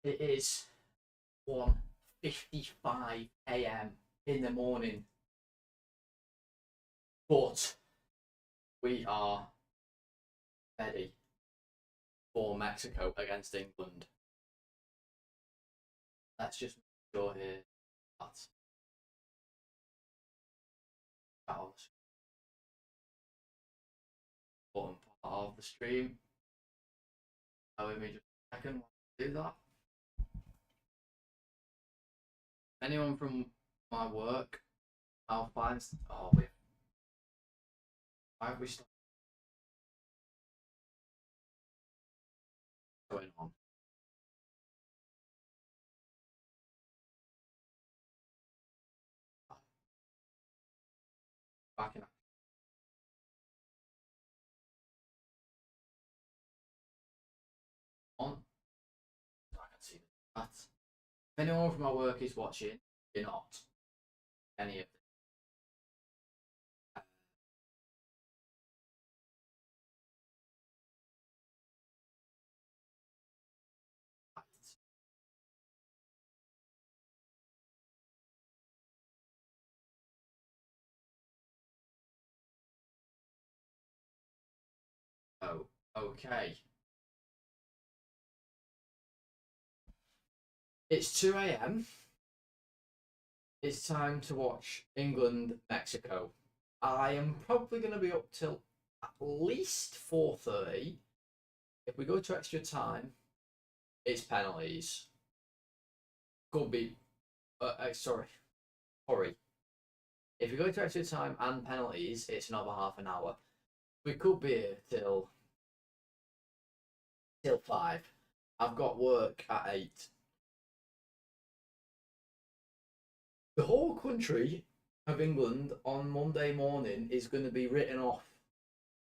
It is 1:55 a.m. in the morning, but we are ready for Mexico against England. Let's just make sure here that's important part of the stream. Let me just a second do that. Anyone from my work, I'll find. Oh, wait. Why have we stopped going on? Back in. On. I can see that. If anyone from my work is watching, you're not. Any of them. Oh, okay. It's 2 a.m. It's time to watch England Mexico. I am probably going to be up till at least 4:30. If we go to extra time, it's penalties. Could be. Sorry. If we go to extra time and penalties, it's another half an hour. We could be here till 5. I've got work at 8. The whole country of England on Monday morning is going to be written off.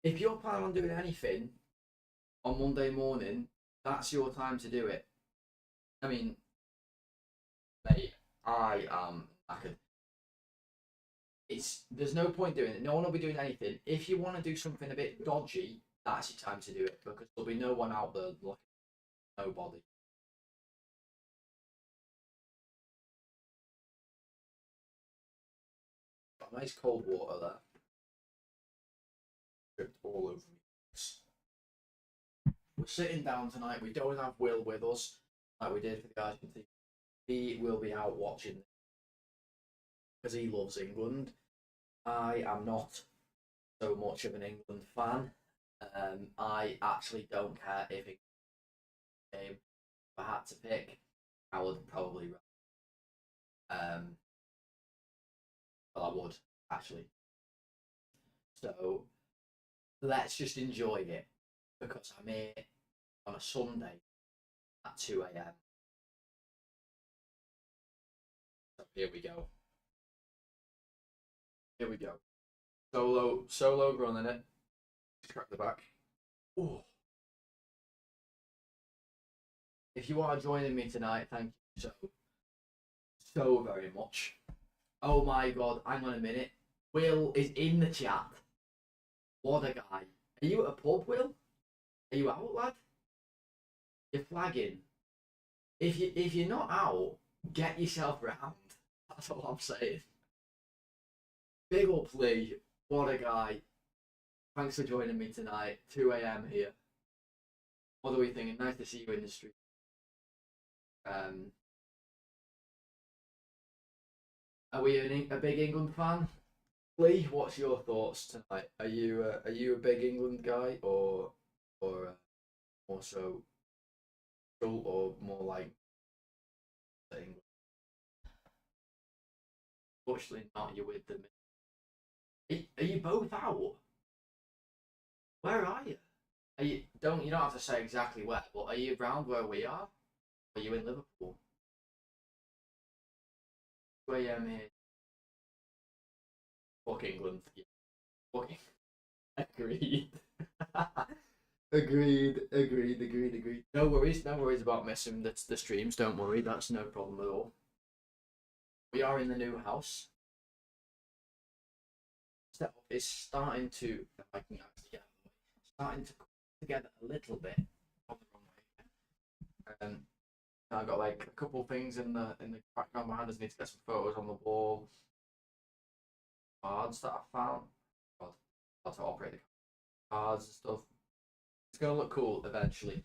If you're planning on doing anything on Monday morning, that's your time to do it. I mean, mate, I am knackered. There's no point doing it. No one will be doing anything. If you want to do something a bit dodgy, that's your time to do it, because there'll be no one out there looking. Nobody. Got nice cold water there. Dripped all over me. We're sitting down tonight. We don't have Will with us like we did for the Argentina. He will be out watching because he loves England. I am not so much of an England fan. I actually don't care if it game. If I had to pick, I would probably. But I would actually. So let's just enjoy it, because I'm here on a Sunday at 2 a.m. So here we go. Here we go. Solo running it. Just crack the back. Ooh. If you are joining me tonight, thank you so very much. Oh my god, hang on a minute. Will is in the chat. What a guy. Are you at a pub, Will? Are you out, lad? You're flagging. If you're not out, get yourself round. That's all I'm saying. Big up Lee. What a guy. Thanks for joining me tonight. 2 a.m. here. What are we thinking? Nice to see you in the street. Are we a big England fan? Lee, what's your thoughts tonight? Are you a big England guy, or more so, or more like England? Fortunately, not. You're with them. Are you both out? Where are you? You don't have to say exactly where, but are you around where we are? Are you in Liverpool? 2 a.m. here. Fuck England. Yeah. Fucking agreed. Agreed. No worries about missing the streams. Don't worry, that's no problem at all. We are in the new house. Setup is starting to, if I can actually get starting to come together a little bit. Not the wrong way. I've got like a couple things in the background behind us. Need to get some photos on the wall. Cards that I found. God, how to operate the cards and stuff. It's gonna look cool eventually.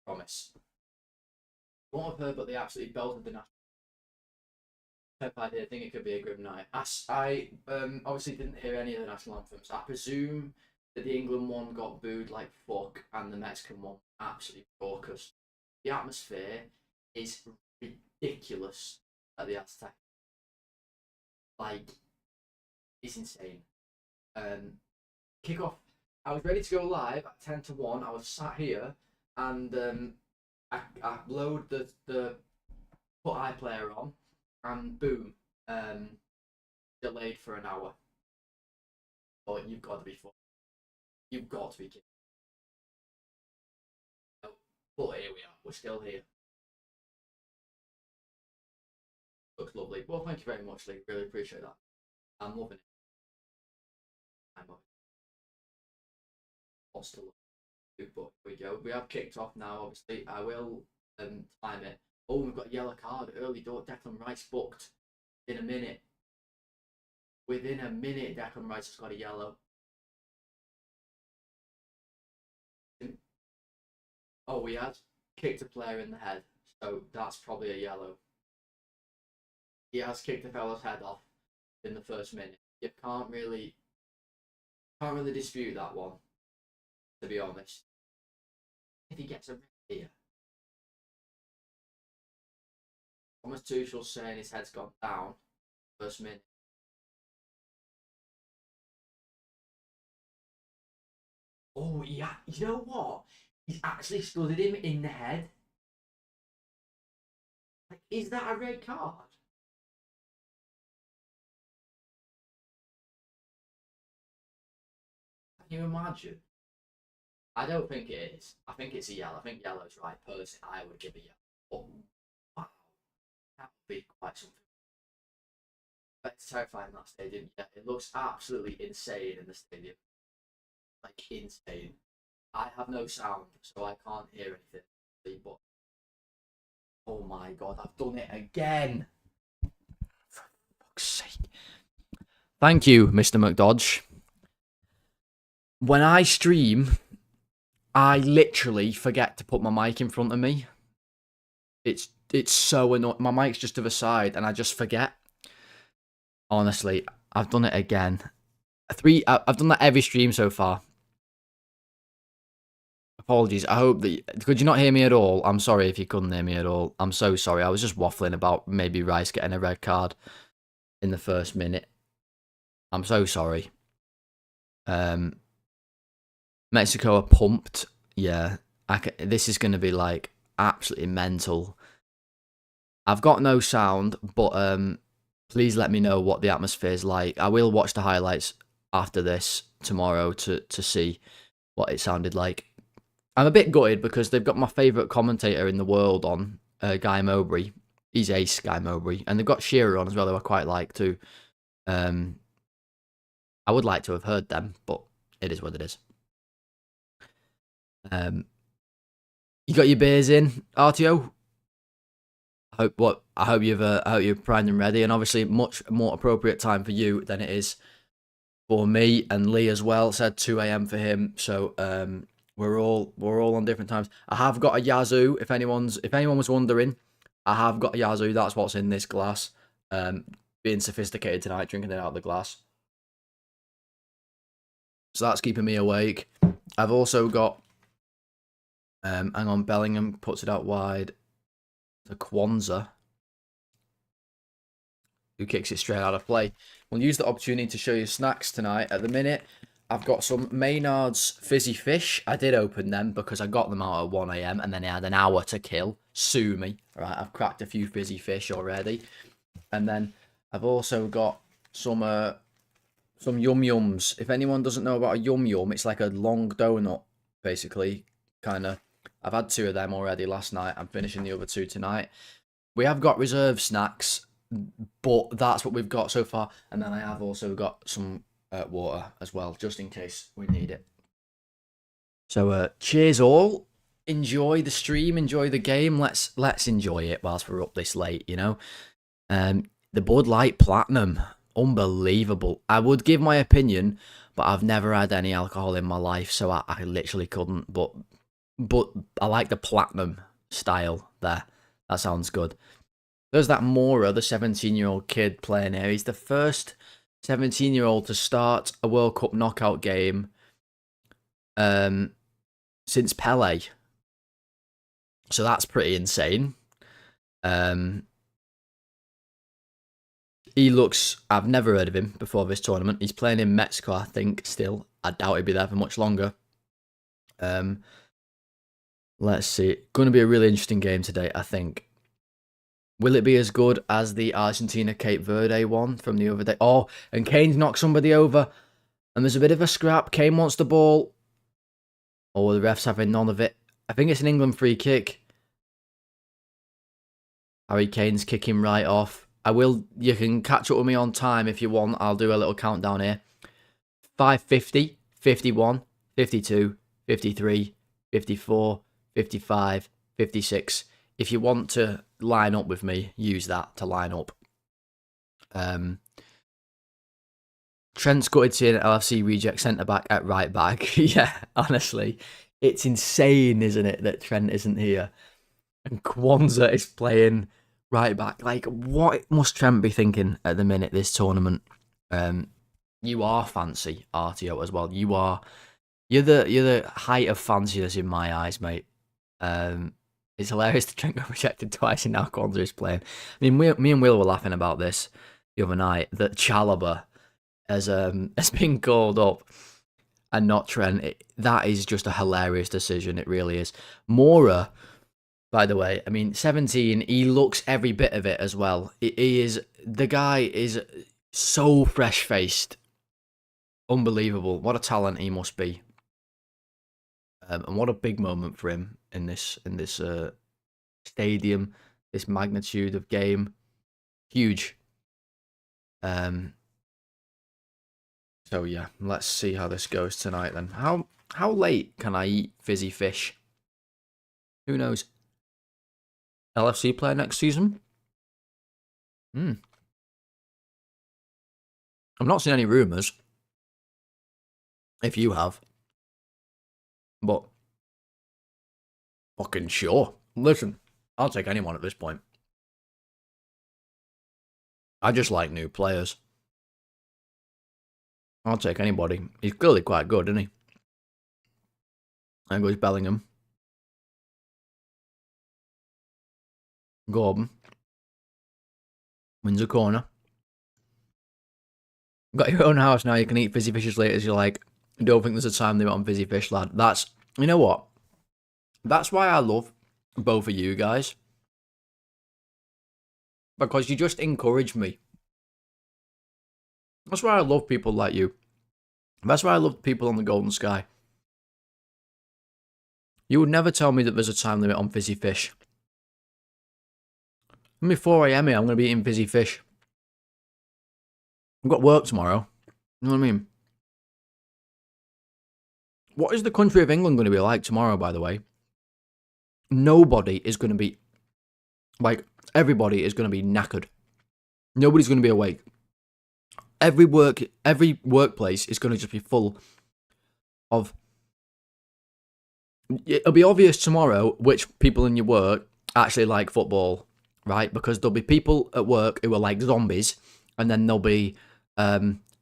Promise. What I've heard, but they absolutely belted the national. I did think it could be a good night. I obviously didn't hear any of the national anthems. I presume that the England one got booed like fuck, and the Mexican one absolutely raucous. The atmosphere is ridiculous at the Aztec. Like, it's insane. Kickoff. I was ready to go live at 10-1. I was sat here, and I load the put iPlayer on, and boom, delayed for an hour. Oh, you've got to be full. You've got to be kidding. Oh, but here we are. We're still here. Looks lovely. Well, thank you very much, Lee. Really appreciate that. I'm loving it. I'm loving it. Lots to look. But here we go. We have kicked off now. Obviously, I will time it. Oh, we've got a yellow card early. Declan Rice booked in a minute. Within a minute, Declan Rice has got a yellow. Oh, he has kicked a player in the head, so that's probably a yellow. He has kicked a fella's head off in the first minute. You can't really dispute that one, to be honest. If he gets a red here. Thomas Tuchel's saying his head's gone down first minute. Oh yeah, you know what? He's actually studied him in the head. Like, is that a red card? Can you imagine? I don't think it is. I think it's a yellow. I think yellow's right. Personally, I would give a yellow. But wow, that would be quite something. It's terrifying in that stadium. Yeah, it looks absolutely insane in the stadium. Like, insane. I have no sound, so I can't hear anything. But oh my god, I've done it again. For fuck's sake. Thank you, Mr. McDodge. When I stream, I literally forget to put my mic in front of me. It's so annoying. My mic's just to the side, and I just forget. Honestly, I've done it again. I've done that every stream so far. Apologies. I hope that... Could you not hear me at all? I'm sorry if you couldn't hear me at all. I'm so sorry. I was just waffling about maybe Rice getting a red card in the first minute. I'm so sorry. Mexico are pumped. Yeah. This is going to be, like, absolutely mental. I've got no sound, but please let me know what the atmosphere is like. I will watch the highlights after this tomorrow to see what it sounded like. I'm a bit gutted because they've got my favourite commentator in the world on, Guy Mowbray. He's ace, Guy Mowbray. And they've got Shearer on as well, who I quite like too. I would like to have heard them, but it is what it is. You got your beers in, RTO? I hope you're primed and ready, and obviously much more appropriate time for you than it is for me, and Lee as well said 2 AM for him. So we're all on different times. I have got a Yazoo. If anyone was wondering, I have got a Yazoo. That's what's in this glass. Being sophisticated tonight, drinking it out of the glass. So that's keeping me awake. I've also got hang on, Bellingham puts it out wide. The Kwanzaa, who kicks it straight out of play. We'll use the opportunity to show you snacks tonight. At the minute, I've got some Maynard's Fizzy Fish. I did open them because I got them out at 1 AM and then I had an hour to kill. Sue me. Right, I've cracked a few Fizzy Fish already. And then I've also got some Yum Yums. If anyone doesn't know about a Yum Yum, it's like a long donut, basically. Kind of. I've had 2 of them already last night. I'm finishing the other 2 tonight. We have got reserve snacks, but that's what we've got so far. And then I have also got some water as well, just in case we need it. So cheers all. enjoy the stream, enjoy the game. Let's enjoy it whilst we're up this late, you know. The Bud Light Platinum, unbelievable. I would give my opinion, but I've never had any alcohol in my life, so I literally couldn't. But I like the platinum style there. That sounds good. There's that Mora, the 17-year-old kid playing here. He's the first 17-year-old to start a World Cup knockout game since Pele. So that's pretty insane. He looks... I've never heard of him before this tournament. He's playing in Mexico, I think, still. I doubt he'd be there for much longer. Let's see. Going to be a really interesting game today, I think. Will it be as good as the Argentina-Cape Verde one from the other day? Oh, and Kane's knocked somebody over. And there's a bit of a scrap. Kane wants the ball. Oh, the ref's having none of it. I think it's an England free kick. Harry Kane's kicking right off. You can catch up with me on time if you want. I'll do a little countdown here. 5:50, 51, 52, 53, 54, 55, 56. If you want to line up with me, use that to line up. Trent's gutted seeing LFC reject centre-back at right-back. Yeah, honestly. It's insane, isn't it, that Trent isn't here. And Kwanzaa is playing right-back. Like, what must Trent be thinking at the minute, this tournament? You are fancy, RTO, as well. You're the height of fanciness in my eyes, mate. It's hilarious that Trent got rejected twice and now Kwanzaa is playing. I mean, me and Will were laughing about this the other night, that Chalobah has been called up and not Trent. That is just a hilarious decision. It really is. Mora, by the way, I mean, 17, he looks every bit of it as well. The guy is so fresh-faced. Unbelievable. What a talent he must be. And what a big moment for him in this stadium, this magnitude of game. Huge. So yeah, let's see how this goes tonight then. How late can I eat fizzy fish? Who knows? LFC player next season? I've not seen any rumours. If you have. But fucking sure. Listen, I'll take anyone at this point. I just like new players. I'll take anybody. He's clearly quite good, isn't he? There goes Bellingham. Gordon. Wins a corner. Got your own house now, you can eat fizzy fish as late as you like. I don't think there's a time limit on fizzy fish, lad. You know what? That's why I love both of you guys. Because you just encourage me. That's why I love people like you. That's why I love people on the Golden Sky. You would never tell me that there's a time limit on fizzy fish. I mean, 4 AM here, I'm going to be eating fizzy fish. I've got work tomorrow. You know what I mean? What is the country of England going to be like tomorrow, by the way? Nobody is going to be... Like, everybody is going to be knackered. Nobody's going to be awake. Every workplace is going to just be full of... It'll be obvious tomorrow which people in your work actually like football, right? Because there'll be people at work who are like zombies, and then there'll be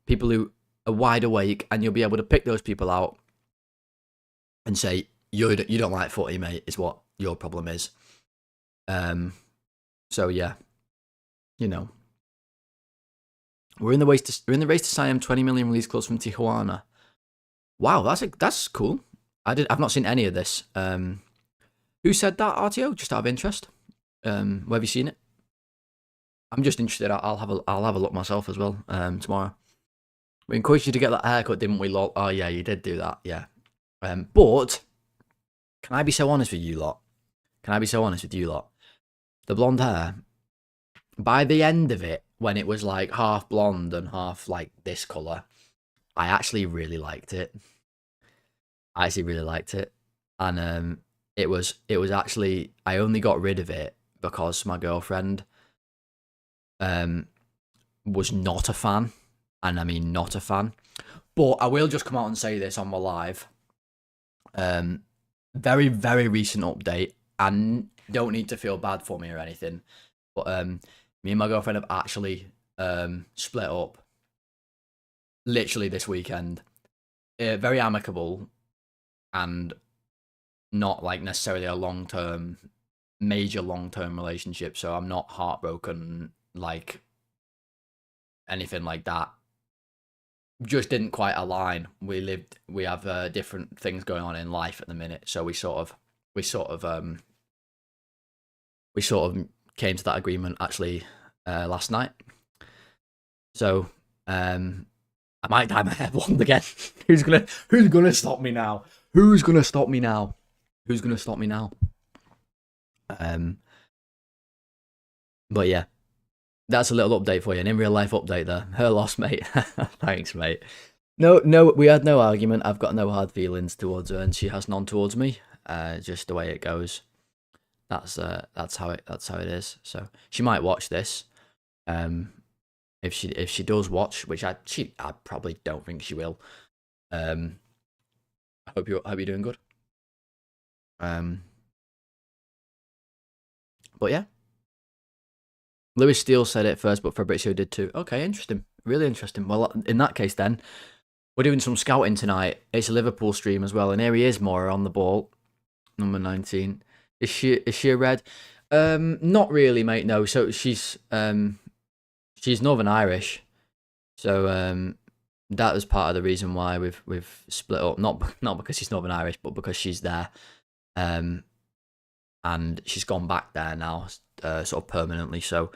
people who are wide awake, and you'll be able to pick those people out and say, you don't like footy, mate, is what your problem is. So yeah, you know, we're in the race to sign 20 million release clause from Tijuana. Wow, that's cool. I've not seen any of this. Who said that, RTO? Just out of interest. Where have you seen it? I'm just interested. I'll have a look myself as well. Tomorrow. We encouraged you to get that haircut, didn't we, lol? Oh yeah, you did do that. Yeah. But can I be so honest with you lot? The blonde hair. By the end of it, when it was like half blonde and half like this colour, I actually really liked it. And it was actually, I only got rid of it because my girlfriend was not a fan, and I mean not a fan. But I will just come out and say this on my live. Very, very recent update, and don't need to feel bad for me or anything. But me and my girlfriend have actually split up literally this weekend. Very amicable, and not like necessarily a major long-term relationship. So I'm not heartbroken, like anything like that. Just didn't quite align. We have different things going on in life at the minute, so we sort of came to that agreement actually last night. So I might dye my hair blonde again. Who's gonna stop me now? Who's gonna stop me now? Who's gonna stop me now? But yeah, that's a little update for you, an in real life update there. Her loss, mate. Thanks, mate. No, we had no argument. I've got no hard feelings towards her, and she has none towards me. Just the way it goes. That's how it is. So she might watch this. If she does watch, which I probably don't think she will. I hope you're doing good. But yeah. Lewis Steele said it first, but Fabrizio did too. Okay, interesting. Really interesting. Well, in that case then, we're doing some scouting tonight. It's a Liverpool stream as well, and here he is, Mora, on the ball. Number 19. Is she a red? Not really, mate, no. So she's Northern Irish. So that was part of the reason why we've split up. Not because she's Northern Irish, but because she's there. And she's gone back there now, sort of permanently. So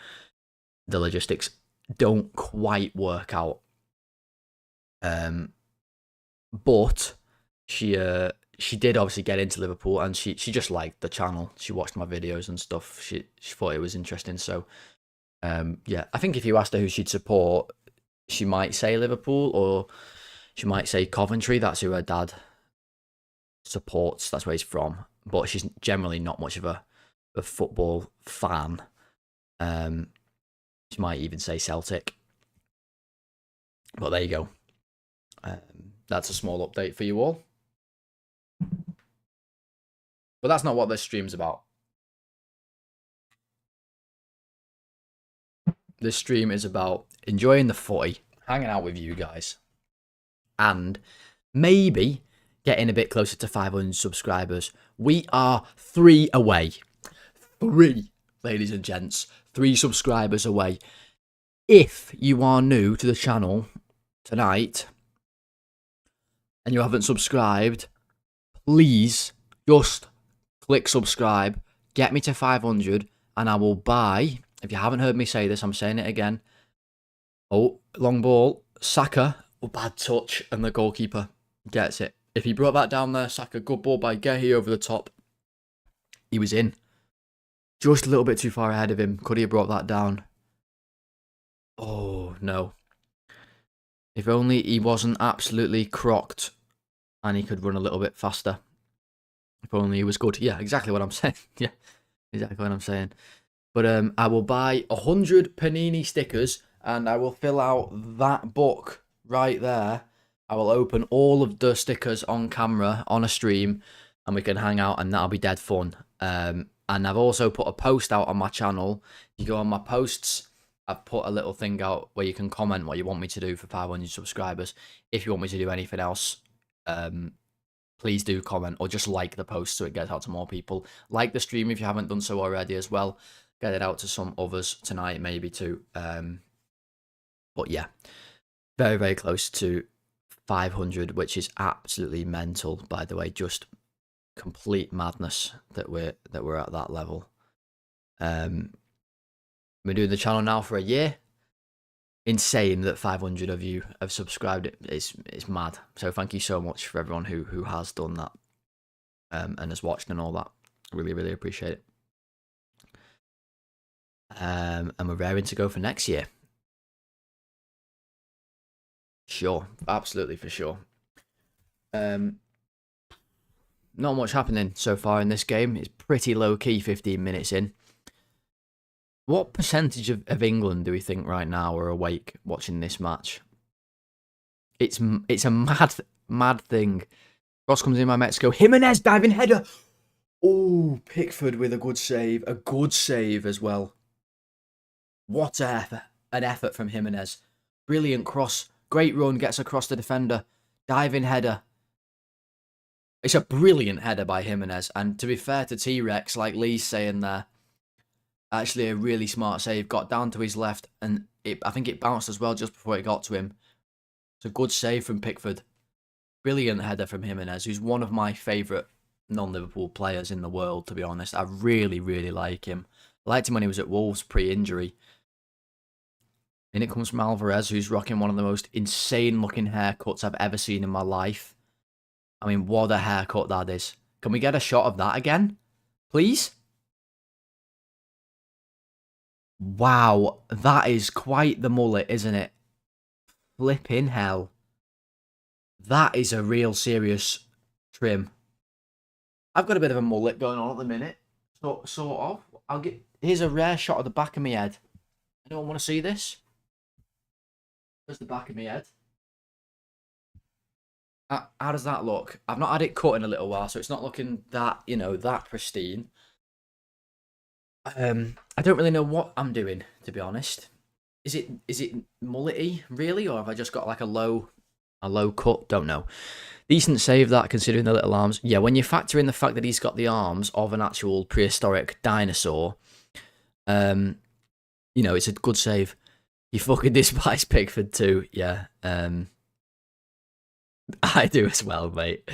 the logistics don't quite work out. But she did obviously get into Liverpool, and she just liked the channel. She watched my videos and stuff. She thought it was interesting. So yeah, I think if you asked her who she'd support, she might say Liverpool, or she might say Coventry. That's who her dad supports. That's where he's from. But she's generally not much of a football fan. She might even say Celtic. But there you go. That's a small update for you all. But that's not what this stream's about. This stream is about enjoying the footy, hanging out with you guys, and maybe getting a bit closer to 500 subscribers. We are 3 away. 3, ladies and gents. 3 subscribers away. If you are new to the channel tonight and you haven't subscribed, please just click subscribe. Get me to 500 and I will buy, if you haven't heard me say this, I'm saying it again. Oh, long ball. Saka. Oh, bad touch. And the goalkeeper gets it. If he brought that down there, Saka, good ball by Gehi over the top. He was in. Just a little bit too far ahead of him. Could he have brought that down? Oh, no. If only he wasn't absolutely crocked and he could run a little bit faster. If only he was good. Yeah, exactly what I'm saying. Yeah, exactly what I'm saying. But I will buy 100 Panini stickers and I will fill out that book right there. I will open all of the stickers on camera on a stream and we can hang out, and that'll be dead fun. And I've also put a post out on my channel. You go on my posts, I've put a little thing out where you can comment what you want me to do for 500 subscribers. If you want me to do anything else, please do comment, or just like the post so it gets out to more people. Like the stream if you haven't done so already as well. Get it out to some others tonight maybe too. But yeah, very, very close to 500, which is absolutely mental, by the way. Just complete madness that we're at that level. We're doing the channel now for a year. Insane that 500 of you have subscribed. It's mad. So thank you so much for everyone who has done that and has watched and all that. Really, really appreciate it. And we're raring to go for next year. Sure, absolutely, for sure. not much happening so far in this game. It's pretty low key 15 minutes in. What percentage of England do we think right now are awake watching this match? It's a mad thing. Cross comes in by Mexico. Jimenez diving header. Oh, Pickford with a good save. A good save as well. What an effort from Jimenez. Brilliant cross. Great run. Gets across the defender. Diving header. It's a brilliant header by Jimenez. And to be fair to T-Rex, like Lee's saying there, actually a really smart save. Got down to his left. And I think it bounced as well just before it got to him. It's a good save from Pickford. Brilliant header from Jimenez, who's one of my favourite non-Liverpool players in the world, to be honest. I really, really like him. I liked him when he was at Wolves pre-injury. And it comes from Alvarez, who's rocking one of the most insane-looking haircuts I've ever seen in my life. I mean, what a haircut that is. Can we get a shot of that again? Please? Wow, that is quite the mullet, isn't it? Flipping hell. That is a real serious trim. I've got a bit of a mullet going on at the minute. Sort of. Here's a rare shot of the back of my head. Anyone want to see this? There's the back of my head. How does that look? I've not had it cut in a little while, so it's not looking that, that pristine. I don't really know what I'm doing, to be honest. Is it mullety, really? Or have I just got like a low cut? Don't know. Decent save that, considering the little arms. Yeah, when you factor in the fact that he's got the arms of an actual prehistoric dinosaur, it's a good save. You fucking despise Pickford too, yeah. I do as well, mate.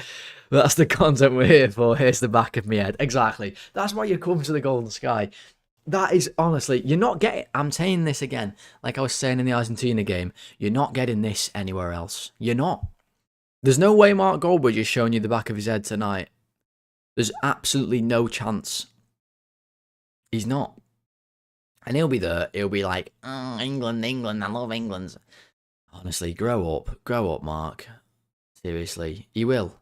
That's the content we're here for. Here's the back of my head. Exactly. That's why you come to the Golden Sky. That is, honestly, you're not getting... I'm saying this again, like I was saying in the Argentina game. You're not getting this anywhere else. You're not. There's no way Mark Goldbridge is showing you the back of his head tonight. There's absolutely no chance. He's not. And he'll be there. He'll be like, oh, England, I love England. Honestly, grow up, Mark. Seriously, he will.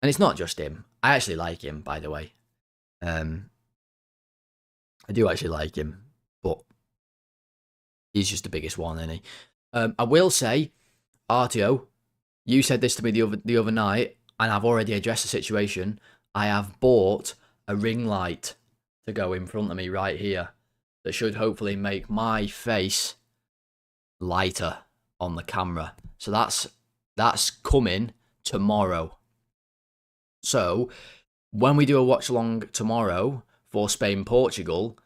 And it's not just him. I actually like him, by the way. I do actually like him, but he's just the biggest one, isn't he? I will say, Artio, you said this to me the other night, and I've already addressed the situation. I have bought a ring light to go in front of me right here that should hopefully make my face lighter on the camera. So that's coming tomorrow. So when we do a watch along tomorrow for Spain-Portugal,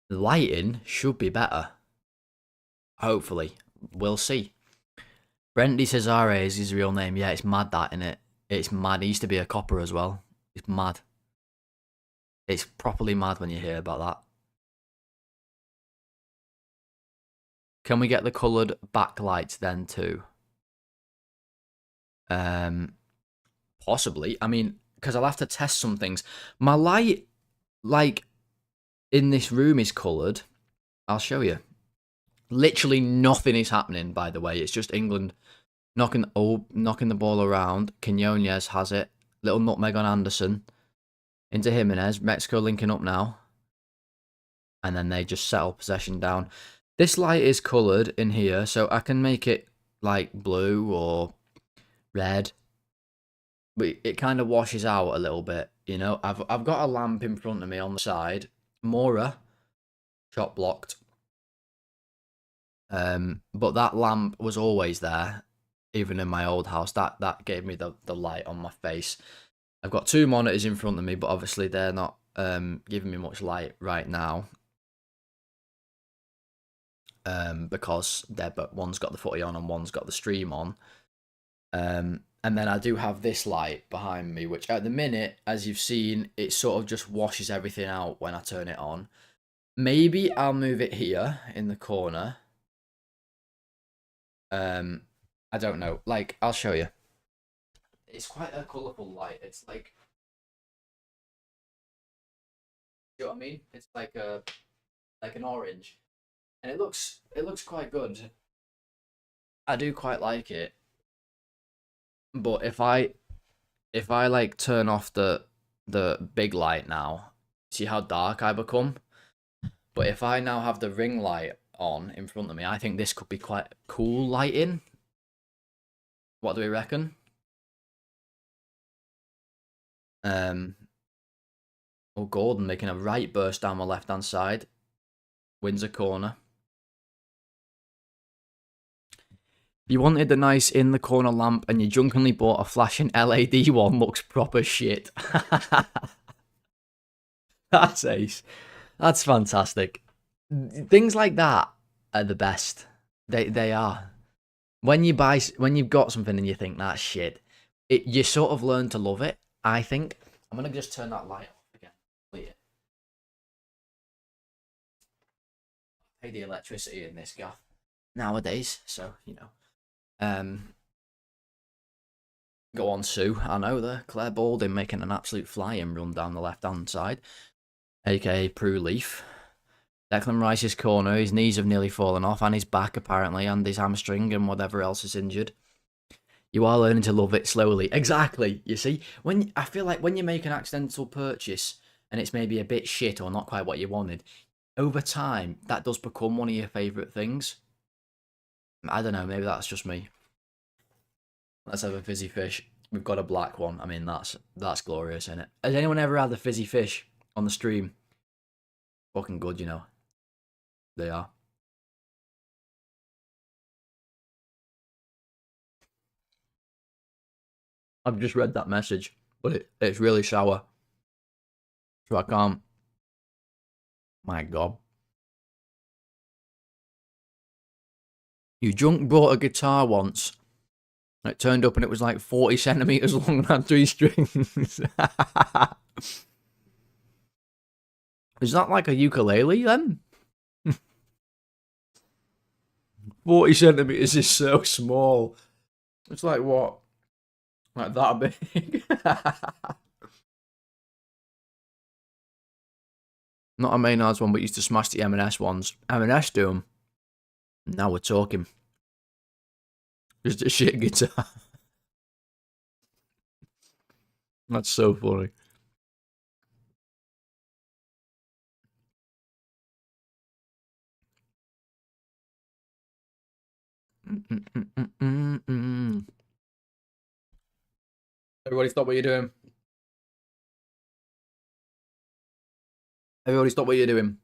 the lighting should be better. Hopefully. We'll see. Brendy Cesare is his real name. Yeah, it's mad that, innit? It's mad. He used to be a copper as well. It's mad. It's properly mad when you hear about that. Can we get the coloured backlights then too? Possibly. I mean, because I'll have to test some things. My light, like, in this room is coloured. I'll show you. Literally nothing is happening, by the way. It's just England knocking the ball around. Quinones has it. Little nutmeg on Anderson. Into Jimenez. Mexico linking up now. And then they just settle possession down. This light is coloured in here, so I can make it like blue or red. But it kind of washes out a little bit, you know. I've got a lamp in front of me on the side. Mora, shot blocked. But that lamp was always there, even in my old house. That gave me the light on my face. I've got two monitors in front of me, but obviously they're not giving me much light right now. Because one's got the footy on and one's got the stream on. And then I do have this light behind me, which at the minute, as you've seen, it sort of just washes everything out when I turn it on. Maybe I'll move it here in the corner. I don't know. Like, I'll show you. It's quite a colourful light. It's like, you know what I mean? It's like an orange, and it looks quite good. I do quite like it. But if I if I like turn off the big light now, see how dark I become? But if I now have the ring light on in front of me, I think this could be quite cool lighting. What do we reckon? Oh, Gordon making a right burst down the left-hand side. Wins a corner. You wanted the nice in the corner lamp and you drunkenly bought a flashing LED one. Looks proper shit. That's ace. That's fantastic. Things like that are the best. They are. When you've got something and you think that's shit, you sort of learn to love it. I think. I'm gonna just turn that light off again. Wait. Pay the electricity in this gaff nowadays, so you know. Go on, Sue. I know there. Claire Balding making an absolute flying run down the left-hand side, aka Prue Leaf. Declan Rice's corner. His knees have nearly fallen off, and his back apparently, and his hamstring, and whatever else is injured. You are learning to love it slowly. Exactly. You see, I feel like when you make an accidental purchase and it's maybe a bit shit or not quite what you wanted, over time that does become one of your favourite things. I don't know. Maybe that's just me. Let's have a fizzy fish. We've got a black one. I mean, that's glorious, isn't it? Has anyone ever had a fizzy fish on the stream? Fucking good, you know. They are. I've just read that message, but it's really sour. So I can't. My God. You drunk brought a guitar once. It turned up and it was like 40 centimeters long and had 3 strings. Is that like a ukulele then? 40 centimeters is so small. It's like what? Like that big. Not a Maynard's one, but used to smash the M&S ones. M&S do them. Now we're talking. Just a shit guitar. That's so funny. Everybody stop what you're doing. Everybody stop what you're doing.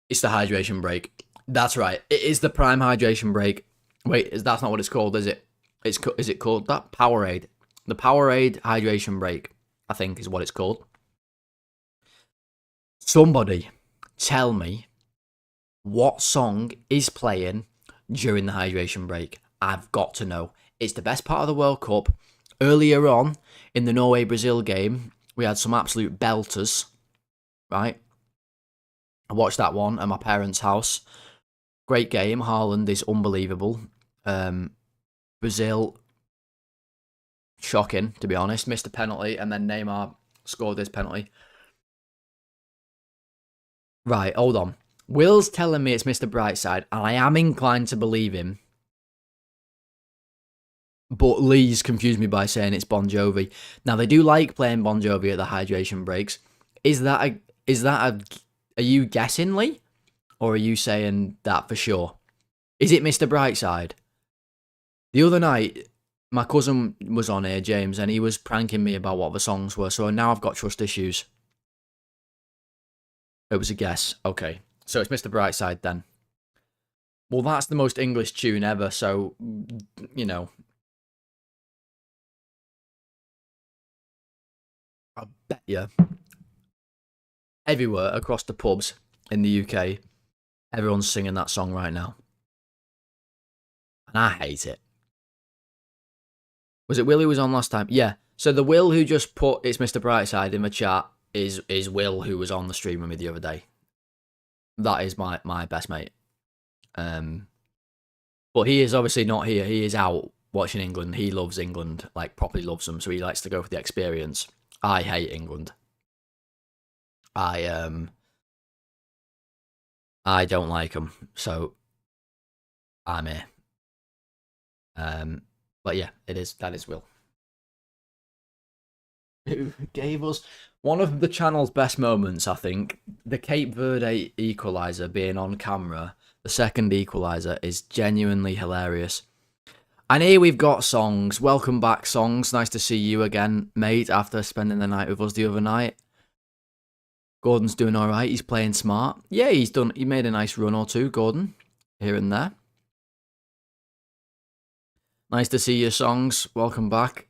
It's the hydration break. That's right. It is the prime hydration break. Wait, that's not what it's called, is it? Is it called that? Powerade. The Powerade hydration break, I think, is what it's called. Somebody tell me what song is playing during the hydration break. I've got to know. It's the best part of the World Cup. Earlier on in the Norway-Brazil game, we had some absolute belters, right? I watched that one at my parents' house. Great game. Haaland is unbelievable. Brazil, shocking, to be honest. Missed a penalty, and then Neymar scored his penalty. Right, hold on. Will's telling me it's Mr. Brightside, and I am inclined to believe him. But Lee's confused me by saying it's Bon Jovi. Now, they do like playing Bon Jovi at the hydration breaks. Are you guessing, Lee? Or are you saying that for sure? Is it Mr. Brightside? The other night, my cousin was on here, James, and he was pranking me about what the songs were, so now I've got trust issues. It was a guess. Okay. So it's Mr. Brightside then. Well, that's the most English tune ever, so, you know. I bet you. Everywhere across the pubs in the UK, everyone's singing that song right now. And I hate it. Was it Will who was on last time? Yeah. So the Will who just put it's Mr. Brightside in the chat is Will who was on the stream with me the other day. That is my best mate. But he is obviously not here. He is out watching England. He loves England, like properly loves them, so he likes to go for the experience. I hate England. I don't like them, so I'm here. But yeah, that is Will. Who gave us one of the channel's best moments, I think. The Cape Verde equaliser being on camera, the second equaliser, is genuinely hilarious. And here we've got Songs. Welcome back, Songs. Nice to see you again, mate, after spending the night with us the other night. Gordon's doing alright. He's playing smart. Yeah, he made a nice run or two, Gordon, here and there. Nice to see you, Songs. Welcome back.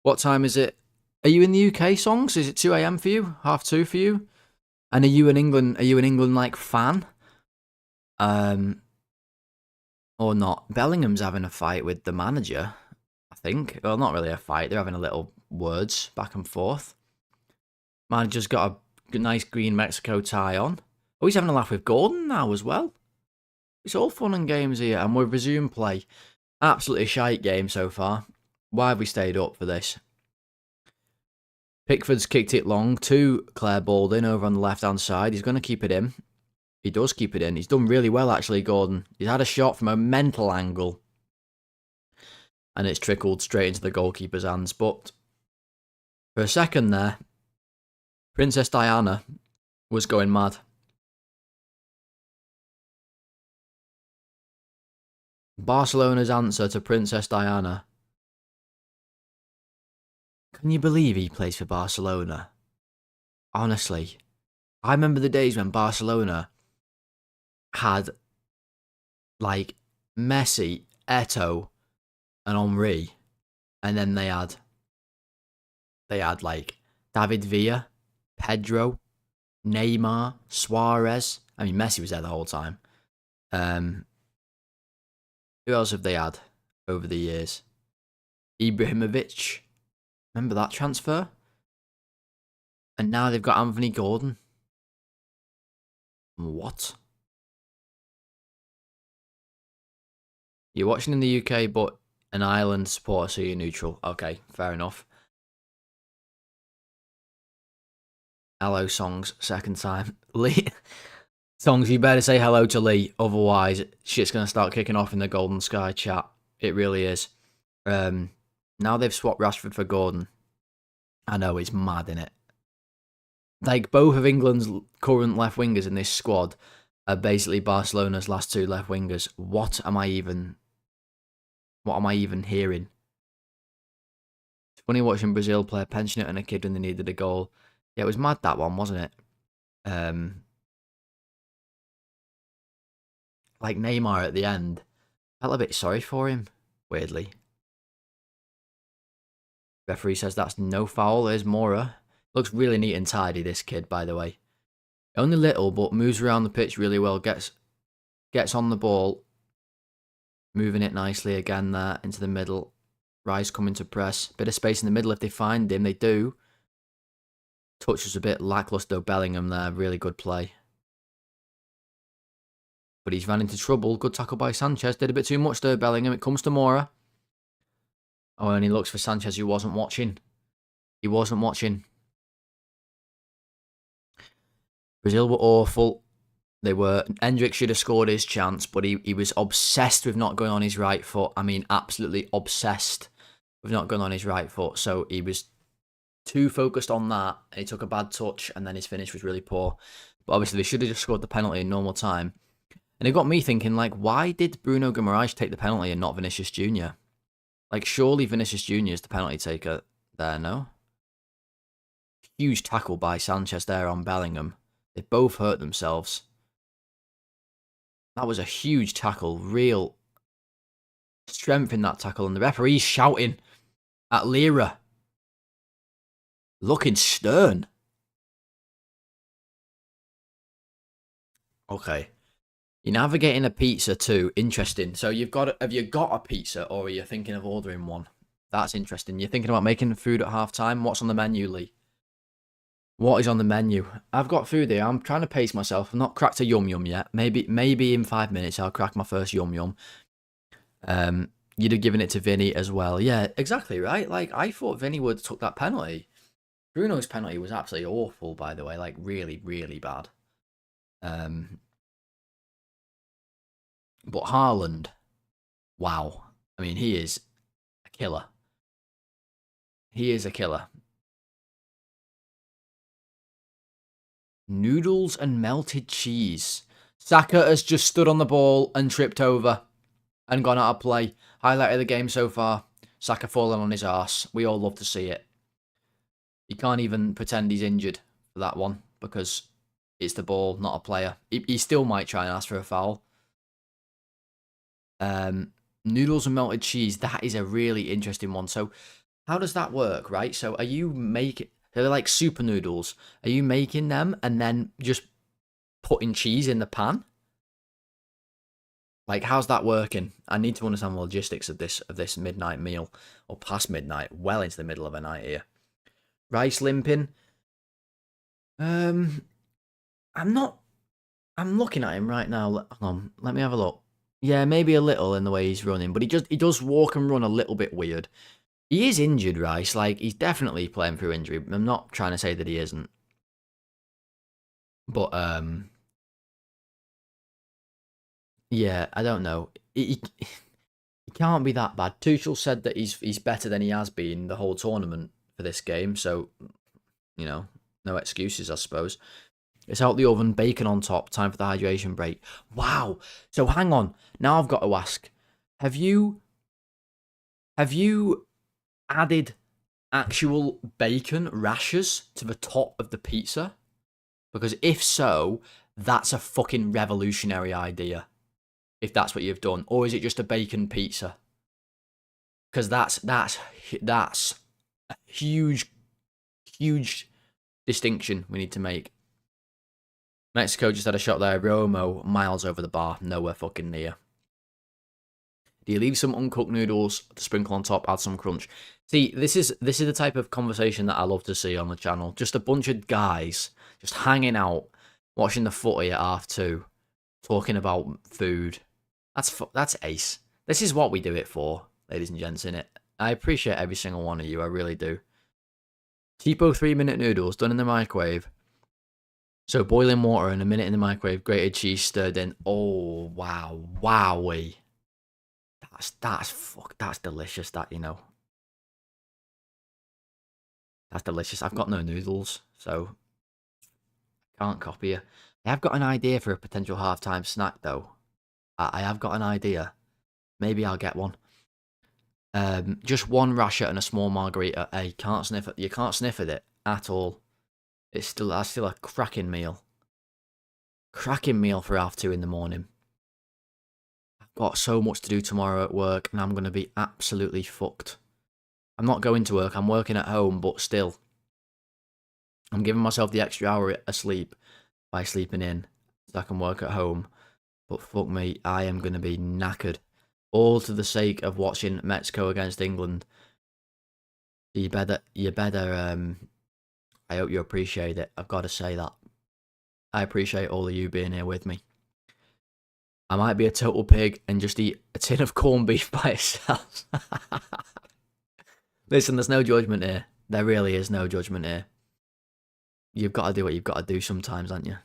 What time is it? Are you in the UK, Songs? Is it 2 a.m. for you? 2:30 for you? And are you an England like fan? Or not? Bellingham's having a fight with the manager, I think. Well, not really a fight. They're having a little words back and forth. Manager's got a nice green Mexico tie on. Oh, he's having a laugh with Gordon now as well. It's all fun and games here, and we've resumed play. Absolutely shite game so far. Why have we stayed up for this? Pickford's kicked it long to Claire Balding over on the left-hand side. He's going to keep it in. He does keep it in. He's done really well, actually, Gordon. He's had a shot from a mental angle. And it's trickled straight into the goalkeeper's hands. But for a second there, Princess Diana was going mad. Barcelona's answer to Princess Diana. Can you believe he plays for Barcelona? Honestly, I remember the days when Barcelona had like Messi, Eto'o, and Henry, and then they had like David Villa, Pedro, Neymar, Suarez. I mean, Messi was there the whole time. Who else have they had over the years? Ibrahimovic. Remember that transfer? And now they've got Anthony Gordon. What? You're watching in the UK, but an Ireland supporter, so you're neutral. Okay, fair enough. Hello, Songs. Second time. Lee. Songs, you better say hello to Lee. Otherwise, shit's going to start kicking off in the Golden Sky chat. It really is. Now they've swapped Rashford for Gordon. I know, it's mad, innit? Like, both of England's current left wingers in this squad are basically Barcelona's last two left wingers. What am I even hearing? It's funny watching Brazil play a pensioner and a kid when they needed a goal. Yeah, it was mad, that one, wasn't it? Like Neymar at the end. I felt a bit sorry for him, weirdly. Referee says that's no foul. There's Mora. Looks really neat and tidy, this kid, by the way. Only little, but moves around the pitch really well. Gets on the ball. Moving it nicely again there into the middle. Rice coming to press. Bit of space in the middle if they find him. They do. Touch was a bit lackluster. Bellingham there. Really good play. But he's ran into trouble. Good tackle by Sanchez. Did a bit too much there, Bellingham. It comes to Mora. Oh, and he looks for Sanchez, who wasn't watching. He wasn't watching. Brazil were awful. They were. Hendrick should have scored his chance, but he was obsessed with not going on his right foot. I mean, absolutely obsessed with not going on his right foot. So he was too focused on that. And he took a bad touch, and then his finish was really poor. But obviously, they should have just scored the penalty in normal time. And it got me thinking, like, why did Bruno Guimaraes take the penalty and not Vinicius Jr.? Like, surely Vinicius Jr. is the penalty taker there, no? Huge tackle by Sanchez there on Bellingham. They both hurt themselves. That was a huge tackle. Real strength in that tackle. And the referee's shouting at Lira. Looking stern. Okay. You're navigating a pizza too. Interesting. So have you got a pizza, or are you thinking of ordering one? That's interesting. You're thinking about making food at half time. What's on the menu, Lee? What is on the menu? I've got food here. I'm trying to pace myself. I've not cracked a yum yum yet. Maybe in 5 minutes I'll crack my first yum yum. You'd have given it to Vinny as well. Yeah, exactly, right? Like, I thought Vinny would have took that penalty. Bruno's penalty was absolutely awful, by the way. Like, really, really bad. But Haaland, wow. I mean, he is killer. He is a killer. Noodles and melted cheese. Saka has just stood on the ball and tripped over and gone out of play. Highlight of the game so far. Saka falling on his arse. We all love to see it. He can't even pretend he's injured for that one because it's the ball, not a player. He still might try and ask for a foul. Noodles and melted cheese. That is a really interesting one. So how does that work, right? So are you making... They're like super noodles. Are you making them and then just putting cheese in the pan? Like, how's that working? I need to understand the logistics of this midnight meal. Or past midnight. Well into the middle of a night here. Rice limping. I'm looking at him right now. Hang on. Let me have a look. Yeah, maybe a little in the way he's running. But he does walk and run a little bit weird. He is injured, Rice. Like, he's definitely playing through injury. I'm not trying to say that he isn't. But, yeah, I don't know. He can't be that bad. Tuchel said that he's better than he has been the whole tournament for this game. So, you know, no excuses, I suppose. It's out the oven, bacon on top, time for the hydration break. Wow. So, hang on. Now I've got to ask. Have you added actual bacon rashers to the top of the pizza? Because if so, that's a fucking revolutionary idea. If that's what you've done, or is it just a bacon pizza? Because that's a huge distinction we need to make. Mexico just had a shot there. Romo miles over the bar, nowhere fucking near. Do you leave some uncooked noodles to sprinkle on top, add some crunch? See, this is the type of conversation that I love to see on the channel. Just a bunch of guys just hanging out, watching the footy at 2:30, talking about food. That's ace. This is what we do it for, ladies and gents, innit? I appreciate every single one of you, I really do. Tipo 3-minute noodles done in the microwave. So boiling water and a minute in the microwave, grated cheese stirred in. Oh wow, wowee. That's delicious, that, you know. That's delicious. I've got no noodles, so can't copy you. I have got an idea for a potential halftime snack though. I have got an idea. Maybe I'll get one. Just one rasher and a small margarita. Hey, you can't sniff at it at all. That's still a cracking meal. Cracking meal for 2:30 in the morning. I've got so much to do tomorrow at work, and I'm going to be absolutely fucked. I'm not going to work, I'm working at home, but still. I'm giving myself the extra hour of sleep by sleeping in, so I can work at home. But fuck me, I am going to be knackered. All to the sake of watching Mexico against England. You better, I hope you appreciate it. I've got to say that. I appreciate all of you being here with me. I might be a total pig and just eat a tin of corned beef by itself. Listen, there's no judgment here. There really is no judgment here. You've got to do what you've got to do sometimes, haven't you?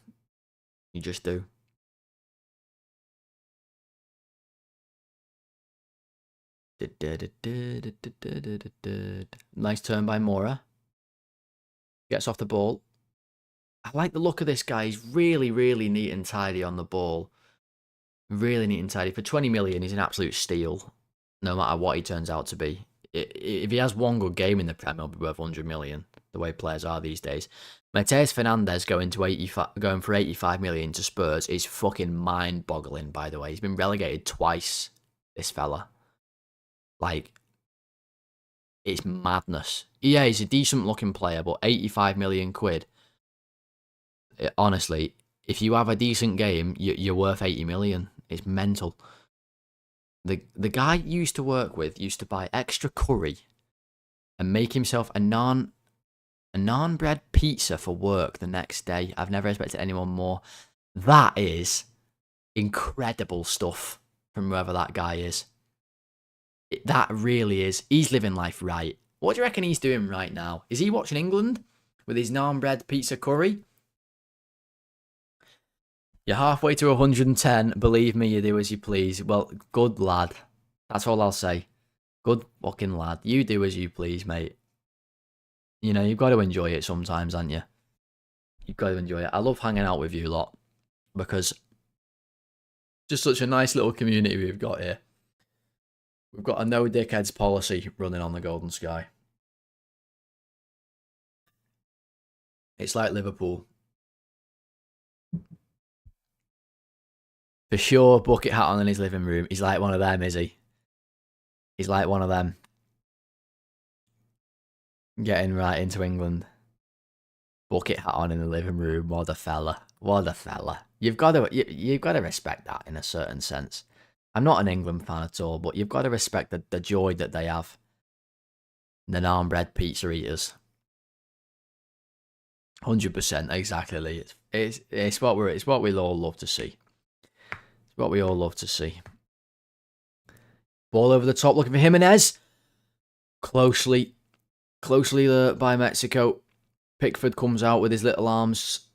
You just do. Nice turn by Mora. Gets off the ball. I like the look of this guy. He's really, really neat and tidy on the ball. Really neat and tidy. For 20 million, he's an absolute steal. No matter what he turns out to be. If he has one good game in the Premier, he'll be worth 100 million. The way players are these days. Mateus Fernandes going for 85 million to Spurs is fucking mind-boggling, by the way. He's been relegated twice, this fella. Like, it's madness. Yeah, he's a decent-looking player, but 85 million quid. Honestly, if you have a decent game, you're worth 80 million. It's mental. The guy you used to work with used to buy extra curry and make himself a naan bread pizza for work the next day. I've never expected anyone more. That is incredible stuff from whoever that guy is. That really is. He's living life right. What do you reckon he's doing right now? Is he watching England with his naan bread pizza curry? You're halfway to 110. Believe me, you do as you please. Well, good lad. That's all I'll say. Good fucking lad. You do as you please, mate. You know, you've got to enjoy it sometimes, haven't you? You've got to enjoy it. I love hanging out with you lot because just such a nice little community we've got here. We've got a no dickheads policy running on the Golden Sky. It's like Liverpool. For sure, bucket hat on in his living room. He's like one of them, is he? He's like one of them. Getting right into England. Bucket hat on in the living room. What a fella. What a fella. You've got to respect that in a certain sense. I'm not an England fan at all, but you've got to respect the joy that they have. The naan-bread pizza eaters. 100%, exactly, Lee. It's what we all love to see. It's what we all love to see. Ball over the top, looking for Jimenez. Closely by Mexico. Pickford comes out with his little arms,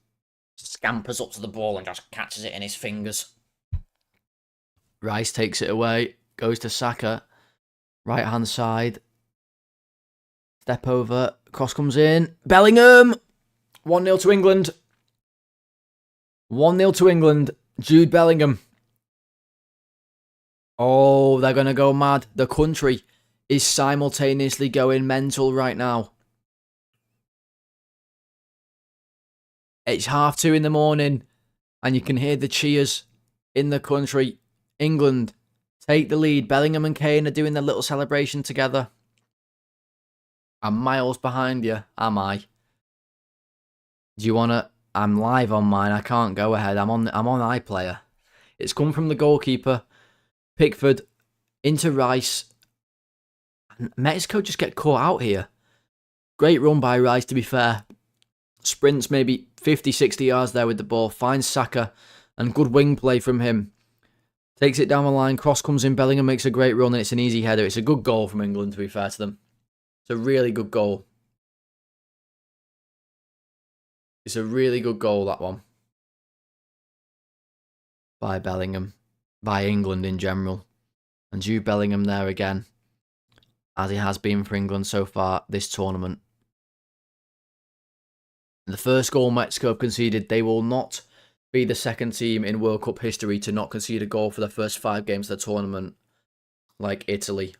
scampers up to the ball and just catches it in his fingers. Rice takes it away, goes to Saka, right hand side. Step over, cross comes in. Bellingham! 1-0 to England. 1-0 to England. Jude Bellingham. Oh, they're going to go mad. The country is simultaneously going mental right now. It's 2:30 in the morning, and you can hear the cheers in the country. England take the lead. Bellingham and Kane are doing their little celebration together. I'm miles behind you, am I? Do you want to... I'm live on mine. I can't go ahead. I'm on iPlayer. It's come from the goalkeeper. Pickford into Rice. And Mexico just get caught out here. Great run by Rice, to be fair. Sprints maybe 50, 60 yards there with the ball. Finds Saka. And good wing play from him. Takes it down the line. Cross comes in. Bellingham makes a great run. And it's an easy header. It's a good goal from England, to be fair to them. It's a really good goal. It's a really good goal, that one. By Bellingham. By England in general. And Jude Bellingham there again. As he has been for England so far this tournament. The first goal Mexico have conceded, they will not be the second team in World Cup history to not concede a goal for the first 5 games of the tournament. Like Italy.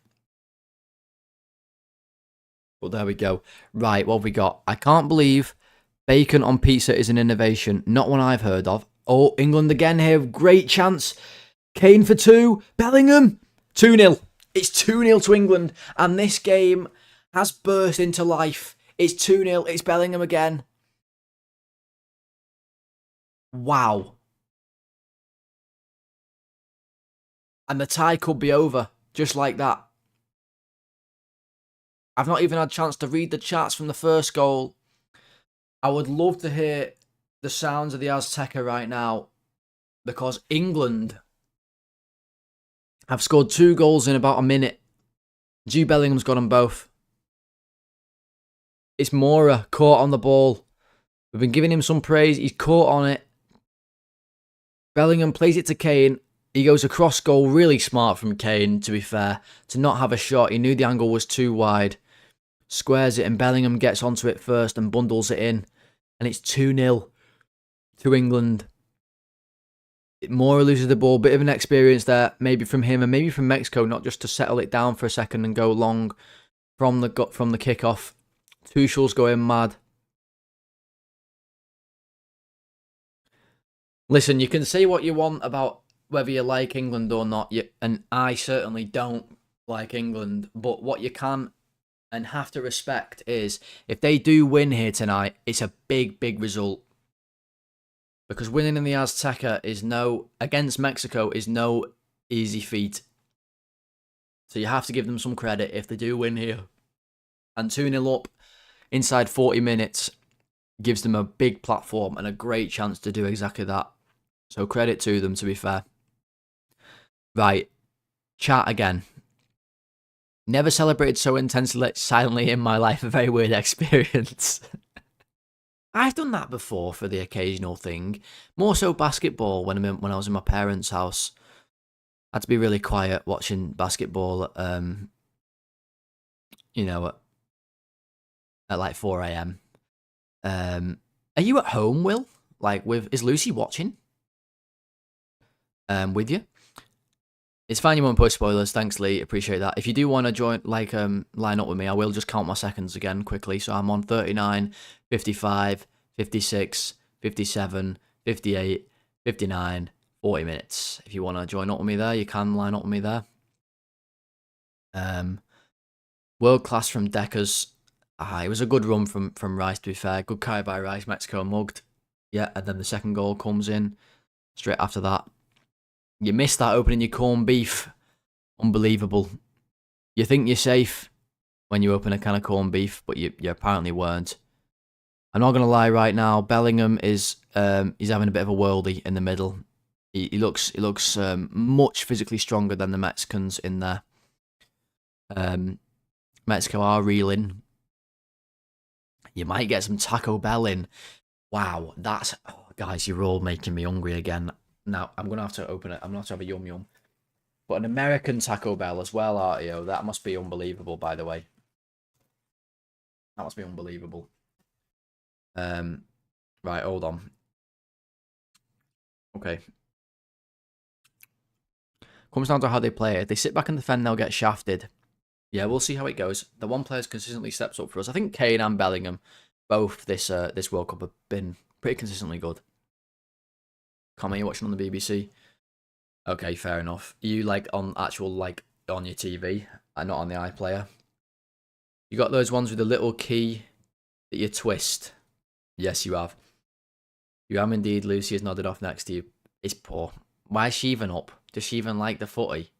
But there we go. Right, what have we got? I can't believe bacon on pizza is an innovation. Not one I've heard of. Oh, England again here. Great chance. Kane for 2. Bellingham. 2-0. It's 2-0 to England. And this game has burst into life. It's 2-0. It's Bellingham again. Wow. And the tie could be over. Just like that. I've not even had a chance to read the chats from the first goal. I would love to hear the sounds of the Azteca right now. Because England have scored 2 goals in about a minute. Jude Bellingham's got them both. It's Mora caught on the ball. We've been giving him some praise. He's caught on it. Bellingham plays it to Kane. He goes across goal. Really smart from Kane, to be fair. To not have a shot. He knew the angle was too wide. Squares it and Bellingham gets onto it first and bundles it in. And it's 2-0 to England. Mora loses the ball. Bit of an experience there. Maybe from him and maybe from Mexico. Not just to settle it down for a second and go long from the kickoff. Tuchel's going mad. Listen, you can say what you want about whether you like England or not, and I certainly don't like England, but what you can and have to respect is if they do win here tonight, it's a big, big result. Because winning in the Azteca against Mexico is no easy feat. So you have to give them some credit if they do win here. And 2-0 up inside 40 minutes gives them a big platform and a great chance to do exactly that. So credit to them, to be fair. Right. Chat again. Never celebrated so intensely silently in my life. A very weird experience. I've done that before for the occasional thing. More so basketball when I was in my parents' house. I had to be really quiet watching basketball you know, at like 4 a.m. Are you at home, Will? Like, is Lucy watching? With you? It's fine you won't post spoilers. Thanks, Lee. Appreciate that. If you do want to join, like, line up with me, I will just count my seconds again quickly. So I'm on 39, 55, 56, 57, 58, 59, 40 minutes. If you want to join up with me there, you can line up with me there. World class from Deckers. It was a good run from Rice, to be fair. Good carry by Rice. Mexico mugged. Yeah, and then the second goal comes in straight after that. You missed that opening your corned beef. Unbelievable. You think you're safe when you open a can of corned beef, but you apparently weren't. I'm not gonna lie right now. Bellingham is he's having a bit of a worldie in the middle. He looks much physically stronger than the Mexicans in there. Mexico are reeling. You might get some Taco Bell in. Wow, guys, you're all making me hungry again. Now I'm gonna have to open it. I'm gonna have to have a yum yum. But an American Taco Bell as well, RTO. That must be unbelievable, by the way. That must be unbelievable. Right, hold on. Okay. Comes down to how they play it. If they sit back and defend, they'll get shafted. Yeah, we'll see how it goes. The one player's consistently steps up for us. I think Kane and Bellingham, both this World Cup, have been pretty consistently good. Comment, you're watching on the BBC? Okay, fair enough. Are you like on on your TV and not on the iPlayer? You got those ones with the little key that you twist. Yes, you have. You have indeed. Lucy has nodded off next to you. It's poor. Why is she even up? Does she even like the footy?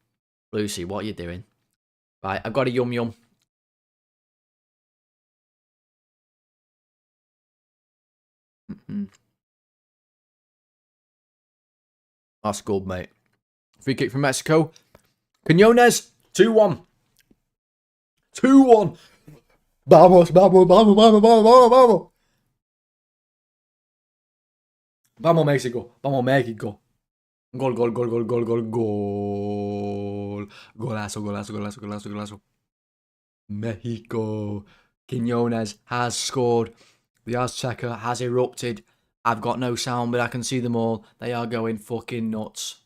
Lucy, what are you doing? Right, I've got a yum yum. That's good, mate. Free kick from Mexico. Quinones, 2-1. 2-1. Vamos, vamos, vamos, vamos, vamos, vamos, vamos. Vamos, Mexico. Vamos, México. Gol, gol, gol, gol, gol, gol, gol. Golazo, golazo, golazo, golazo, golazo. Mexico. Quinones has scored. The Azteca has erupted. I've got no sound, but I can see them all. They are going fucking nuts.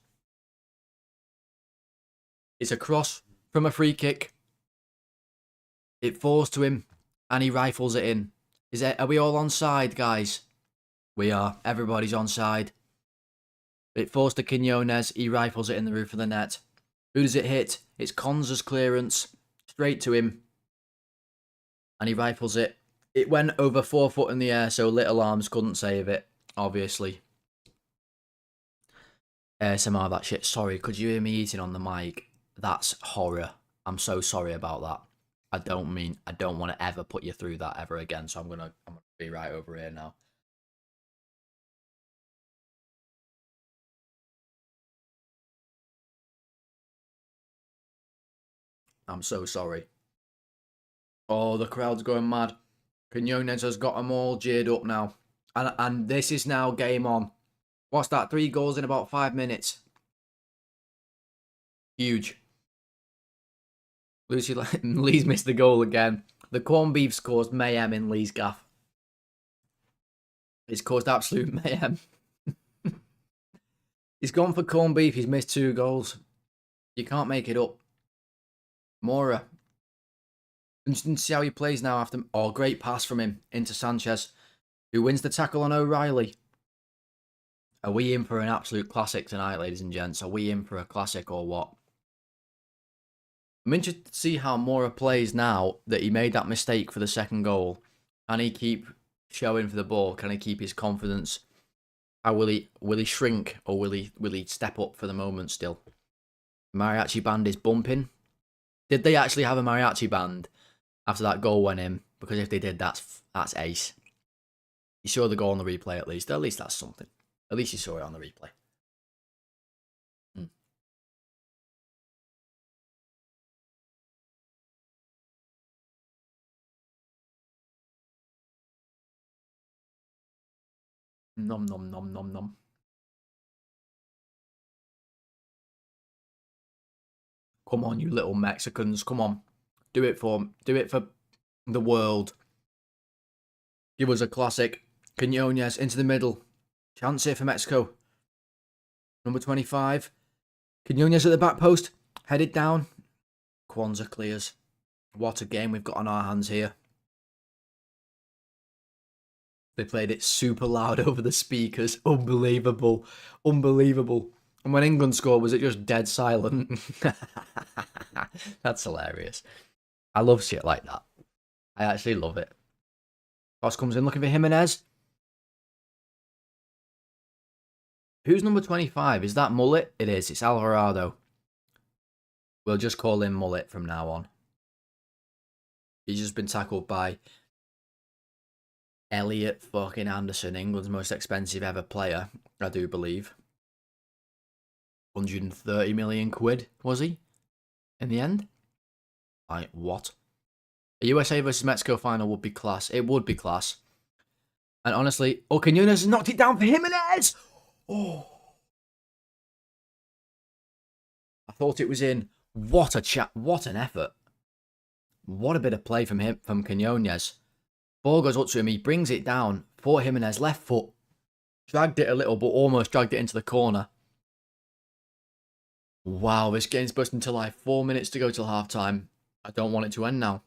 It's a cross from a free kick. It falls to him, and he rifles it in. Are we all on side, guys? We are. Everybody's on side. It falls to Quinones. He rifles it in the roof of the net. Who does it hit? It's Konza's clearance. Straight to him. And he rifles it. It went over 4 foot in the air, so little arms couldn't save it, obviously. ASMR, that shit. Sorry, could you hear me eating on the mic? That's horror. I'm so sorry about that. I don't want to ever put you through that ever again, so I'm gonna be right over here now. I'm so sorry. Oh, the crowd's going mad. Quinones has got them all geared up now. And this is now game on. What's that? 3 goals in about 5 minutes. Huge. Lee's missed the goal again. The corned beef's caused mayhem in Lee's gaff. It's caused absolute mayhem. He's gone for corned beef. He's missed 2 goals. You can't make it up. Mora. Interesting to see how he plays now after... Oh, great pass from him into Sanchez, who wins the tackle on O'Reilly. Are we in for an absolute classic tonight, ladies and gents? Are we in for a classic or what? I'm interested to see how Mora plays now that he made that mistake for the second goal. Can he keep showing for the ball? Can he keep his confidence? How will he shrink, or will he step up for the moment still? Mariachi band is bumping. Did they actually have a mariachi band after that goal went in? Because if they did, that's ace. You saw the goal on the replay at least. At least that's something. At least you saw it on the replay. Nom nom nom nom nom. Come on, you little Mexicans. Come on. Do it for the world. Give us a classic. Quinones into the middle. Chance here for Mexico. Number 25. Quinones at the back post. Headed down. Kwanzaa clears. What a game we've got on our hands here. They played it super loud over the speakers. Unbelievable. Unbelievable. And when England scored, was it just dead silent? That's hilarious. I love shit like that. I actually love it. Cross comes in looking for Jimenez. Who's number 25? Is that Mullet? It is. It's Alvarado. We'll just call him Mullet from now on. He's just been tackled by Elliot fucking Anderson, England's most expensive ever player, I do believe. 130 million quid, was he? In the end? Like, what? A USA versus Mexico final would be class. It would be class. And honestly, Quinones knocked it down for Jimenez! Oh. I thought it was in. What a chat. What an effort. What a bit of play from him, from Quinones. Ball goes up to him. He brings it down for Jimenez. Left foot. Dragged it a little, but almost dragged it into the corner. Wow, this game's busting to life. 4 minutes to go till half time. I don't want it to end now.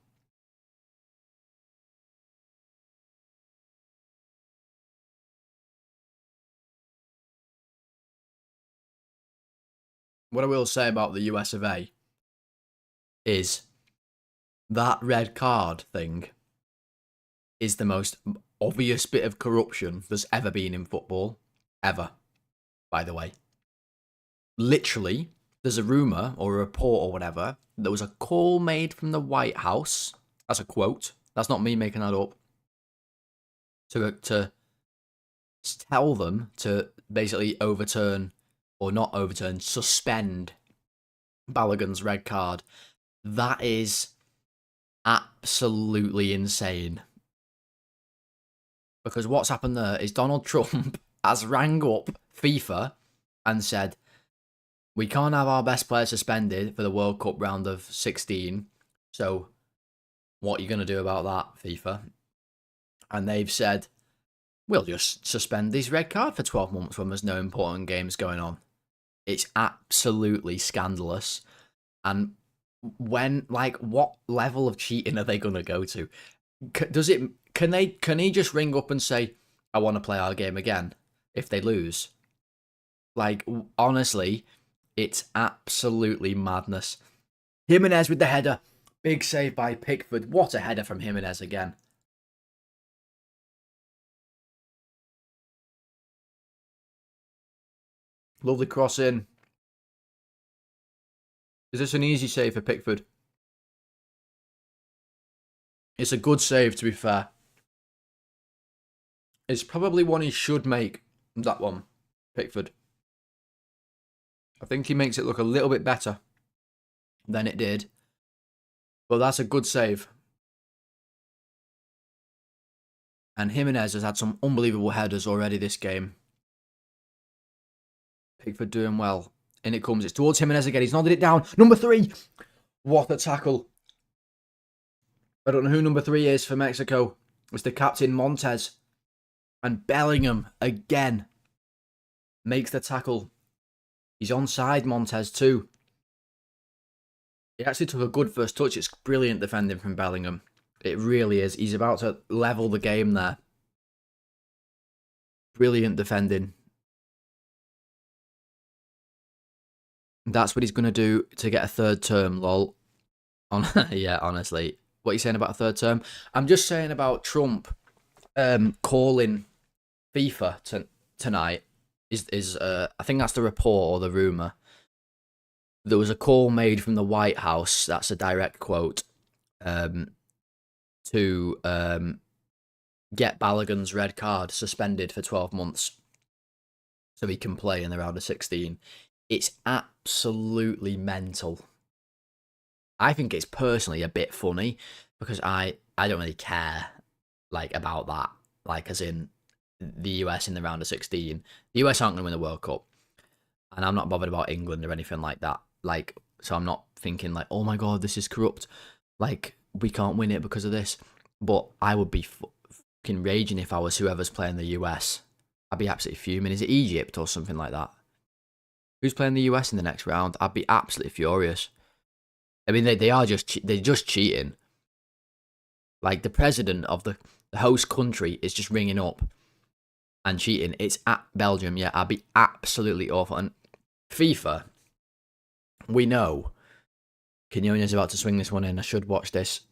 What I will say about the US of A is that red card thing is the most obvious bit of corruption there's ever been in football. Ever, by the way. Literally, there's a rumour or a report or whatever. There was a call made from the White House. That's a quote. That's not me making that up. To tell them to basically overturn, or not overturn, suspend Balogun's red card. That is absolutely insane. Because what's happened there is Donald Trump has rang up FIFA and said, we can't have our best player suspended for the World Cup round of 16. So what are you going to do about that, FIFA? And they've said, we'll just suspend this red card for 12 months when there's no important games going on. It's absolutely scandalous. And when, like, what level of cheating are they going to go to? Can he just ring up and say, I want to play our game again if they lose? Like, honestly, it's absolutely madness. Jimenez with the header. Big save by Pickford. What a header from Jimenez again. Lovely cross in. Is this an easy save for Pickford? It's a good save, to be fair. It's probably one he should make, that one, Pickford. I think he makes it look a little bit better than it did. But that's a good save. And Jimenez has had some unbelievable headers already this game. Pickford doing well. In it comes. It's towards Jimenez again. He's nodded it down. Number 3. What a tackle. I don't know who number 3 is for Mexico. It's the captain, Montez. And Bellingham, again, makes the tackle. He's onside, Montez, too. He actually took a good first touch. It's brilliant defending from Bellingham. It really is. He's about to level the game there. Brilliant defending. That's what he's going to do to get a third term, lol. Yeah, honestly. What are you saying about a third term? I'm just saying about Trump calling FIFA tonight. I think that's the report or the rumour. There was a call made from the White House, that's a direct quote, to get Balogun's red card suspended for 12 months so he can play in the round of 16. It's absolutely mental. I think it's personally a bit funny because I don't really care like about that. Like as in the US in the round of 16. The US aren't going to win the World Cup. And I'm not bothered about England or anything like that. Like, so I'm not thinking like, oh my God, this is corrupt. Like, we can't win it because of this. But I would be fucking raging if I was whoever's playing the US. I'd be absolutely fuming. Is it Egypt or something like that? Who's playing the US in the next round? I'd be absolutely furious. I mean, they're just cheating. Like, the president of the host country is just ringing up and cheating. It's at Belgium. Yeah, I'd be absolutely awful. And FIFA, we know Quinones about to swing this one in. I should watch this.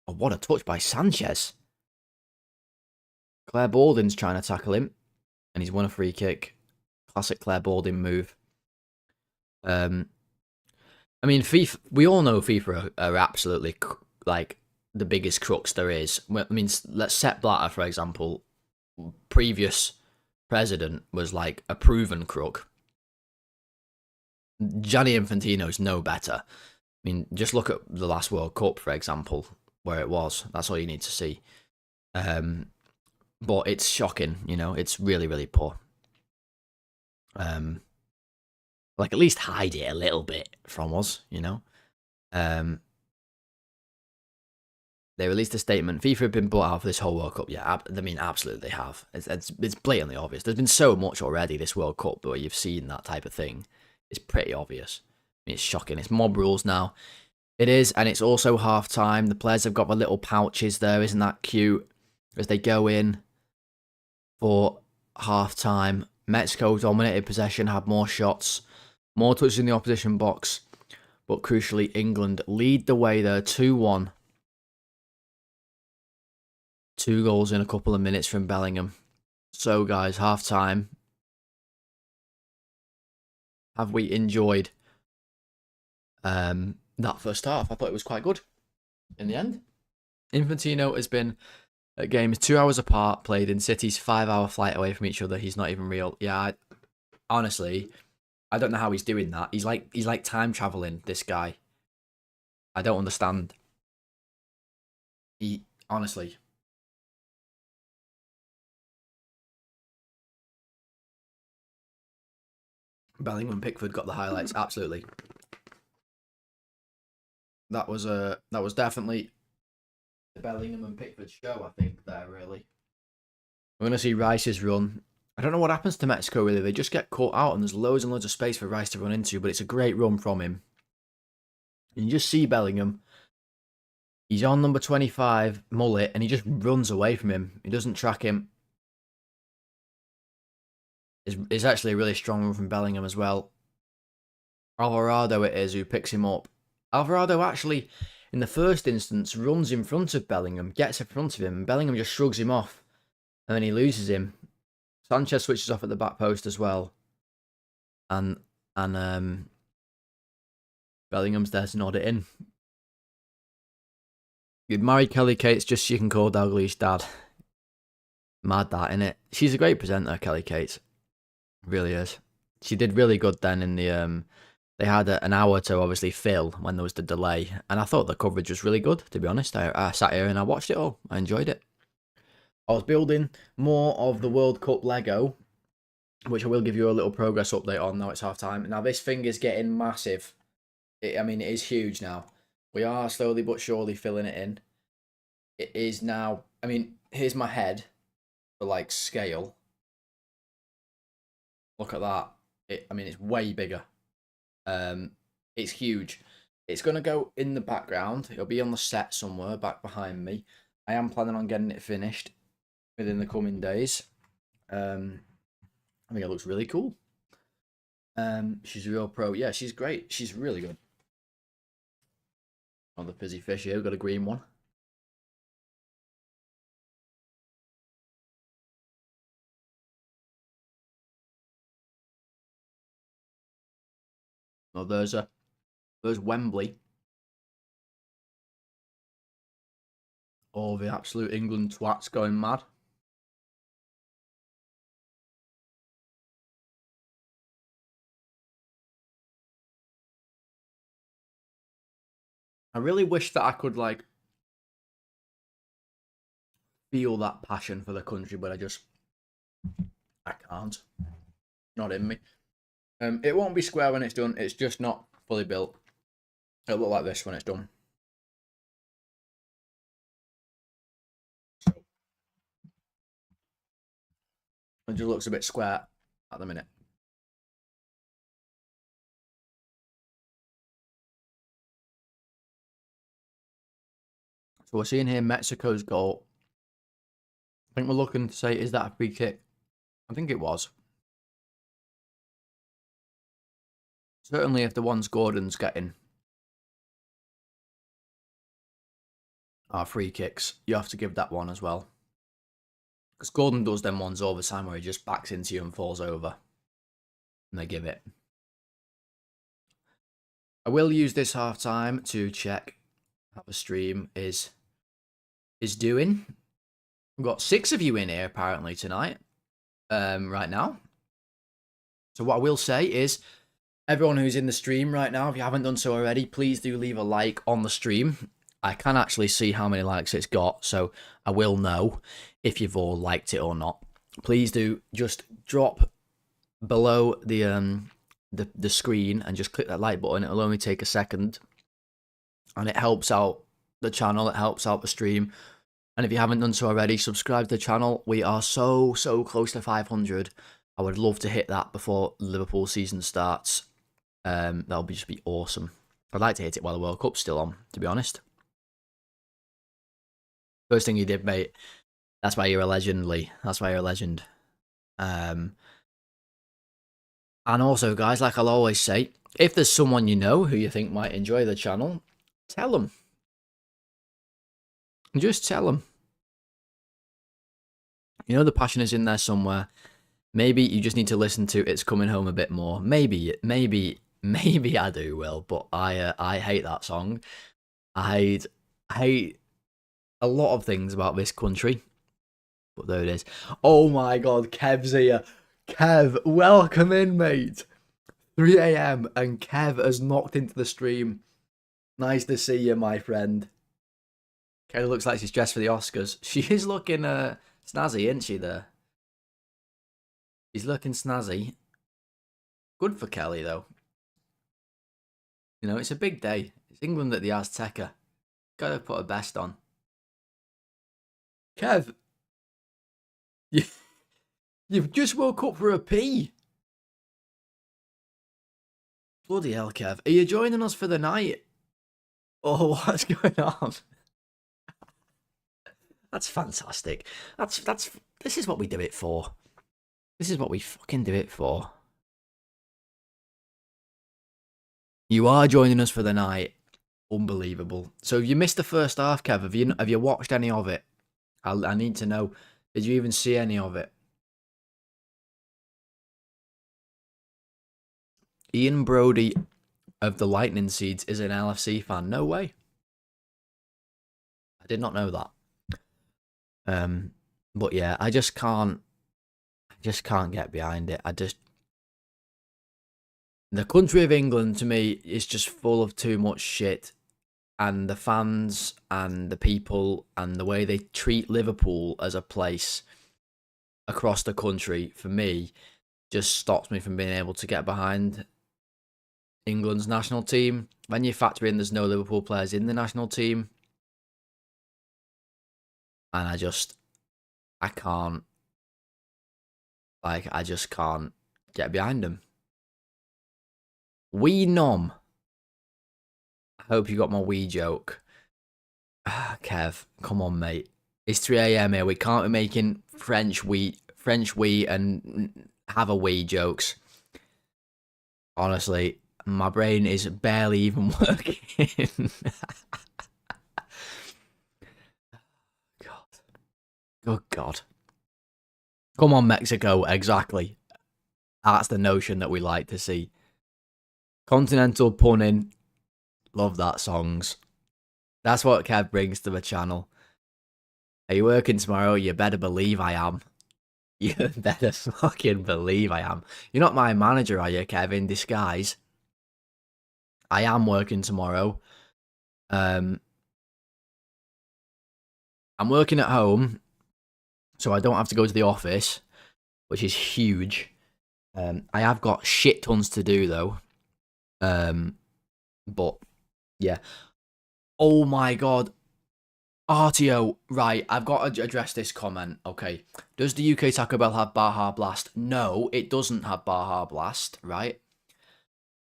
Oh, what a touch by Sanchez. Claire Balding's trying to tackle him, and he's won a free kick. Classic Claire Balding move. I mean, FIFA. We all know FIFA are absolutely like the biggest crooks there is. I mean, let's Sepp Blatter, for example. Previous president was like a proven crook. Gianni Infantino's no better. I mean, just look at the last World Cup, for example, where it was. That's all you need to see. But it's shocking, you know. It's really, really poor. Like, at least hide it a little bit from us, you know. They released a statement. FIFA have been bought out for this whole World Cup. Yeah, I mean, absolutely they have. It's blatantly obvious. There's been so much already this World Cup where you've seen that type of thing. It's pretty obvious. I mean, it's shocking. It's mob rules now. It is, and it's also half time. The players have got the little pouches there. Isn't that cute? As they go in for half time. Mexico dominated possession, had more shots, more touches in the opposition box, but crucially, England lead the way there 2-1. 2 goals in a couple of minutes from Bellingham. So, guys, half time. Have we enjoyed that first half? I thought it was quite good in the end. Infantino has been at games 2 hours apart, played in cities 5-hour flight away from each other. He's not even real. Yeah, honestly, I don't know how he's doing that. He's like time traveling, this guy. I don't understand. Honestly. Bellingham and Pickford got the highlights, absolutely. That was definitely the Bellingham and Pickford show, I think, there, really. We're going to see Rice's run. I don't know what happens to Mexico, really. They just get caught out, and there's loads and loads of space for Rice to run into, but it's a great run from him. And you just see Bellingham. He's on number 25, Mullet, and he just runs away from him. He doesn't track him. It's actually a really strong run from Bellingham as well. Alvarado it is who picks him up. Alvarado actually, in the first instance, runs in front of Bellingham, gets in front of him, and Bellingham just shrugs him off, and then he loses him. Sanchez switches off at the back post as well, and Bellingham's there to nod it in. You'd marry Kelly Cates just so you can call Dalglish dad. Mad that, innit? She's a great presenter, Kelly Cates. Really is. She did really good then in the they had an hour to obviously fill when there was the delay, and I thought the coverage was really good, to be honest. I sat here and I watched it all. I enjoyed it. I was building more of the World Cup Lego, which I will give you a little progress update on now it's half time. Now this thing is getting massive. I mean, it is huge now. We are slowly but surely filling it in. It is now, I mean, here's my head for like scale. Look at that. I mean, it's way bigger. It's huge. It's going to go in the background. It'll be on the set somewhere back behind me. I am planning on getting it finished within the coming days. I think it looks really cool. She's a real pro. Yeah, she's great. She's really good. On the fizzy fish here, we've got a green one. Oh, there's Wembley. All the absolute England twats going mad. I really wish that I could like feel that passion for the country, but I can't. Not in me. It won't be square when it's done. It's just not fully built. It'll look like this when it's done. It just looks a bit square at the minute. So we're seeing here Mexico's goal. I think we're looking to say, is that a free kick? I think it was. Certainly if the ones Gordon's getting are free kicks, you have to give that one as well. Because Gordon does them ones all the time where he just backs into you and falls over. And they give it. I will use this half time to check how the stream is doing. We've got 6 of you in here apparently tonight. Right now. So what I will say is, everyone who's in the stream right now, if you haven't done so already, please do leave a like on the stream. I can actually see how many likes it's got, so I will know if you've all liked it or not. Please do just drop below the screen and just click that like button. It'll only take a second, and it helps out the channel. It helps out the stream. And if you haven't done so already, subscribe to the channel. We are so close to 500. I would love to hit that before Liverpool season starts. That'll just be awesome. I'd like to hit it while the World Cup's still on, to be honest. First thing you did, mate. That's why you're a legend, Lee. That's why you're a legend. And also, guys, like I'll always say, if there's someone you know who you think might enjoy the channel, tell them. Just tell them. You know the passion is in there somewhere. Maybe you just need to listen to It's Coming Home a bit more. Maybe I do, Will, but I hate that song. I hate a lot of things about this country. But there it is. Oh my god, Kev's here. Kev, welcome in, mate. 3 AM and Kev has knocked into the stream. Nice to see you, my friend. Kelly looks like she's dressed for the Oscars. She is looking snazzy, isn't she, there? She's looking snazzy. Good for Kelly, though. You know, it's a big day. It's England at the Azteca. Gotta put her best on. Kev, you've just woke up for a pee. Bloody hell, Kev. Are you joining us for the night? Oh, what's going on? That's fantastic. This is what we do it for. This is what we fucking do it for. You are joining us for the night. Unbelievable. So you missed the first half, Kev. Have you watched any of it? I need to know. Did you even see any of it? Ian Brody of the Lightning Seeds is an LFC fan. No way. I did not know that. But yeah, I just can't get behind it. The country of England to me is just full of too much shit, and the fans and the people and the way they treat Liverpool as a place across the country, for me, just stops me from being able to get behind England's national team. When you factor in there's no Liverpool players in the national team, and I just can't get behind them. Wee nom. I hope you got my wee joke. Kev, come on, mate. It's 3 AM here. We can't be making French wee and have a wee jokes. Honestly, my brain is barely even working. God. Good God. Come on, Mexico. Exactly. That's the notion that we like to see. Continental punning. Love that songs. That's what Kev brings to the channel. Are you working tomorrow? You better believe I am. You better fucking believe I am. You're not my manager, are you, Kev, in disguise? I am working tomorrow. I'm working at home, so I don't have to go to the office, which is huge. I have got shit tons to do, though. But, yeah. Oh my god. RTO, right, I've got to address this comment. Okay, does the UK Taco Bell have Baja Blast? No, it doesn't have Baja Blast, right?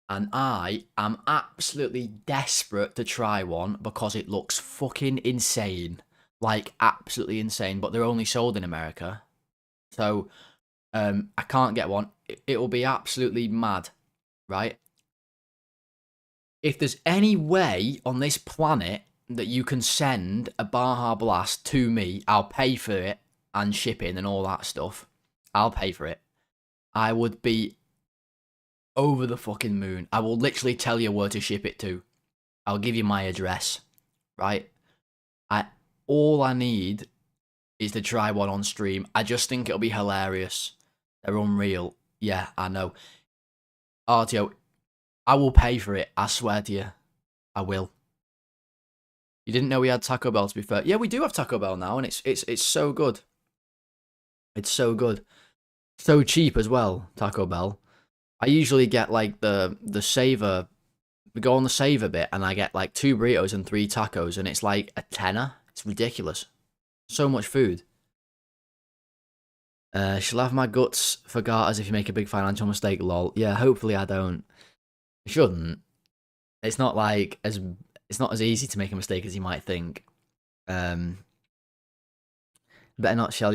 And I am absolutely desperate to try one because it looks fucking insane. Like, absolutely insane, but they're only sold in America. So, I can't get one. It will be absolutely mad, right? If there's any way on this planet that you can send a Baja Blast to me, I'll pay for it and shipping and all that stuff. I'll pay for it. I would be over the fucking moon. I will literally tell you where to ship it to. I'll give you my address, right? I all I need is to try one on stream. I just think it'll be hilarious. They're unreal. Yeah, I know. RTO, I will pay for it. I swear to you, I will. You didn't know we had Taco Bell, to be fair. Yeah, we do have Taco Bell now, and it's so good. It's so good. So cheap as well, Taco Bell. I usually get like the saver. We go on the saver bit, and I get like 2 burritos and 3 tacos, and it's like a tenner. It's ridiculous. So much food. She'll have my guts for garters if you make a big financial mistake, lol. Yeah, hopefully I don't. I shouldn't. It's not like it's not as easy to make a mistake as you might think. Better not sell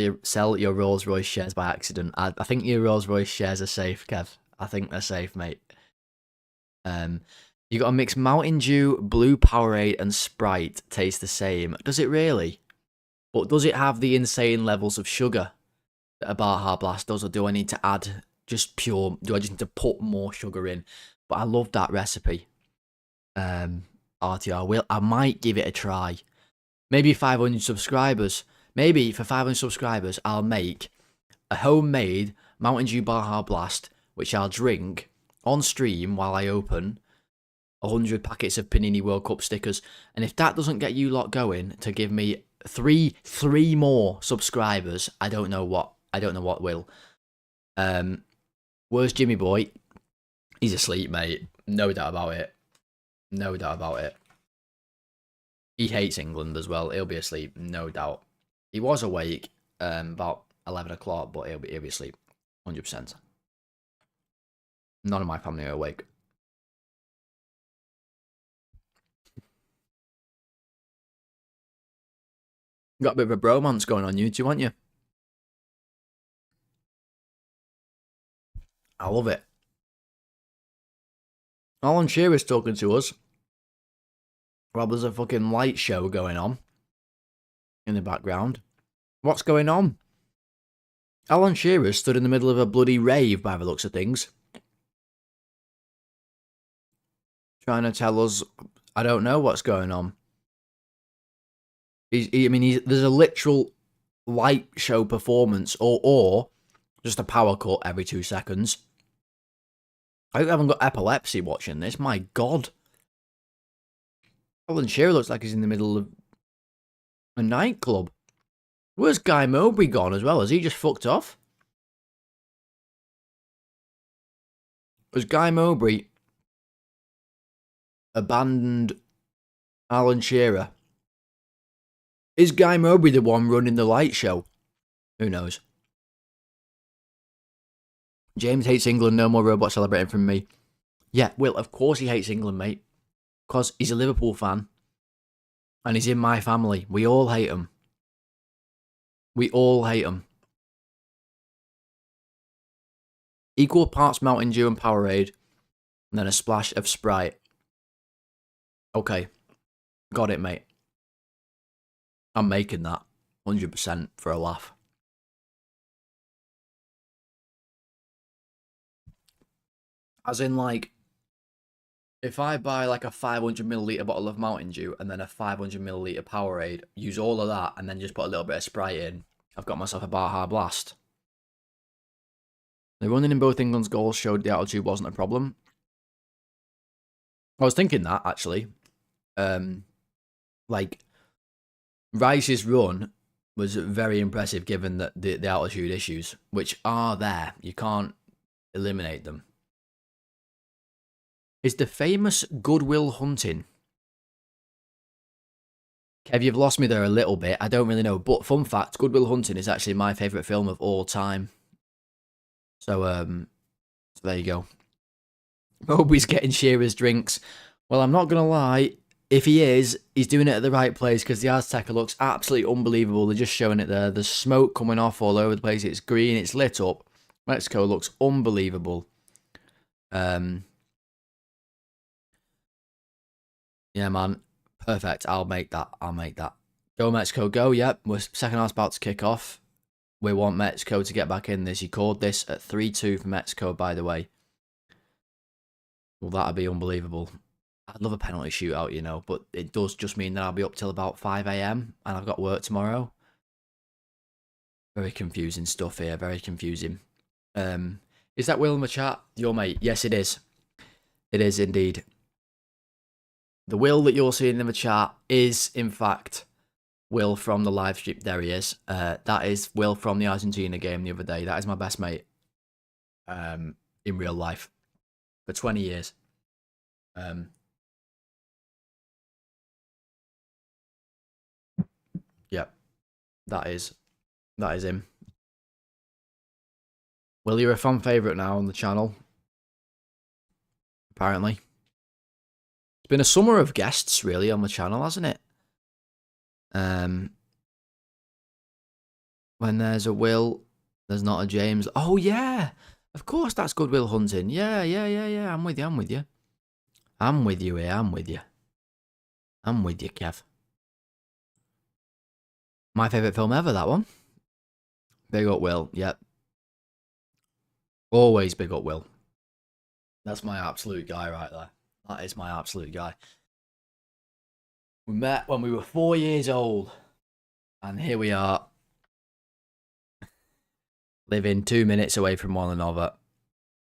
your Rolls Royce shares by accident. I think your Rolls Royce shares are safe, Kev. I think they're safe, mate. You got to mix Mountain Dew, Blue Powerade, and Sprite. Taste the same. Does it really? But does it have the insane levels of sugar that a Baja Blast does, or do I need to add just pure? Do I just need to put more sugar in? But I love that recipe. RTR, I might give it a try. Maybe 500 subscribers. Maybe for 500 subscribers, I'll make a homemade Mountain Dew Baja Blast, which I'll drink on stream while I open 100 packets of Panini World Cup stickers. And if that doesn't get you lot going to give me three more subscribers, I don't know what will. Where's Jimmy Boy? He's asleep, mate. No doubt about it. No doubt about it. He hates England as well. He'll be asleep, no doubt. He was awake about 11 o'clock, but he'll be asleep, 100%. None of my family are awake. Got a bit of a bromance going on, you two, aren't you? I love it. Alan Shearer's talking to us. Well, there's a fucking light show going on in the background. What's going on? Alan Shearer stood in the middle of a bloody rave by the looks of things. Trying to tell us, I don't know what's going on. There's a literal light show performance or just a power cut every 2 seconds. I hope I haven't got epilepsy watching this. My God. Alan Shearer looks like he's in the middle of a nightclub. Where's Guy Mowbray gone as well? Has he just fucked off? Has Guy Mowbray abandoned Alan Shearer? Is Guy Mowbray the one running the light show? Who knows? James hates England. No more robot celebrating from me. Yeah, Will, of course he hates England, mate. Because he's a Liverpool fan. And he's in my family. We all hate him. We all hate him. Equal parts Mountain Dew and Powerade. And then a splash of Sprite. Okay. Got it, mate. I'm making that. 100% for a laugh. As in, like, if I buy like a 500ml bottle of Mountain Dew and then a 500ml Powerade, use all of that and then just put a little bit of Sprite in, I've got myself a Baja Blast. The running in both England's goals showed the altitude wasn't a problem. I was thinking that, actually. Like, Rice's run was very impressive given that the altitude issues, which are there. You can't eliminate them. Is the famous Goodwill Hunting Kev, you've lost me there a little bit. I don't really know. But fun fact, Good Will Hunting is actually my favourite film of all time. So, so there you go. Moby's getting Shearer's drinks. Well, I'm not going to lie. If he is, he's doing it at the right place because the Azteca looks absolutely unbelievable. They're just showing it there. There's smoke coming off all over the place. It's green. It's lit up. Mexico looks unbelievable. Yeah, man. Perfect. I'll make that. Go, Mexico, go. Yep. We're second half's about to kick off. We want Mexico to get back in this. He called this at 3-2 for Mexico, by the way. Well, that'd be unbelievable. I'd love a penalty shootout, you know, but it does just mean that I'll be up till about 5 a.m. and I've got work tomorrow. Very confusing stuff here, very confusing. Is that Will in the chat? Your mate? Yes, it is. It is indeed. The Will that you're seeing in the chat is, in fact, Will from the live stream. There he is. That is Will from the Argentina game the other day. That is my best mate in real life for 20 years. Yep, that is him. Will, you're a fan favourite now on the channel. Apparently. It's been a summer of guests, really, on the channel, hasn't it? When there's a Will, there's not a James. Oh, yeah. Of course, that's Good Will Hunting. Yeah. I'm with you here. I'm with you, Kev. My favourite film ever, that one. Big up Will, yep. Always big up Will. That's my absolute guy right there. That is my absolute guy. We met when we were 4 years old. And here we are. Living 2 minutes away from one another.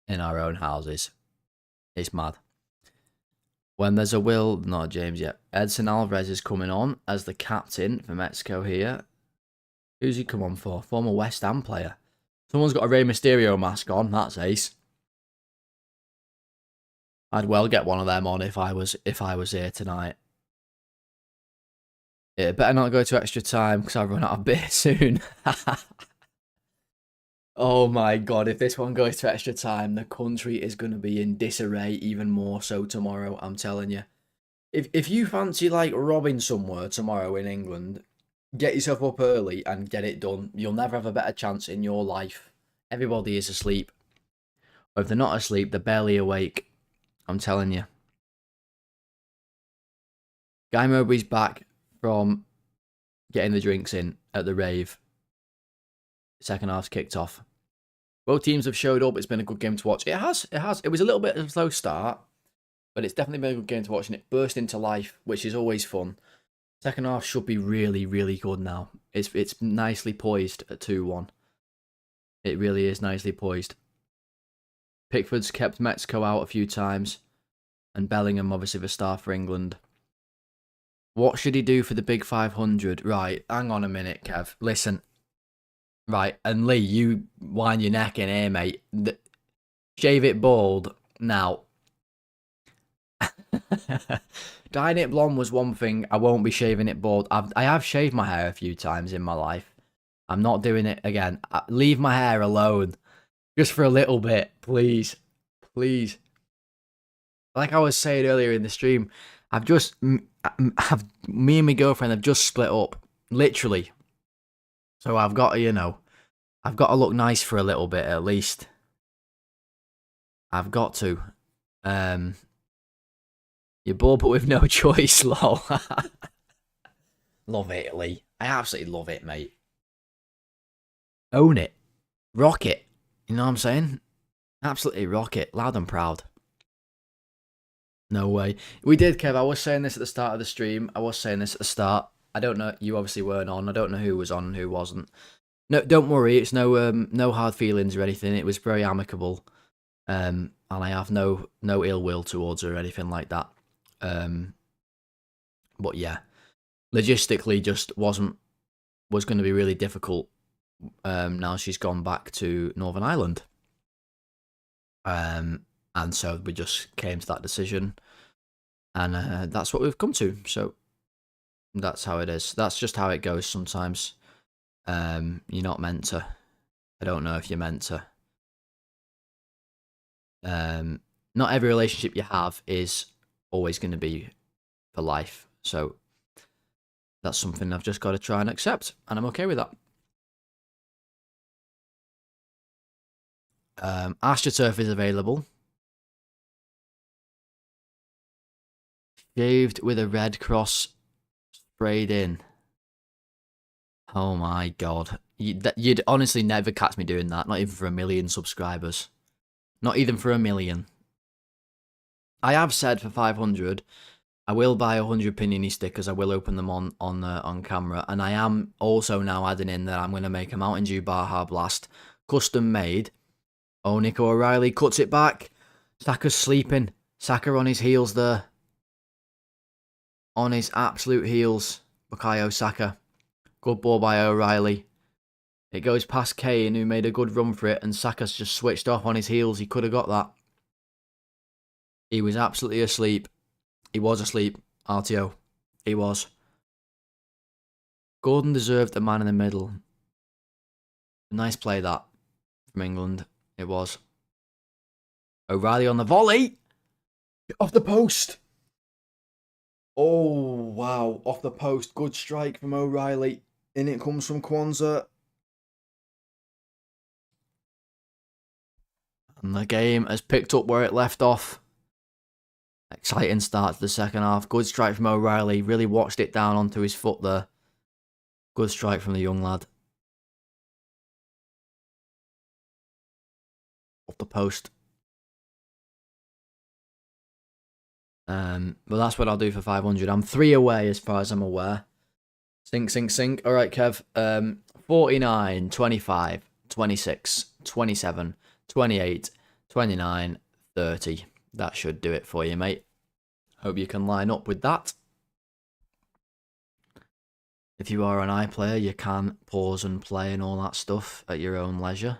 In our own houses. It's mad. When there's a Will, not a James yet. Edson Alvarez is coming on as the captain for Mexico here. Who's he come on for? Former West Ham player. Someone's got a Rey Mysterio mask on. That's ace. I'd well get one of them on if I was here tonight. It better not go to extra time because I'll run out of beer soon. Oh my god, if this one goes to extra time, the country is going to be in disarray even more so tomorrow, I'm telling you. If you fancy like robbing somewhere tomorrow in England, get yourself up early and get it done. You'll never have a better chance in your life. Everybody is asleep. Or if they're not asleep, they're barely awake. I'm telling you. Guy Mowbray's back from getting the drinks in at the rave. Second half's kicked off. Both teams have showed up. It's been a good game to watch. It has. It was a little bit of a slow start, but it's definitely been a good game to watch, and it burst into life, which is always fun. Second half should be really, really good now. It's nicely poised at 2-1. It really is nicely poised. Pickford's kept Mexico out a few times, and Bellingham obviously the star for England. What should he do for the big 500? Right, hang on a minute, Kev. Listen. Right, and Lee, you wind your neck in here, mate. Shave it bald. Now, dyeing it blonde was one thing. I won't be shaving it bald. I have shaved my hair a few times in my life. I'm not doing it again. Leave my hair alone. Just for a little bit, please. Please. Like I was saying earlier in the stream, me and my girlfriend have just split up. Literally. So I've got to, I've got to look nice for a little bit at least. I've got to. You're bored but with no choice, lol. Love it, Lee. I absolutely love it, mate. Own it. Rock it. You know what I'm saying? Absolutely rock it. Loud and proud. No way. We did, Kev. I was saying this at the start of the stream. I don't know. You obviously weren't on. I don't know who was on and who wasn't. No, don't worry. It's no hard feelings or anything. It was very amicable, and I have no ill will towards her or anything like that. But yeah, logistically, just was going to be really difficult. Now she's gone back to Northern Ireland, and so we just came to that decision, and that's what we've come to. So. That's how it is. That's just how it goes sometimes. You're not meant to. I don't know if you're meant to. Not every relationship you have is always going to be for life. So that's something I've just got to try and accept, and I'm okay with that. AstroTurf is available. Shaved with a red cross sprayed in. Oh my god. You'd honestly never catch me doing that, not even for 1 million subscribers. Not even for 1 million. I have said for 500, I will buy 100 Panini stickers. I will open them on camera, and I am also now adding in that I'm going to make a Mountain Dew Baja Blast custom made. Oh, Nico O'Reilly cuts it back. Saka's sleeping. Saka on his heels there. On his absolute heels. Bukayo Saka. Good ball by O'Reilly. It goes past Kane, who made a good run for it, and Saka's just switched off on his heels. He could have got that. He was absolutely asleep. He was asleep, RTO. He was. Gordon deserved the man in the middle. Nice play that from England. It was. O'Reilly on the volley. Off the post. Oh, wow. Off the post. Good strike from O'Reilly. In it comes from Kwanzaa. And the game has picked up where it left off. Exciting start to the second half. Good strike from O'Reilly. Really watched it down onto his foot there. Good strike from the young lad. Off the post. Well, that's what I'll do for 500. I'm 3 away as far as I'm aware. Sink, sink, sink. All right, Kev. 49, 25, 26, 27, 28, 29, 30. That should do it for you, mate. Hope you can line up with that. If you are an iPlayer, you can pause and play and all that stuff at your own leisure.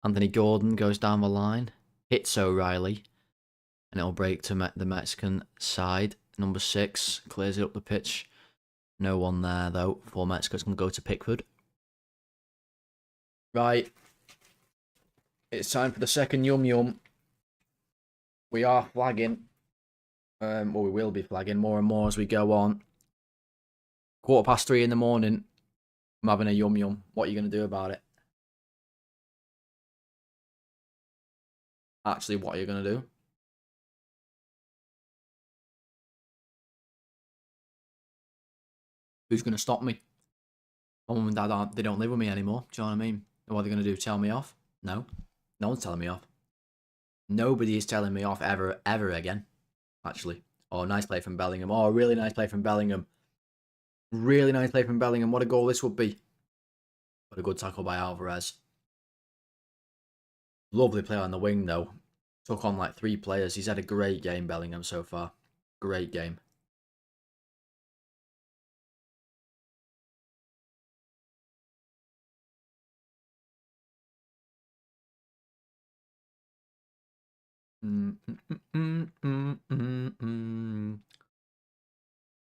Anthony Gordon goes down the line. Hits O'Reilly. And it'll break to the Mexican side. Number 6 clears it up the pitch. No one there, though, for Mexico's going to go to Pickford. Right. It's time for the second Yum Yum. We are flagging. Well, we will be flagging more and more as we go on. 3:15 in the morning. I'm having a Yum Yum. What are you going to do about it? Actually, what are you going to do? Who's going to stop me? My mum and dad they don't live with me anymore. Do you know what I mean? What are they going to do? Tell me off? No. No one's telling me off. Nobody is telling me off ever again. Actually. Oh, nice play from Bellingham. Oh, really nice play from Bellingham. Really nice play from Bellingham. What a goal this would be. What a good tackle by Alvarez. Lovely play on the wing, though. Took on like 3 players. He's had a great game, Bellingham, so far. Great game.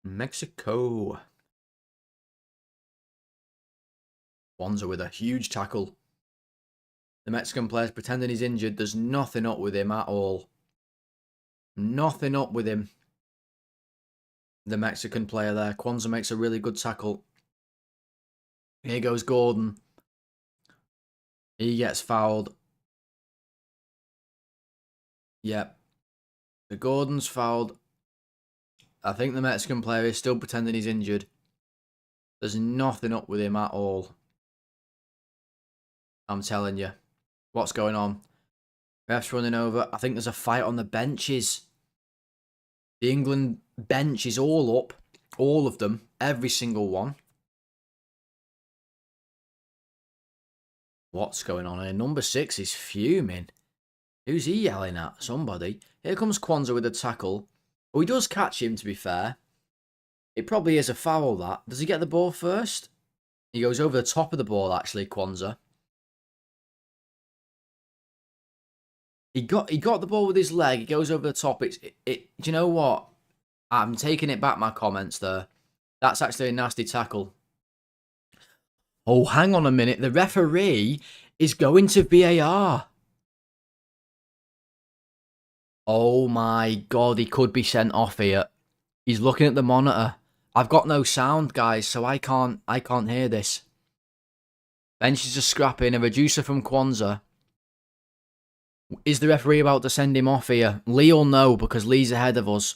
Mexico. Kwanzaa with a huge tackle. The Mexican player's pretending he's injured. There's nothing up with him at all. Nothing up with him. The Mexican player there. Kwanzaa makes a really good tackle. Here goes Gordon. He gets fouled. Yep. The Gordon's fouled. I think the Mexican player is still pretending he's injured. There's nothing up with him at all. I'm telling you. What's going on? Ref's running over. I think there's a fight on the benches. The England bench is all up. All of them. Every single one. What's going on here? Number 6 is fuming. Who's he yelling at? Somebody. Here comes Kwanzaa with a tackle. Oh, he does catch him, to be fair. It probably is a foul, that. Does he get the ball first? He goes over the top of the ball, actually, Kwanzaa. He got the ball with his leg. He goes over the top. Do you know what? I'm taking it back, my comments there. That's actually a nasty tackle. Oh, hang on a minute. The referee is going to VAR. Oh my God, he could be sent off here. He's looking at the monitor. I've got no sound, guys, so I can't hear this. Benches are scrapping, a reducer from Kwanzaa. Is the referee about to send him off here? Lee will know because Lee's ahead of us.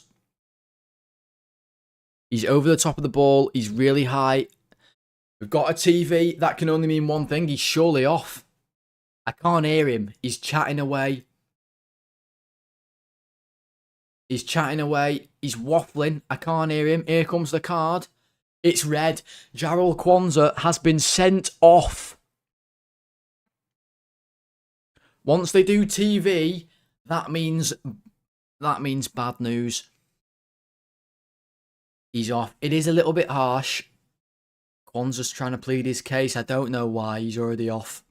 He's over the top of the ball. He's really high. We've got a TV. That can only mean one thing. He's surely off. I can't hear him. He's chatting away. He's chatting away. He's waffling. I can't hear him. Here comes the card. It's red. Jarrell Kwanzaa has been sent off. Once they do TV, that means bad news. He's off. It is a little bit harsh. Kwanzaa's trying to plead his case. I don't know why. He's already off.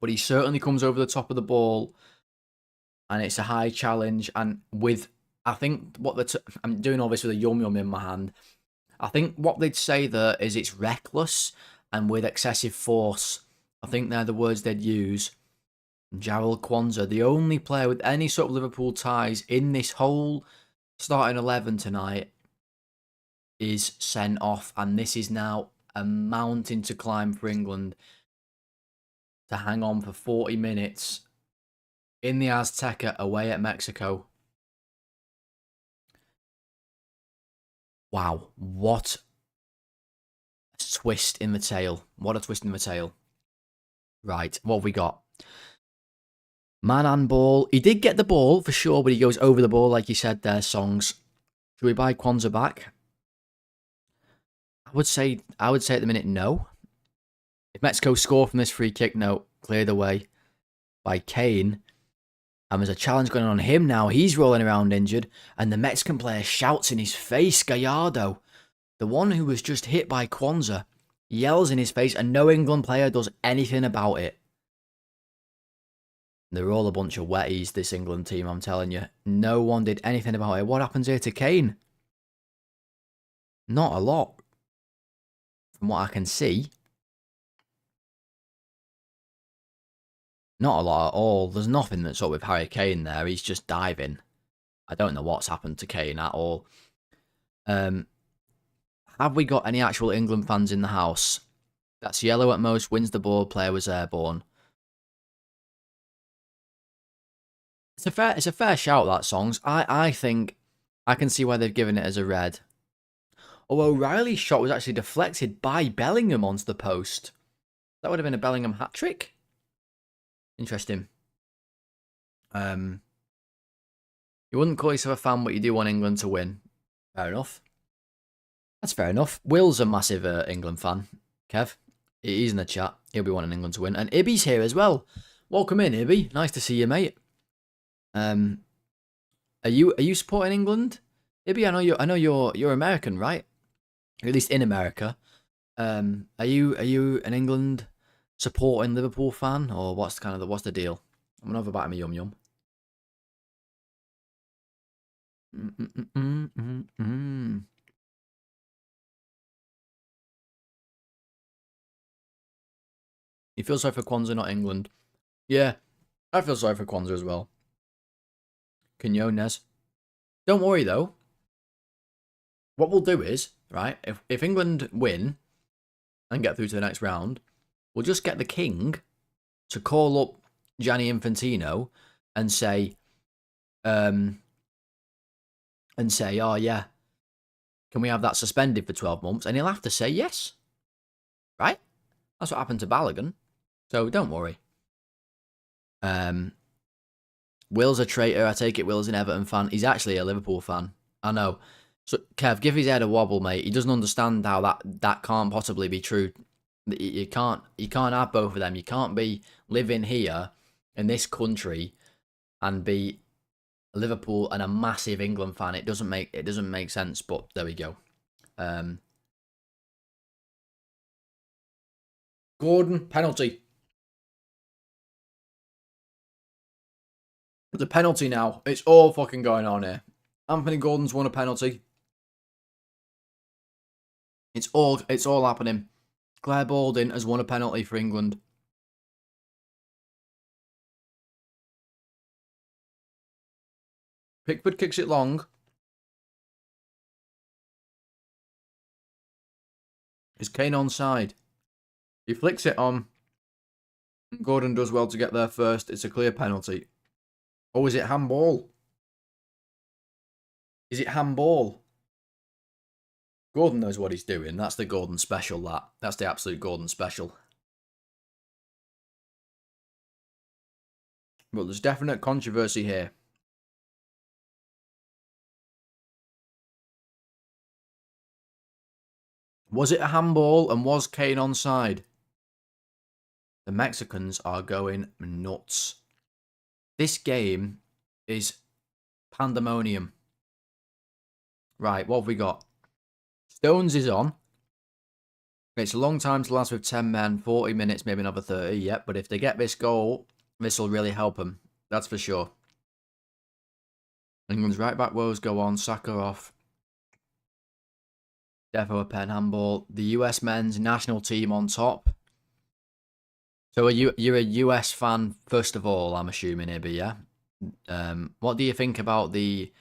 But he certainly comes over the top of the ball. And it's a high challenge. And with, I think, I'm doing all this with a yum-yum in my hand. I think what they'd say there is it's reckless and with excessive force. I think they're the words they'd use. Jarrell Kwanzaa, the only player with any sort of Liverpool ties in this whole starting 11 tonight, is sent off. And this is now a mountain to climb for England to hang on for 40 minutes in the Azteca away at Mexico. Wow, what a twist in the tail. What a twist in the tail. Right, what have we got? Man and ball. He did get the ball for sure, but he goes over the ball like you said there, Songs. Should we buy Kwanzaa back? I would say at the minute, no. If Mexico score from this free kick, no. Cleared away by Kane. And there's a challenge going on him now. He's rolling around injured. And the Mexican player shouts in his face, Gallardo, the one who was just hit by Kwanzaa, yells in his face and no England player does anything about it. They're all a bunch of wetties, this England team, I'm telling you. No one did anything about it. What happens here to Kane? Not a lot. From what I can see. Not a lot at all. There's nothing that's up with Harry Kane there. He's just diving. I don't know what's happened to Kane at all. Have we got any actual England fans in the house? That's yellow at most. Wins the ball. Player was airborne. It's a fair shout, that, Songs. I think I can see why they've given it as a red. Oh, O'Reilly's shot was actually deflected by Bellingham onto the post. That would have been a Bellingham hat-trick. Interesting. You wouldn't call yourself a fan, but you do want England to win. Fair enough. That's fair enough. Will's a massive England fan. Kev, he's in the chat. He'll be wanting England to win. And Ibby's here as well. Welcome in, Ibby. Nice to see you, mate. Are you supporting England? Ibby, I know you're American, right? Or at least in America. Are you an England supporting Liverpool fan, or what's the deal? I'm gonna have a bite of my yum yum. You feel sorry for Kwanzaa, not England. Yeah, I feel sorry for Kwanzaa as well. Quinones. Don't worry though. What we'll do is, right, if England win and get through to the next round, we'll just get the king to call up Gianni Infantino and say, oh yeah, can we have that suspended for 12 months? And he'll have to say yes. Right? That's what happened to Balogun. So don't worry. Will's a traitor. I take it Will's an Everton fan. He's actually a Liverpool fan. I know. So Kev, give his head a wobble, mate. He doesn't understand how that can't possibly be true. You can't have both of them. You can't be living here in this country and be Liverpool and a massive England fan. It doesn't make sense. But there we go. Gordon penalty. It's a penalty now. It's all fucking going on here. Anthony Gordon's won a penalty. It's all happening. Claire Balding has won a penalty for England. Pickford kicks it long. Is Kane onside? He flicks it on. Gordon does well to get there first. It's a clear penalty. Oh, is it handball? Is it handball? Gordon knows what he's doing. That's the Gordon special, that. That's the absolute Gordon special. But there's definite controversy here. Was it a handball and was Kane onside? The Mexicans are going nuts. This game is pandemonium. Right, what have we got? Stones is on. It's a long time to last with 10 men. 40 minutes, maybe another 30. Yep, but if they get this goal, this will really help them. That's for sure. England's right back woes go on. Saka off. Defo a pen handball. The US men's national team on top. So you're a US fan first of all, I'm assuming, Ibby, yeah? What do you think about the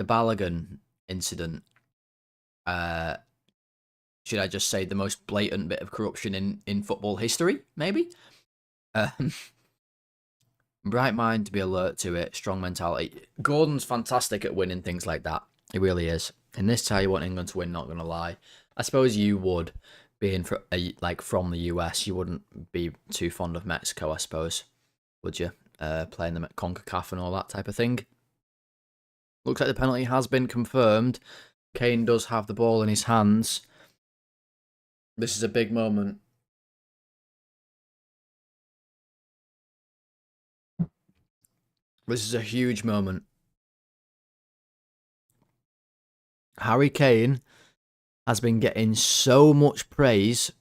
Balogun incident? Should I just say the most blatant bit of corruption in football history, maybe? Bright mind to be alert to it. Strong mentality. Gordon's fantastic at winning things like that. He really is. In this tie, you want England to win, not going to lie. I suppose you would, being from the US, you wouldn't be too fond of Mexico, I suppose. Would you? Playing them at CONCACAF and all that type of thing. Looks like the penalty has been confirmed. Kane does have the ball in his hands. This is a big moment. This is a huge moment. Harry Kane has been getting so much praise.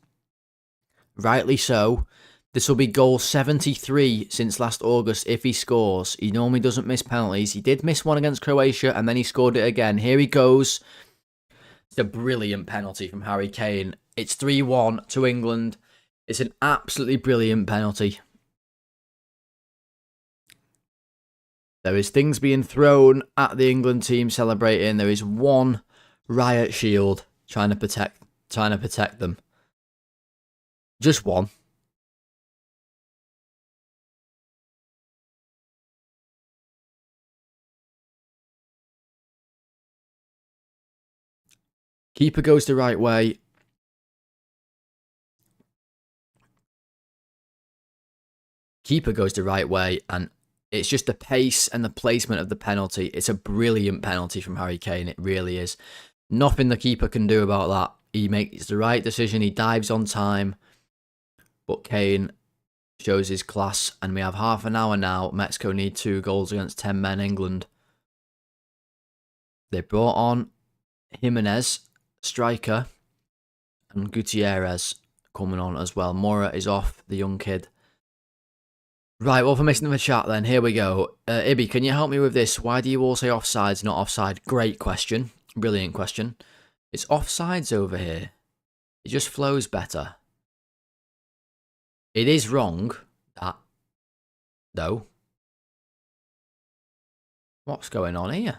Rightly so. This will be goal 73 since last August if he scores. He normally doesn't miss penalties. He did miss one against Croatia and then he scored it again. Here he goes. It's a brilliant penalty from Harry Kane. It's 3-1 to England. It's an absolutely brilliant penalty. There is things being thrown at the England team celebrating. There is one riot shield trying to protect them. Just one. Keeper goes the right way. Keeper goes the right way, and it's just the pace and the placement of the penalty. It's a brilliant penalty from Harry Kane. It really is. Nothing the keeper can do about that. He makes the right decision. He dives on time. But Kane shows his class. And we have half an hour now. Mexico need 2 goals against 10 men England. They brought on Jimenez, striker, and Gutierrez coming on as well. Mora is off, the young kid. Right, well, for missing the chat then, here we go. Ibby, can you help me with this? Why do you all say offsides, not offside? Great question. Brilliant question. It's offsides over here. It just flows better. It is wrong, that, though. What's going on here?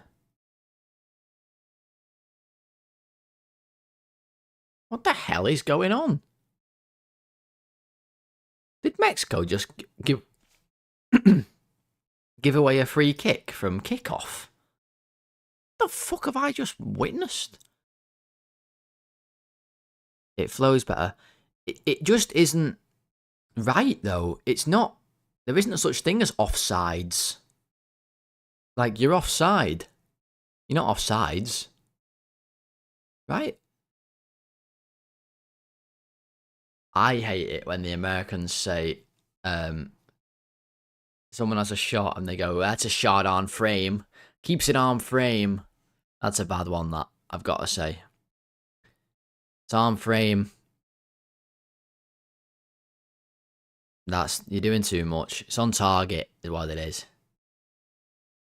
What the hell is going on? Did Mexico just give away a free kick from kickoff? What the fuck have I just witnessed? It flows better. It just isn't right, though. It's not. There isn't a such thing as offsides. Like, you're offside. You're not offsides. Right? I hate it when the Americans say someone has a shot and they go, that's a shot on frame. Keeps it on frame. That's a bad one, that, I've got to say. It's on frame. You're doing too much. It's on target, is what it is.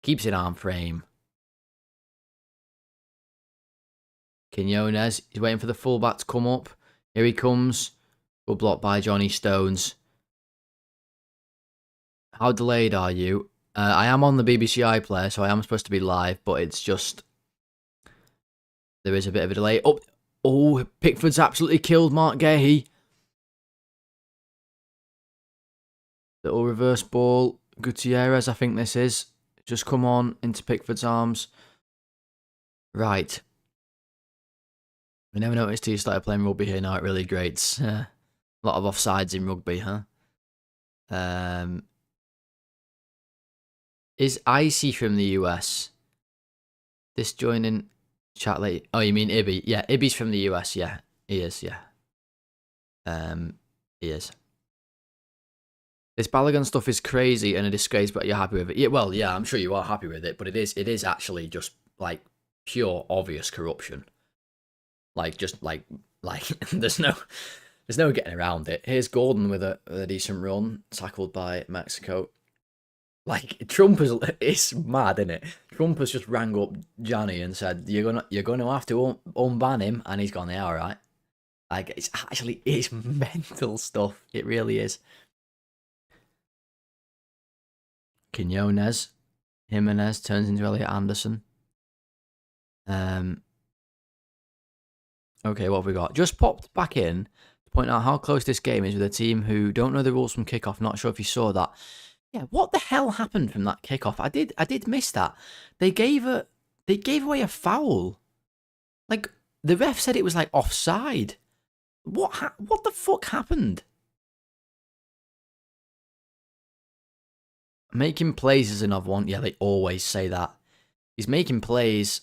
Keeps it on frame. Quinones, he's waiting for the fullback to come up. Here he comes. Good block by Johnny Stones. How delayed are you? I am on the BBC iPlayer, so I am supposed to be live, but it's just... There is a bit of a delay. Oh, Pickford's absolutely killed Mark Gahey. Little reverse ball. Gutierrez, I think this is. Just come on into Pickford's arms. Right. I never noticed till you started playing rugby here. Now it really grates. A lot of offsides in rugby, huh? Is Icy from the US? This joining chat late. Oh, you mean Ibby? Yeah, Ibby's from the US. Yeah, he is. Yeah. He is. This Balogun stuff is crazy and a disgrace, but you're happy with it. Yeah, well, yeah, I'm sure you are happy with it, but it is actually just like pure obvious corruption. Like just like there's no getting around it. Here's Gordon with a decent run, tackled by Mexico. Like Trump it's mad, isn't it? Trump has just rang up Johnny and said you're gonna have to unban him, and he's gone, yeah, all right. Like it's mental stuff. It really is. Quinones, Jimenez turns into Elliot Anderson. Okay, what have we got? Just popped back in to point out how close this game is with a team who don't know the rules from kickoff. Not sure if you saw that. Yeah, what the hell happened from that kickoff? I did miss that. They gave away a foul. Like the ref said it was like offside. What the fuck happened? Making plays is another one. Yeah, they always say that. He's making plays.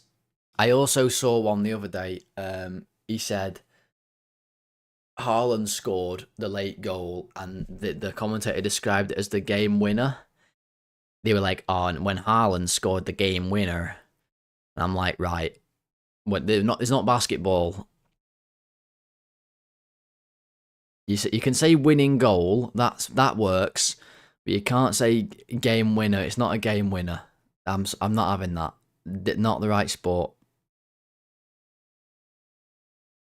I also saw one the other day. He said Haaland scored the late goal, and the commentator described it as the game winner. They were like, oh, and when Haaland scored the game winner. And I'm like, right. It's not basketball. You can say winning goal. That works. But you can't say game winner. It's not a game winner. I'm not having that. Not the right sport.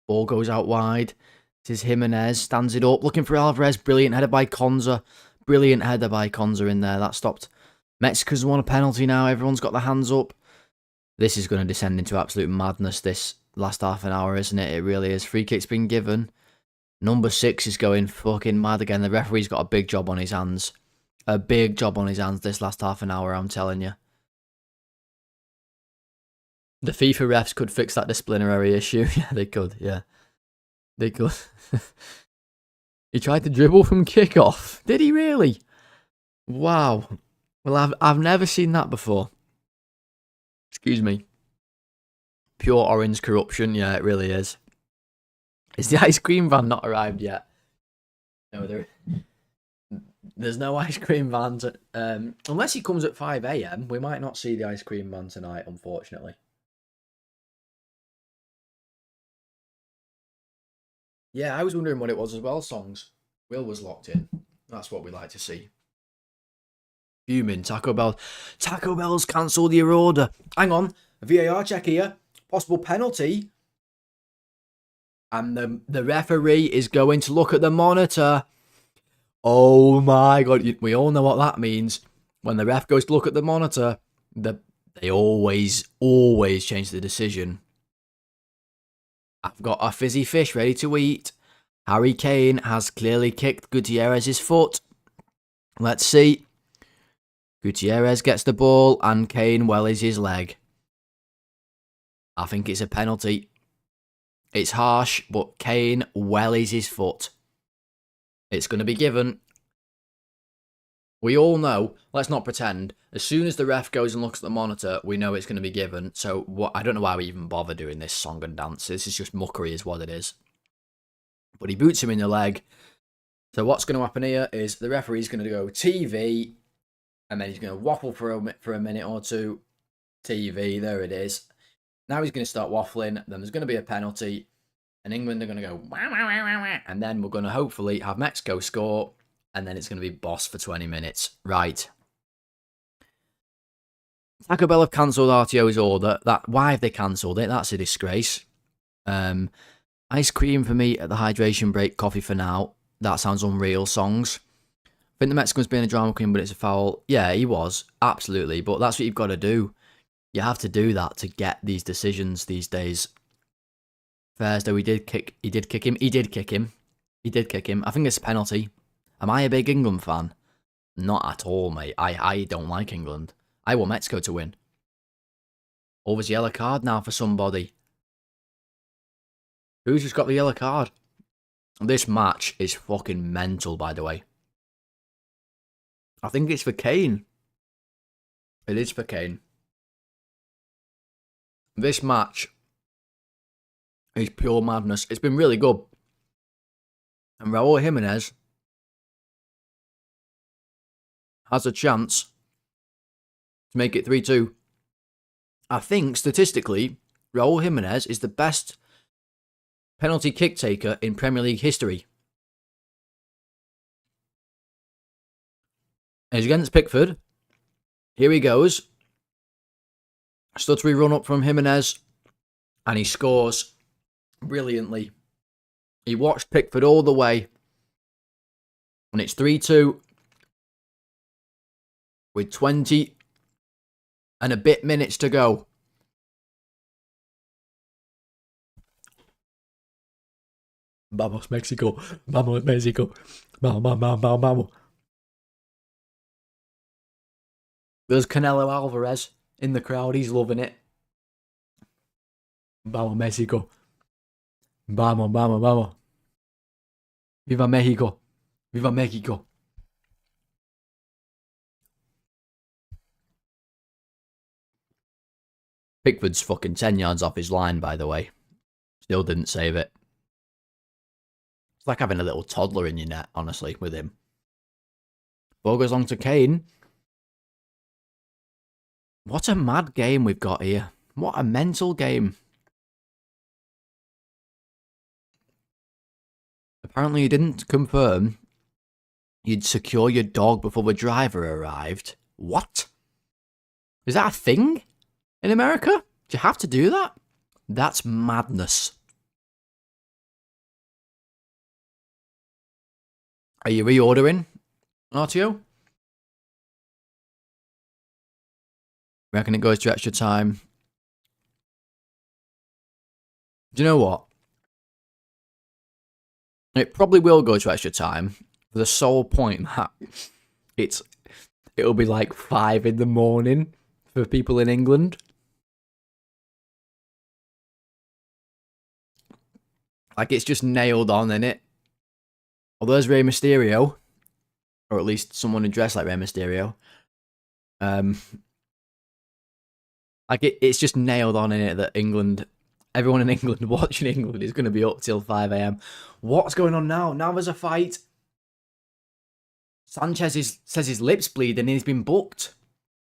Ball goes out wide. This is Jimenez. Stands it up. Looking for Alvarez. Brilliant header by Konza. Brilliant header by Konza in there. That stopped. Mexico's won a penalty now. Everyone's got their hands up. This is going to descend into absolute madness this last half an hour, isn't it? It really is. Free kick's been given. Number 6 is going fucking mad again. The referee's got a big job on his hands. A big job on his hands this last half an hour, I'm telling you. The FIFA refs could fix that disciplinary issue. Yeah, they could. Yeah. They could. He tried to dribble from kickoff. Did he really? Wow. Well, I've never seen that before. Excuse me. Pure orange corruption. Yeah, it really is. Is the ice cream van not arrived yet? No, there's no ice cream van. Unless he comes at 5 AM, we might not see the ice cream man tonight, unfortunately. Yeah, I was wondering what it was as well, songs. Will was locked in. That's what we like to see. Fuming, Taco Bell. Taco Bell's cancelled your order. Hang on, a VAR check here. Possible penalty. And the referee is going to look at the monitor. Oh my God, we all know what that means. When the ref goes to look at the monitor, they always change the decision. I've got a fizzy fish ready to eat. Harry Kane has clearly kicked Gutierrez's foot. Let's see. Gutierrez gets the ball and Kane wellies his leg. I think it's a penalty. It's harsh, but Kane wellies his foot. It's going to be given. We all know, let's not pretend, as soon as the ref goes and looks at the monitor, we know it's going to be given. So I don't know why we even bother doing this song and dance. This is just muckery is what it is. But he boots him in the leg. So what's going to happen here is the referee's going to go TV, and then he's going to waffle for a minute or two. TV, there it is. Now he's going to start waffling. Then there's going to be a penalty. And England are going to go, wah, wah, wah, wah, wah. And then we're going to hopefully have Mexico score. And then it's going to be boss for 20 minutes. Right. Taco Bell have cancelled RTO's order. Why have they cancelled it? That's a disgrace. Ice cream for me at the hydration break, coffee for now. That sounds unreal. Songs. I think the Mexican's being a drama queen, but it's a foul. Yeah, he was. Absolutely. But that's what you've got to do. You have to do that to get these decisions these days. Thursday, he did kick him. He did kick him. I think it's a penalty. Am I a big England fan? Not at all, mate. I don't like England. I want Mexico to win. Oh, there's a yellow card now for somebody. Who's just got the yellow card? This match is fucking mental, by the way. I think it's for Kane. It is for Kane. This match is pure madness. It's been really good. And Raul Jimenez has a chance to make it 3-2. I think, statistically, Raul Jimenez is the best penalty kick taker in Premier League history. And he's against Pickford. Here he goes. Stuttery run up from Jimenez. And he scores brilliantly. He watched Pickford all the way. And it's 3-2. With 20 and a bit minutes to go. Vamos, Mexico. Vamos, Mexico. Vamos. There's Canelo Alvarez in the crowd. He's loving it. Vamos, Mexico. Vamos. Viva Mexico. Viva Mexico. Pickford's fucking 10 yards off his line, by the way. Still didn't save it. It's like having a little toddler in your net, honestly, with him. Ball goes long to Kane. What a mad game we've got here. What a mental game. Apparently you didn't confirm you'd secure your dog before the driver arrived. What? Is that a thing in America? Do you have to do that? That's madness. Are you reordering, RTO? Reckon it goes to extra time. Do you know what? It probably will go to extra time for the sole point that it'll be like 5 in the morning for people in England. Like it's just nailed on, innit? Well, there's Rey Mysterio, or at least someone who dressed like Rey Mysterio. Like it's just nailed on in it that England, everyone in England watching England is going to be up till 5 a.m. What's going on now? Now there's a fight. Sanchez says his lip's bleeding and he's been booked.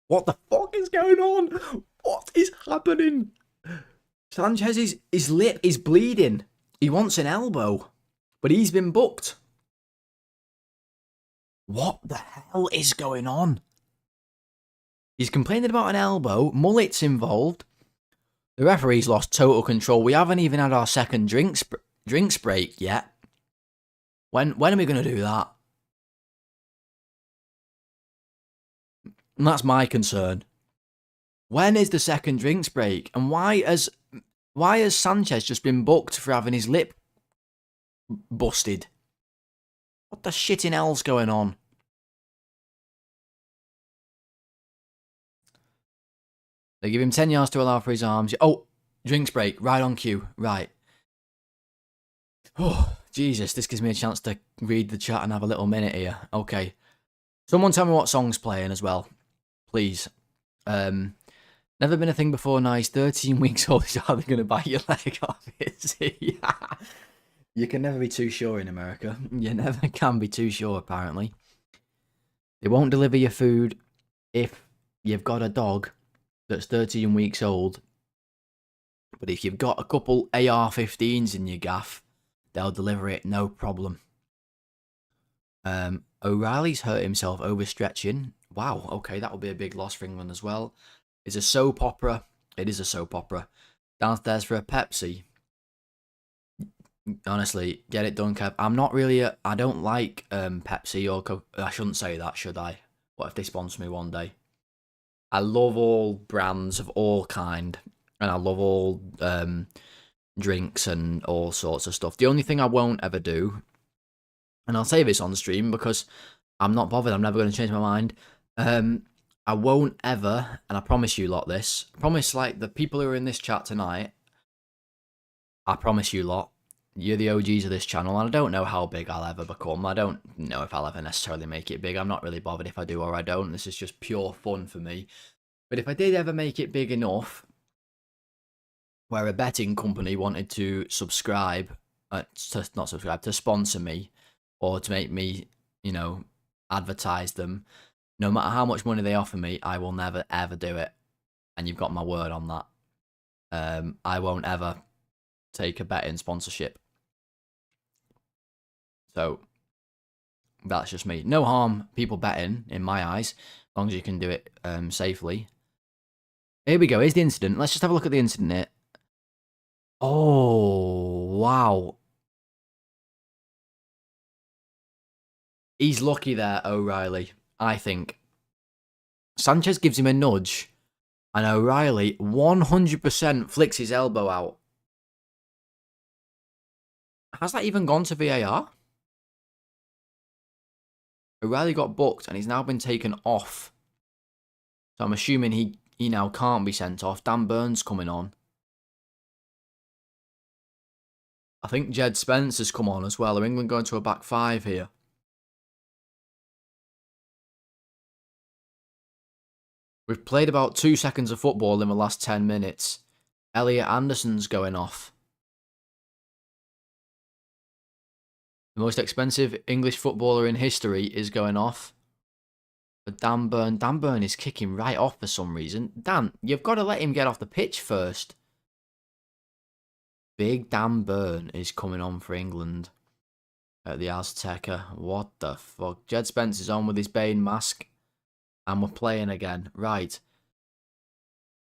What the fuck is going on? What is happening? Sanchez's his lip is bleeding. He wants an elbow, but he's been booked. What the hell is going on? He's complaining about an elbow. Mullet's involved. The referee's lost total control. We haven't even had our second drinks break yet. When are we going to do that? And that's my concern. When is the second drinks break? And why has Sanchez just been booked for having his lip busted? What the shit in hell's going on? They give him 10 yards to allow for his arms. Oh, drinks break. Right on cue. Right. Oh, Jesus. This gives me a chance to read the chat and have a little minute here. Okay. Someone tell me what song's playing as well. Please. Never been a thing before. Nice. 13 weeks old. Is how they're going to bite your leg off. Yeah. You can never be too sure in America. You never can be too sure, apparently. They won't deliver your food if you've got a dog that's 13 weeks old. But if you've got a couple AR-15s in your gaff, they'll deliver it, no problem. O'Reilly's hurt himself overstretching. Wow, okay, that will be a big loss for England as well. It's a soap opera. It is a soap opera. Downstairs for a Pepsi. Honestly, get it done, Kev. I'm not really I don't like Pepsi or Coke. I shouldn't say that, should I? What if they sponsor me one day? I love all brands of all kind, and I love all drinks and all sorts of stuff. The only thing I won't ever do, and I'll say this on stream because I'm not bothered, I'm never going to change my mind. I won't ever, and I promise you lot this, I promise like the people who are in this chat tonight, I promise you lot, you're the OGs of this channel, and I don't know how big I'll ever become. I don't know if I'll ever necessarily make it big. I'm not really bothered if I do or I don't. This is just pure fun for me. But if I did ever make it big enough where a betting company wanted to subscribe, to sponsor me, or to make me, you know, advertise them, no matter how much money they offer me, I will never ever do it. And you've got my word on that. I won't ever take a betting sponsorship. So that's just me. No harm people betting in my eyes, as long as you can do it safely. Here we go. Here's the incident. Let's just have a look at the incident here. Oh, wow. He's lucky there, O'Reilly, I think. Sanchez gives him a nudge, and O'Reilly 100% flicks his elbow out. Has that even gone to VAR? O'Reilly got booked, and he's now been taken off. So I'm assuming he now can't be sent off. Dan Burns coming on. I think Jed Spence has come on as well. Are England going to a back five here? We've played about 2 seconds of football in the last 10 minutes. Elliot Anderson's going off. The most expensive English footballer in history is going off. But Dan Burn is kicking right off for some reason. Dan, you've got to let him get off the pitch first. Big Dan Burn is coming on for England at the Azteca. What the fuck? Jed Spence is on with his Bane mask. And we're playing again. Right.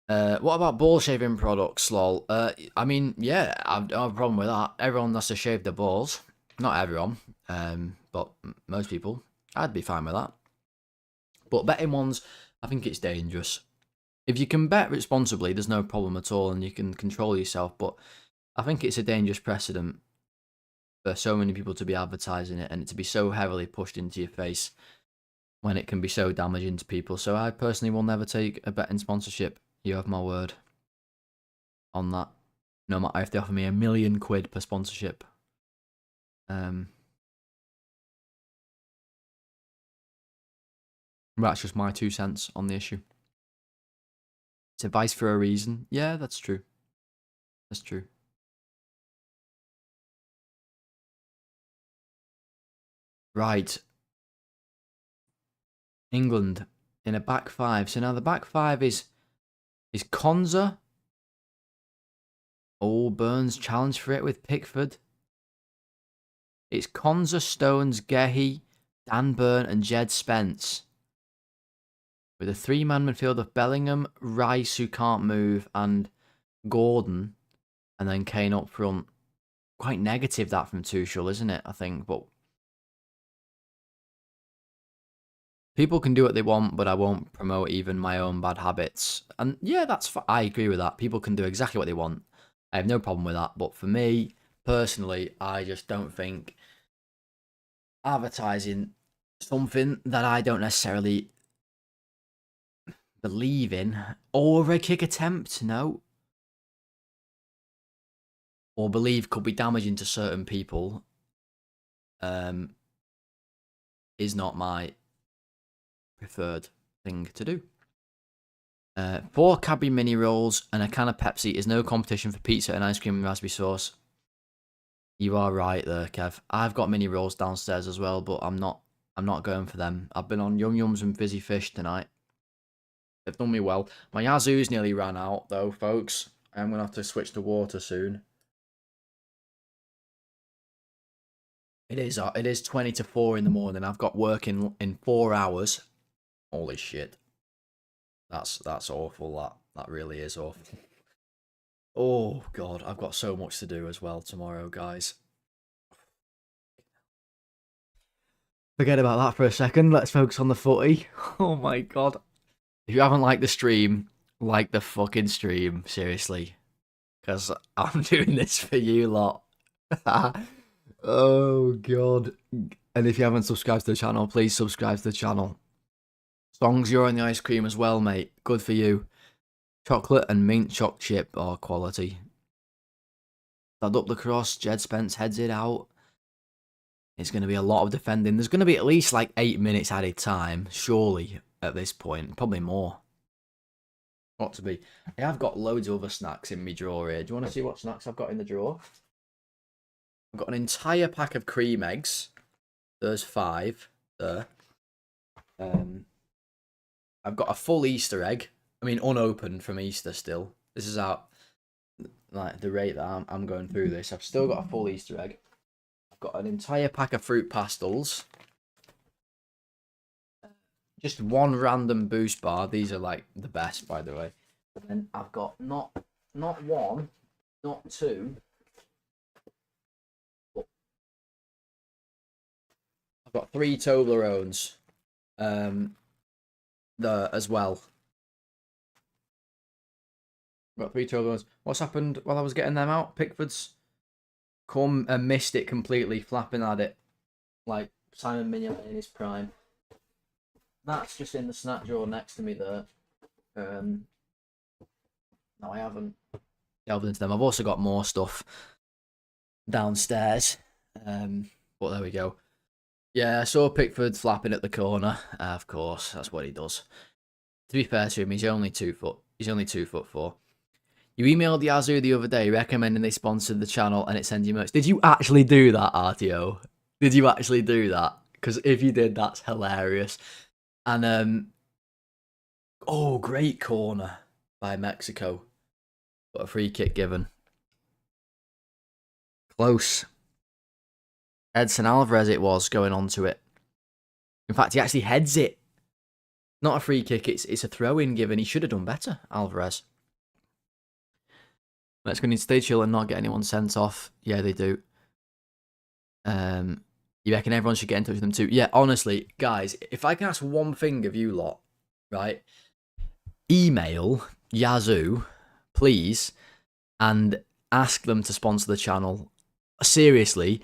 What about ball shaving products, lol? I mean, yeah, I don't have a problem with that. Everyone has to shave their balls. Not everyone, but most people. I'd be fine with that. But betting ones, I think it's dangerous. If you can bet responsibly, there's no problem at all, and you can control yourself. But I think it's a dangerous precedent for so many people to be advertising it and it to be so heavily pushed into your face when it can be so damaging to people. So I personally will never take a betting sponsorship. You have my word on that. No matter if they offer me £1 million per sponsorship. That's just my 2 cents on the issue. It's advice for a reason. Yeah, that's true. That's true. Right. England in a back five. So now the back five is Konza. Oh, Burns challenged for it with Pickford. It's Konza, Stones, Gehi, Dan Burn, and Jed Spence. With a 3-man midfield of Bellingham, Rice, who can't move, and Gordon, and then Kane up front. Quite negative that from Tuchel, isn't it? I think, but people can do what they want, but I won't promote even my own bad habits. And yeah, I agree with that. People can do exactly what they want. I have no problem with that. But for me, personally, I just don't think advertising something that I don't necessarily believe in, or a kick attempt, no, or believe could be damaging to certain people, is not my preferred thing to do. 4 Cadbury mini rolls and a can of Pepsi is no competition for pizza and ice cream and raspberry sauce. You are right there, Kev. I've got mini rolls downstairs as well, but I'm not going for them. I've been on Yum Yums and Fizzy Fish tonight. They've done me well. My Yazoo's nearly ran out though, folks. I'm gonna have to switch to water soon. It is 20 to 4 in the morning. I've got work in 4 hours. Holy shit. That's awful. That really is awful. Oh god, I've got so much to do as well tomorrow, guys. Forget about that for a second. Let's focus on the footy. Oh my god. If you haven't liked the stream, like the fucking stream. Seriously. Because I'm doing this for you lot. Oh god. And if you haven't subscribed to the channel, please subscribe to the channel. Songs, you're on the ice cream as well, mate. Good for you. Chocolate and mint choc chip are quality. Stand up the cross. Jed Spence heads it out. It's going to be a lot of defending. There's going to be at least like 8 minutes added time, surely, at this point. Probably more. Ought to be. I have got loads of other snacks in my drawer here. Do you want to see what snacks I've got in the drawer? I've got an entire pack of cream eggs. There's 5 there. I've got a full Easter egg. I mean, unopened from Easter still. This is out, like, the rate that I'm going through this. I've still got a full Easter egg. I've got an entire pack of fruit pastels. Just one random Boost bar. These are like the best, by the way. And then I've got not one, not 2. But I've got 3 Toblerones. There as well. I've got 3 Toblerones. What's happened while I was getting them out? Pickford's come and missed it completely, flapping at it like Simon Mignolet in his prime. That's just in the snack drawer next to me there. No, I haven't delved into them. I've also got more stuff downstairs. But there we go. Yeah, I saw Pickford flapping at the corner. Of course, that's what he does. To be fair to him, he's only 2 foot. He's only 2'4". You emailed Yazoo the other day recommending they sponsored the channel and it sends you merch. Did you actually do that, RTO? Did you actually do that? Because if you did, that's hilarious. And oh, great corner by Mexico. Got a free kick given. Close. Edson Alvarez it was going on to it. In fact, he actually heads it. Not a free kick, it's a throw-in given. He should have done better, Alvarez. Let's go need to stay chill and not get anyone sent off. Yeah, they do. You reckon everyone should get in touch with them too? Yeah, honestly, guys, if I can ask one thing of you lot, right? Email Yazoo, please, and ask them to sponsor the channel. Seriously,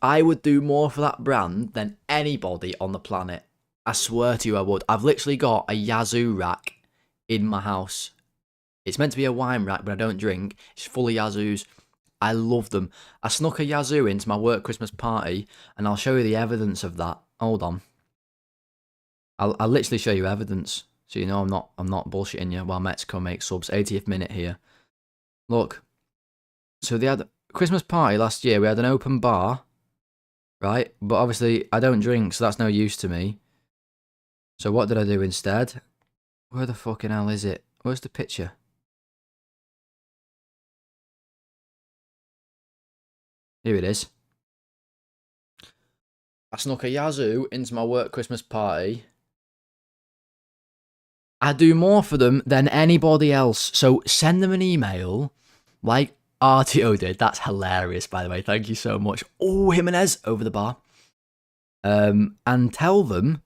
I would do more for that brand than anybody on the planet. I swear to you I would. I've literally got a Yazoo rack in my house. It's meant to be a wine rack, but I don't drink. It's full of Yazoos. I love them. I snuck a Yazoo into my work Christmas party, and I'll show you the evidence of that. Hold on. I'll literally show you evidence, so you know I'm not bullshitting you while Mexico makes subs. 80th minute here. Look. So they had a Christmas party last year. We had an open bar, right? But obviously I don't drink, so that's no use to me. So what did I do instead? Where the fucking hell is it? Where's the picture? Here it is. I snuck a Yazoo into my work Christmas party. I do more for them than anybody else. So send them an email like RTO did. That's hilarious, by the way. Thank you so much. Oh, Jimenez over the bar. And tell them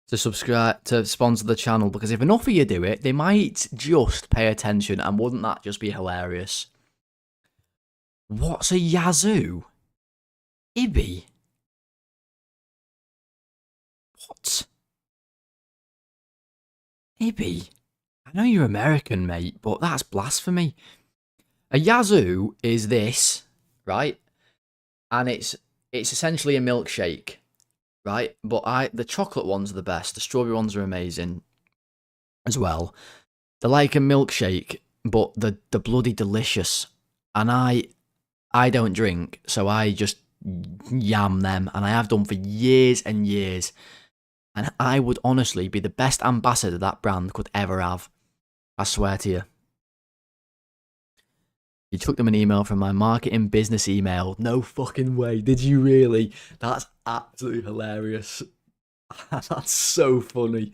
to subscribe, to sponsor the channel, because if enough of you do it, they might just pay attention, and wouldn't that just be hilarious? What's a Yazoo? Ibby? What? Ibby? I know you're American, mate, but that's blasphemy. A Yazoo is this, right? And it's essentially a milkshake, right? But the chocolate ones are the best. The strawberry ones are amazing as well. They're like a milkshake, but they're bloody delicious. And I don't drink, so I just yam them, and I have done for years and years. And I would honestly be the best ambassador that brand could ever have. I swear to you. You took them an email from my marketing business email. No fucking way. Did you really? That's absolutely hilarious. That's so funny.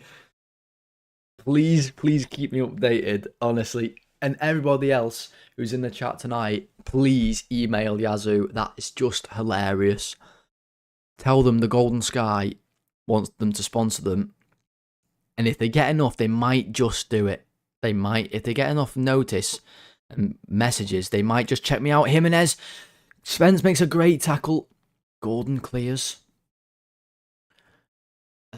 Please keep me updated, honestly. And everybody else who's in the chat tonight, please email Yazoo. That is just hilarious. tell them the Golden Sky wants them to sponsor them. And if they get enough, they might just do it. They might. If they get enough notice and messages, they might just check me out. Jimenez. Spence makes a great tackle. Gordon clears.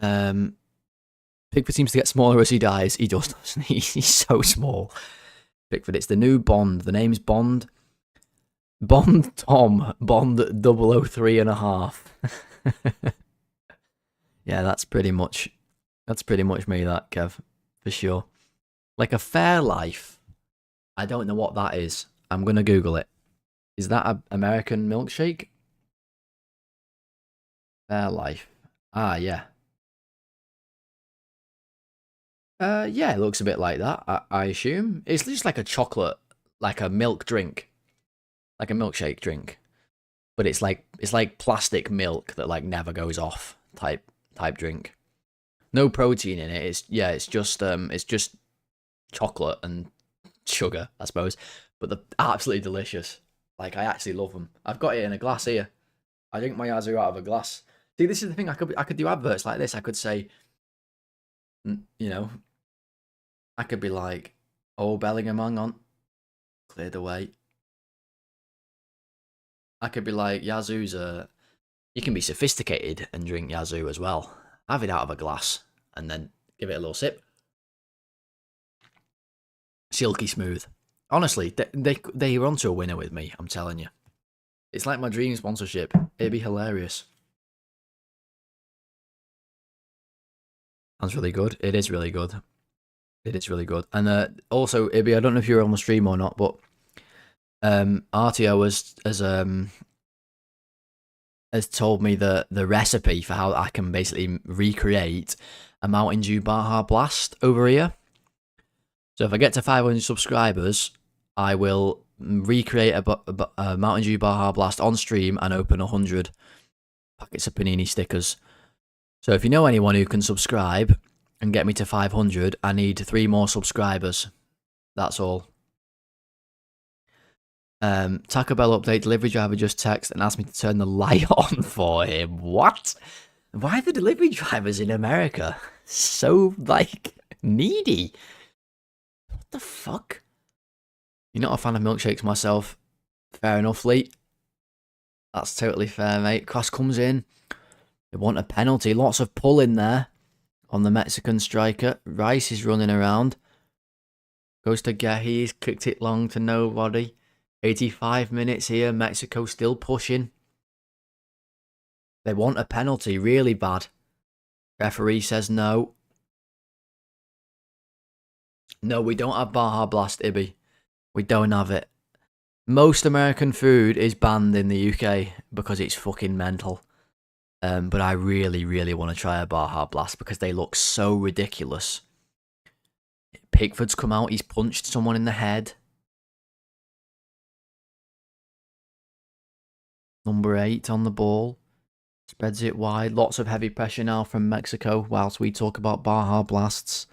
Pickford seems to get smaller as he dies. He does, doesn't he? He's so small. Pickford, it's the new Bond. The name's Bond. Bond Tom. Bond 003.5. Yeah, that's pretty much me, that, Kev. For sure. Like a Fairlife. I don't know what that is. I'm going to Google it. Is that an American milkshake? Fairlife. Ah, yeah. Yeah, it looks a bit like that, I assume. It's just like a chocolate, like a milk drink. Like a milkshake drink. But it's like plastic milk that like never goes off type drink. No protein in it. It's just chocolate and sugar, I suppose. But they're absolutely delicious. Like, I actually love them. I've got it in a glass here. I drink my Yazoo out of a glass. See, this is the thing. I could do adverts like this. I could say, you know, I could be like, "Oh, Bellingham, hang on, cleared away." I could be like, "Yazoo's you can be sophisticated and drink Yazoo as well. Have it out of a glass and then give it a little sip. Silky smooth." Honestly, they are onto a winner with me, I'm telling you. It's like my dream sponsorship. It'd be hilarious. Sounds really good. It is really good. It is really good. And also, Ibby, I don't know if you're on the stream or not, but RTO has told me the recipe for how I can basically recreate a Mountain Dew Baja Blast over here. So if I get to 500 subscribers, I will recreate a Mountain Dew Baja Blast on stream and open 100 packets of Panini stickers. So if you know anyone who can subscribe and get me to 500, I need 3 more subscribers. That's all. Taco Bell update, delivery driver just texted and asked me to turn the light on for him. What? Why are the delivery drivers in America so, like, needy? What the fuck? You're not a fan of milkshakes myself. Fair enough, Lee. That's totally fair, mate. Cross comes in. They want a penalty. Lots of pull in there on the Mexican striker. Rice is running around. Goes to Gehi. He's kicked it long to nobody. 85 minutes here. Mexico still pushing. They want a penalty really bad. Referee says no. No, we don't have Baja Blast, Ibby. We don't have it. Most American food is banned in the UK because it's fucking mental. But I really, really want to try a Baja Blast because they look so ridiculous. Pickford's come out. He's punched someone in the head. Number 8 on the ball. Spreads it wide. Lots of heavy pressure now from Mexico whilst we talk about Baja Blasts.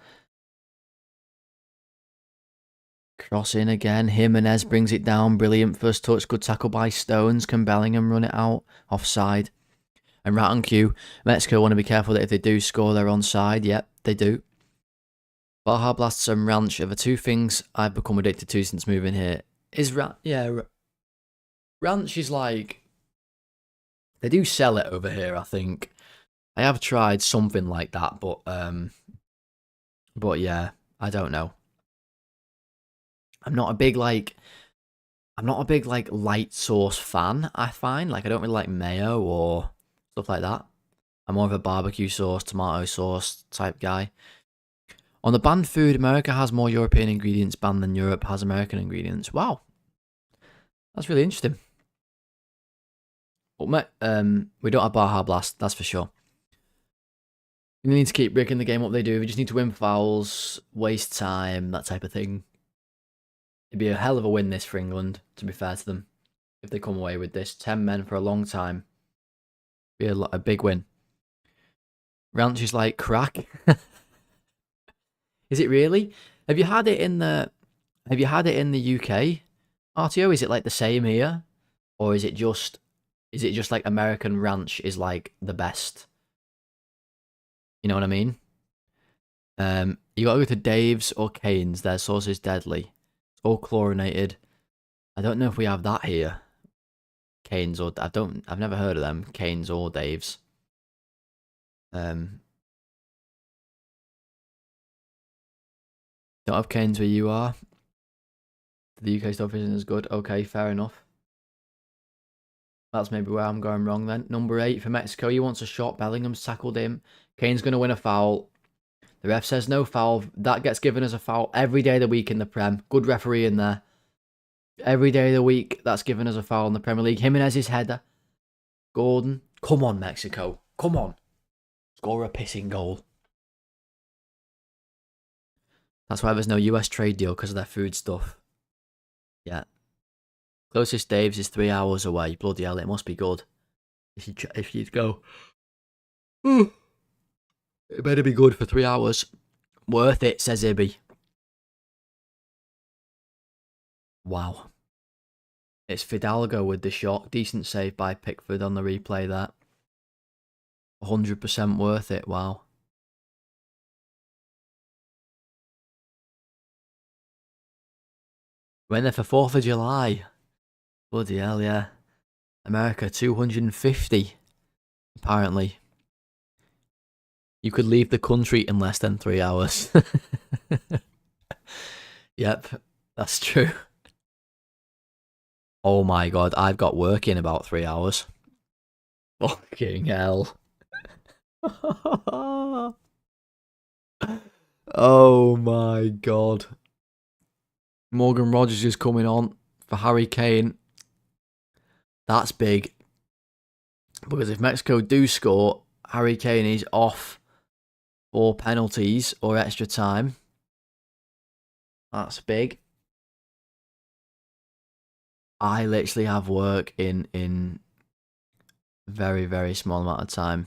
Cross in again. Jimenez brings it down. Brilliant first touch. Good tackle by Stones. Can Bellingham run it out? Offside. And right on cue. Mexico want to be careful that if they do score, they're onside. Yep, they do. Baja Blasts and Ranch are the 2 things I've become addicted to since moving here. Ranch is like... They do sell it over here, I think. I have tried something like that, but yeah, I don't know. I'm not a big like light sauce fan, I find. Like, I don't really like mayo or stuff like that. I'm more of a barbecue sauce, tomato sauce type guy. On the banned food, America has more European ingredients banned than Europe has American ingredients. Wow. That's really interesting. But we don't have Baja Blast, that's for sure. We need to keep breaking the game up they do. We just need to win fouls, waste time, that type of thing. It'd be a hell of a win this for England, to be fair to them, if they come away with this. 10 men for a long time. Be a big win. Ranch is like crack. Is it really? Have you had it in the UK? RTO, is it like the same here? Or is it just Is it just like American Ranch is like the best? You know what I mean? You gotta go to Dave's or Cane's. Their sauce is deadly. It's all chlorinated. I don't know if we have that here. Cane's or I've never heard of them. Cane's or Dave's. Don't have Cane's where you are. The UK stuff isn't as good. Okay, fair enough. That's maybe where I'm going wrong then. Number 8 for Mexico. He wants a shot. Bellingham's tackled him. Kane's going to win a foul. The ref says no foul. That gets given as a foul every day of the week in the Prem. Good referee in there. Every day of the week, that's given as a foul in the Premier League. Jimenez's header. Gordon. Come on, Mexico. Come on. Score a pissing goal. That's why there's no US trade deal, because of their food stuff. Yeah. Closest Dave's is 3 hours away. Bloody hell, it must be good. If you'd go. It better be good for 3 hours. Worth it, says Ibby. Wow. It's Fidalgo with the shot. Decent save by Pickford on the replay there. 100% worth it, wow. Went there for 4th of July. Bloody hell, yeah. America, 250. Apparently. You could leave the country in less than 3 hours. Yep, that's true. Oh my god, I've got work in about 3 hours. Fucking hell. Oh my god. Morgan Rogers is coming on for Harry Kane. That's big. Because if Mexico do score, Harry Kane is off for penalties or extra time. That's big. I literally have work in very, very small amount of time.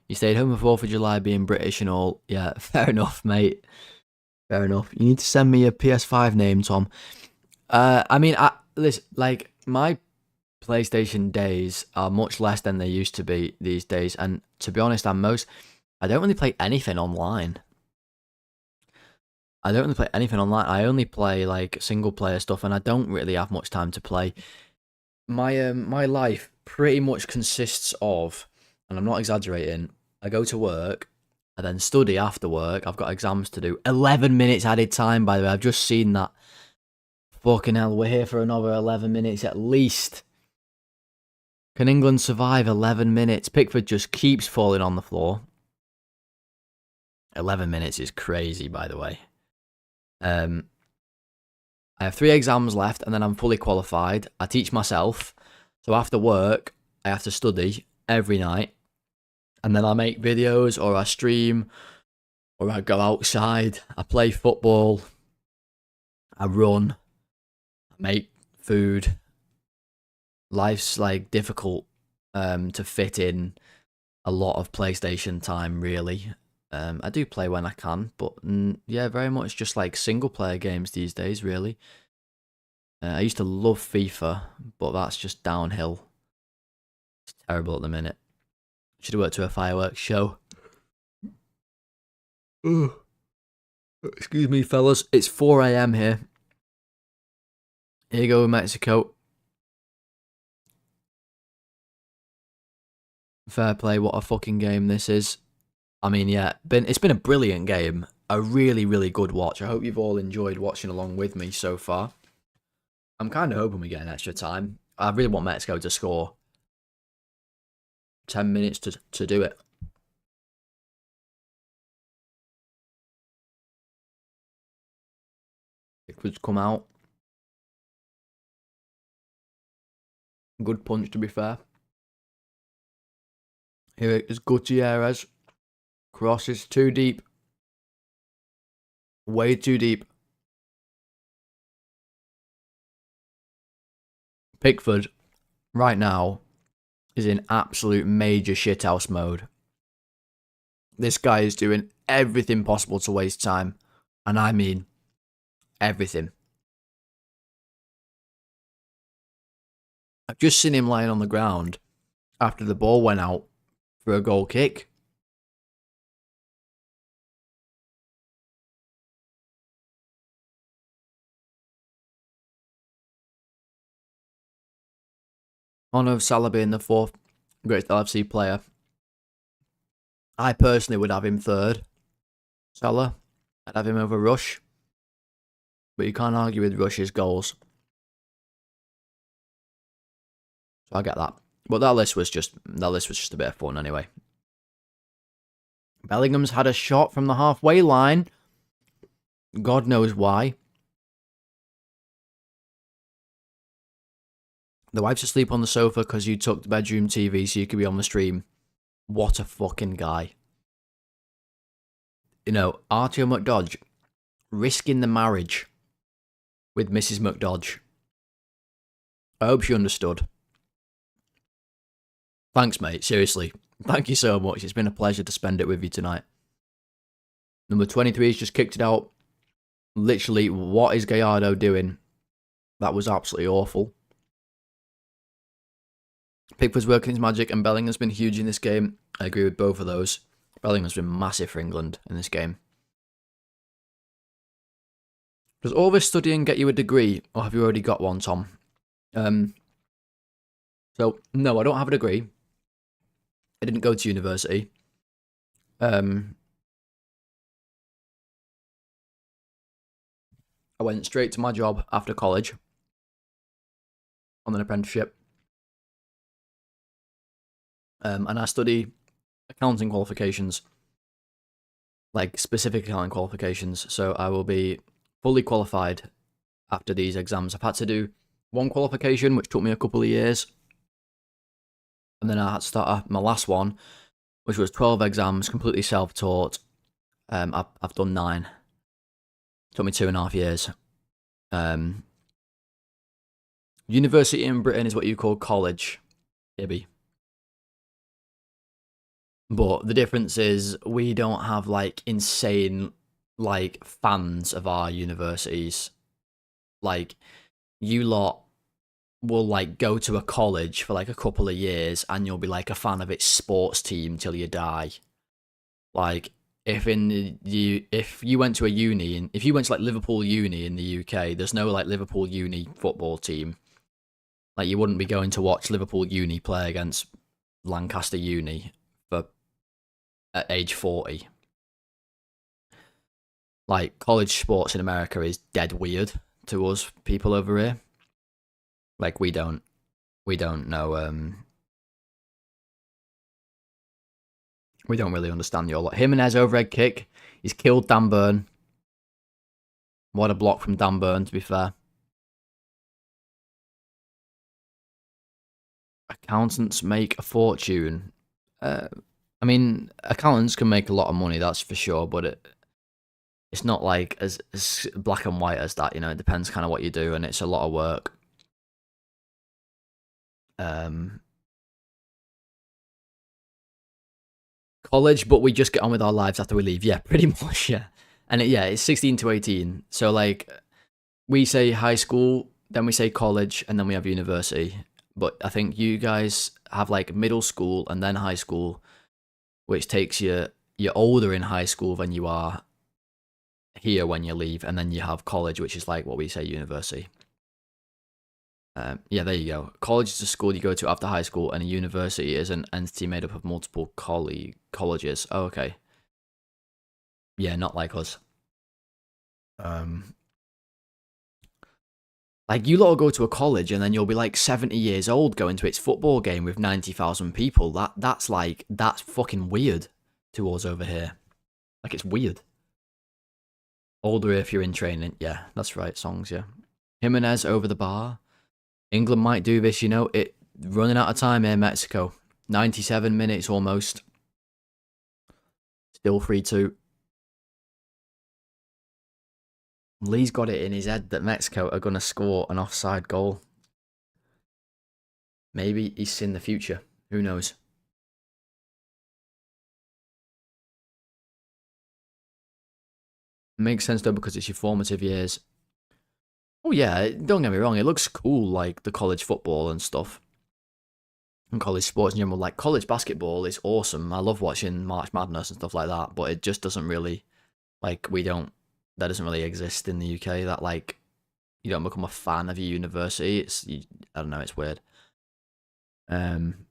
You stayed home for 4th of July being British and all. Yeah, fair enough, mate. Fair enough. You need to send me a PS5 name, Tom. Listen, like, my PlayStation days are much less than they used to be these days. And to be honest, I don't really play anything online. I only play like single player stuff, and I don't really have much time to play. My life pretty much consists of, and I'm not exaggerating, I go to work, I then study after work. I've got exams to do. 11 minutes added time, by the way. I've just seen that. Fucking hell, we're here for another 11 minutes at least. Can England survive 11 minutes? Pickford just keeps falling on the floor. 11 minutes is crazy, by the way. I have 3 exams left, and then I'm fully qualified. I teach myself. So after work, I have to study every night. And then I make videos, or I stream, or I go outside. I play football. I run. I make food. Life's like difficult to fit in a lot of PlayStation time, really. I do play when I can, but yeah, very much just like single player games these days, really. I used to love FIFA, but that's just downhill. It's terrible at the minute. Should have worked to a fireworks show. Excuse me, fellas. It's 4 a.m. here. Here you go, Mexico. Fair play, what a fucking game this is. I mean, yeah, it's been a brilliant game. A really, really good watch. I hope you've all enjoyed watching along with me so far. I'm kind of hoping we get an extra time. I really want Mexico to score. 10 minutes to do it. Pickford's come out. Good punch, to be fair. Here is Gutierrez. Crosses too deep. Way too deep. Pickford, right now, is in absolute major shithouse mode. This guy is doing everything possible to waste time. And I mean, everything. I've just seen him lying on the ground after the ball went out for a goal kick. Honour of Salah being the 4th greatest LFC player. I personally would have him 3rd. Salah. I'd have him over Rush. But you can't argue with Rush's goals. So I get that. But that list was just a bit of fun anyway. Bellingham's had a shot from the halfway line. God knows why. The wife's asleep on the sofa because you took the bedroom TV so you could be on the stream. What a fucking guy. You know, Artio McDodge risking the marriage with Mrs. McDodge. I hope she understood. Thanks, mate. Seriously. Thank you so much. It's been a pleasure to spend it with you tonight. Number 23 has just kicked it out. Literally, what is Gallardo doing? That was absolutely awful. Pickford's working his magic, and Bellingham's been huge in this game. I agree with both of those. Bellingham's been massive for England in this game. Does all this studying get you a degree, or have you already got one, Tom? So, no, I don't have a degree. I didn't go to university. I went straight to my job after college on an apprenticeship. And I study accounting qualifications, like specific accounting qualifications. So I will be fully qualified after these exams. I've had to do one qualification, which took me a couple of years. And then I had to start my last one, which was 12 exams, completely self-taught. I've done 9. It took me 2.5 years. University in Britain is what you call college, Ibby. But the difference is we don't have like insane like fans of our universities. Like you lot will like go to a college for like a couple of years and you'll be like a fan of its sports team till you die. Like if you went to a uni and if you went to like Liverpool Uni in the UK, there's no like Liverpool Uni football team. Like you wouldn't be going to watch Liverpool Uni play against Lancaster Uni for at age 40. Like college sports in America is dead weird to us people over here. Like we don't know we don't really understand your lot. Jimenez overhead kick. He's killed Dan Burn. What a block from Dan Burn, to be fair. Accountants make a fortune. I mean, accountants can make a lot of money, that's for sure, but it's not like as black and white as that, you know. It depends kind of what you do, and it's a lot of work. College, but we just get on with our lives after we leave. Yeah, pretty much, yeah. And it's 16 to 18. So, like, we say high school, then we say college, and then we have university. But I think you guys have, like, middle school and then high school, which takes you, you're older in high school than you are here when you leave. And then you have college, which is like what we say university. Yeah, there you go. College is a school you go to after high school, and a university is an entity made up of multiple colleges. Oh, okay. Yeah, not like us. Like you lot will go to a college, and then you'll be like 70 years old going to its football game with 90,000 people. That's fucking weird to us over here. Like it's weird. Older if you're in training. Yeah, that's right. Songs. Yeah. Jimenez over the bar. England might do this, you know. It running out of time here, Mexico. 97 minutes almost. Still 3-2. Lee's got it in his head that Mexico are going to score an offside goal. Maybe he's seen the future. Who knows? Makes sense though because it's your formative years. Oh yeah, don't get me wrong, it looks cool, like the college football and stuff. And college sports in general, like college basketball is awesome. I love watching March Madness and stuff like that, but it just doesn't really, like, that doesn't really exist in the UK, that, like, you don't become a fan of your university. I don't know, it's weird. When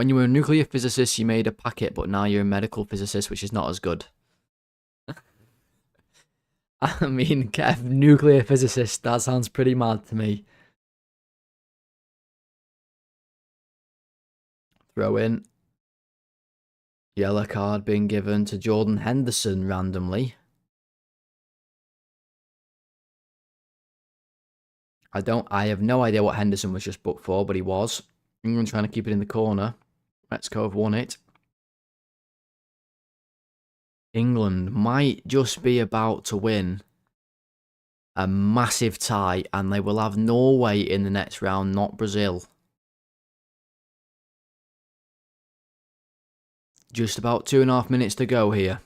you were a nuclear physicist, you made a packet, but now you're a medical physicist, which is not as good. I mean, Kev, nuclear physicist, that sounds pretty mad to me. Throw in. Yellow card being given to Jordan Henderson randomly. I have no idea what Henderson was just booked for, but he was. England trying to keep it in the corner. Mexico have won it. England might just be about to win a massive tie, and they will have Norway in the next round, not Brazil. Just about 2.5 minutes to go here.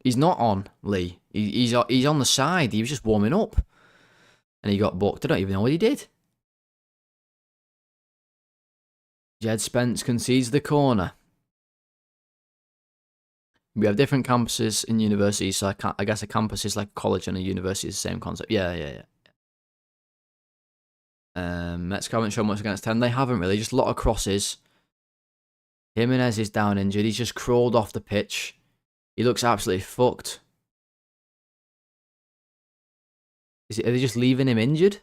He's not on, Lee. He's on the side. He was just warming up. And he got booked. I don't even know what he did. Jed Spence concedes the corner. We have different campuses in universities, so I guess a campus is like a college and a university is the same concept. Yeah. Mexico haven't shown much against 10. They haven't really. Just a lot of crosses. Jimenez is down injured. He's just crawled off the pitch. He looks absolutely fucked. Are they just leaving him injured?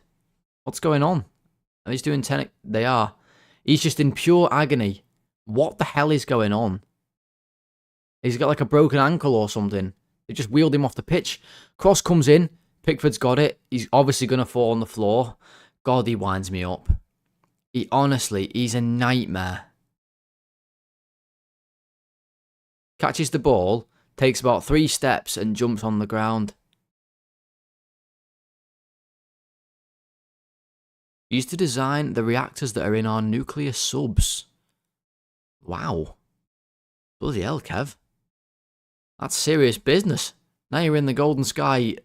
What's going on? Are they just doing 10? They are. He's just in pure agony. What the hell is going on? He's got like a broken ankle or something. They just wheeled him off the pitch. Cross comes in. Pickford's got it. He's obviously going to fall on the floor. God, he winds me up. He's a nightmare. Catches the ball, takes about 3 steps and jumps on the ground. Used to design the reactors that are in our nuclear subs. Wow. Bloody hell, Kev. That's serious business. Now you're in the Golden Sky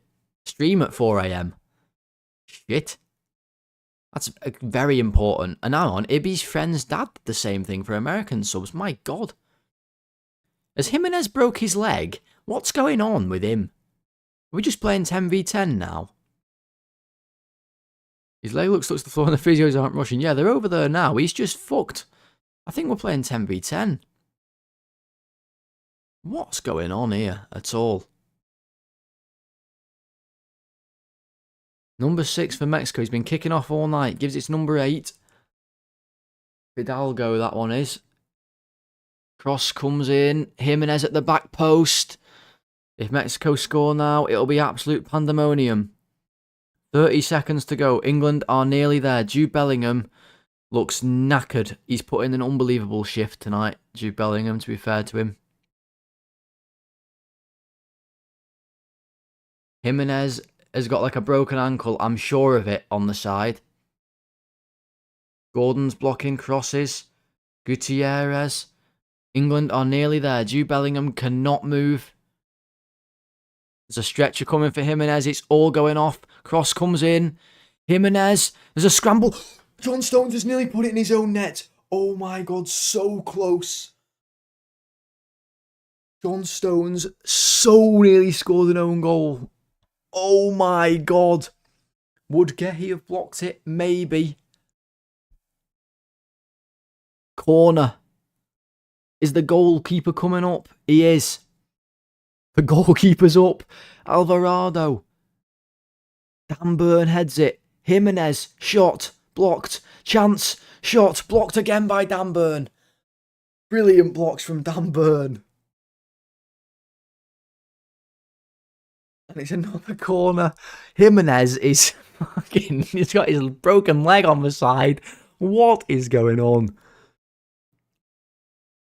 stream at 4 AM. Shit. That's very important. And now on, Ibby's friend's dad did the same thing for American subs. My God. Has Jimenez broke his leg? What's going on with him? Are we just playing 10v10 now? His leg looks to the floor and the physios aren't rushing. Yeah, they're over there now. He's just fucked. I think we're playing 10v10. What's going on here at all? Number 6 for Mexico. He's been kicking off all night. Gives its number 8. Fidalgo, that one is. Cross comes in. Jimenez at the back post. If Mexico score now, it'll be absolute pandemonium. 30 seconds to go. England are nearly there. Jude Bellingham looks knackered. He's put in an unbelievable shift tonight, Jude Bellingham, to be fair to him. Jimenez has got like a broken ankle, I'm sure of it, on the side. Gordon's blocking crosses. Gutierrez. England are nearly there. Jude Bellingham cannot move. There's a stretcher coming for Jimenez. It's all going off. Cross comes in. Jimenez. There's a scramble. John Stones has nearly put it in his own net. Oh my God, so close. John Stones so nearly scored an own goal. Oh my God. Would Gehi have blocked it? Maybe. Corner. Is the goalkeeper coming up? He is. The goalkeeper's up. Alvarado. Dan Burn heads it. Jimenez. Shot. Blocked. Chance. Shot. Blocked again by Dan Burn. Brilliant blocks from Dan Burn. And it's another corner. Jimenez is fucking... He's got his broken leg on the side. What is going on?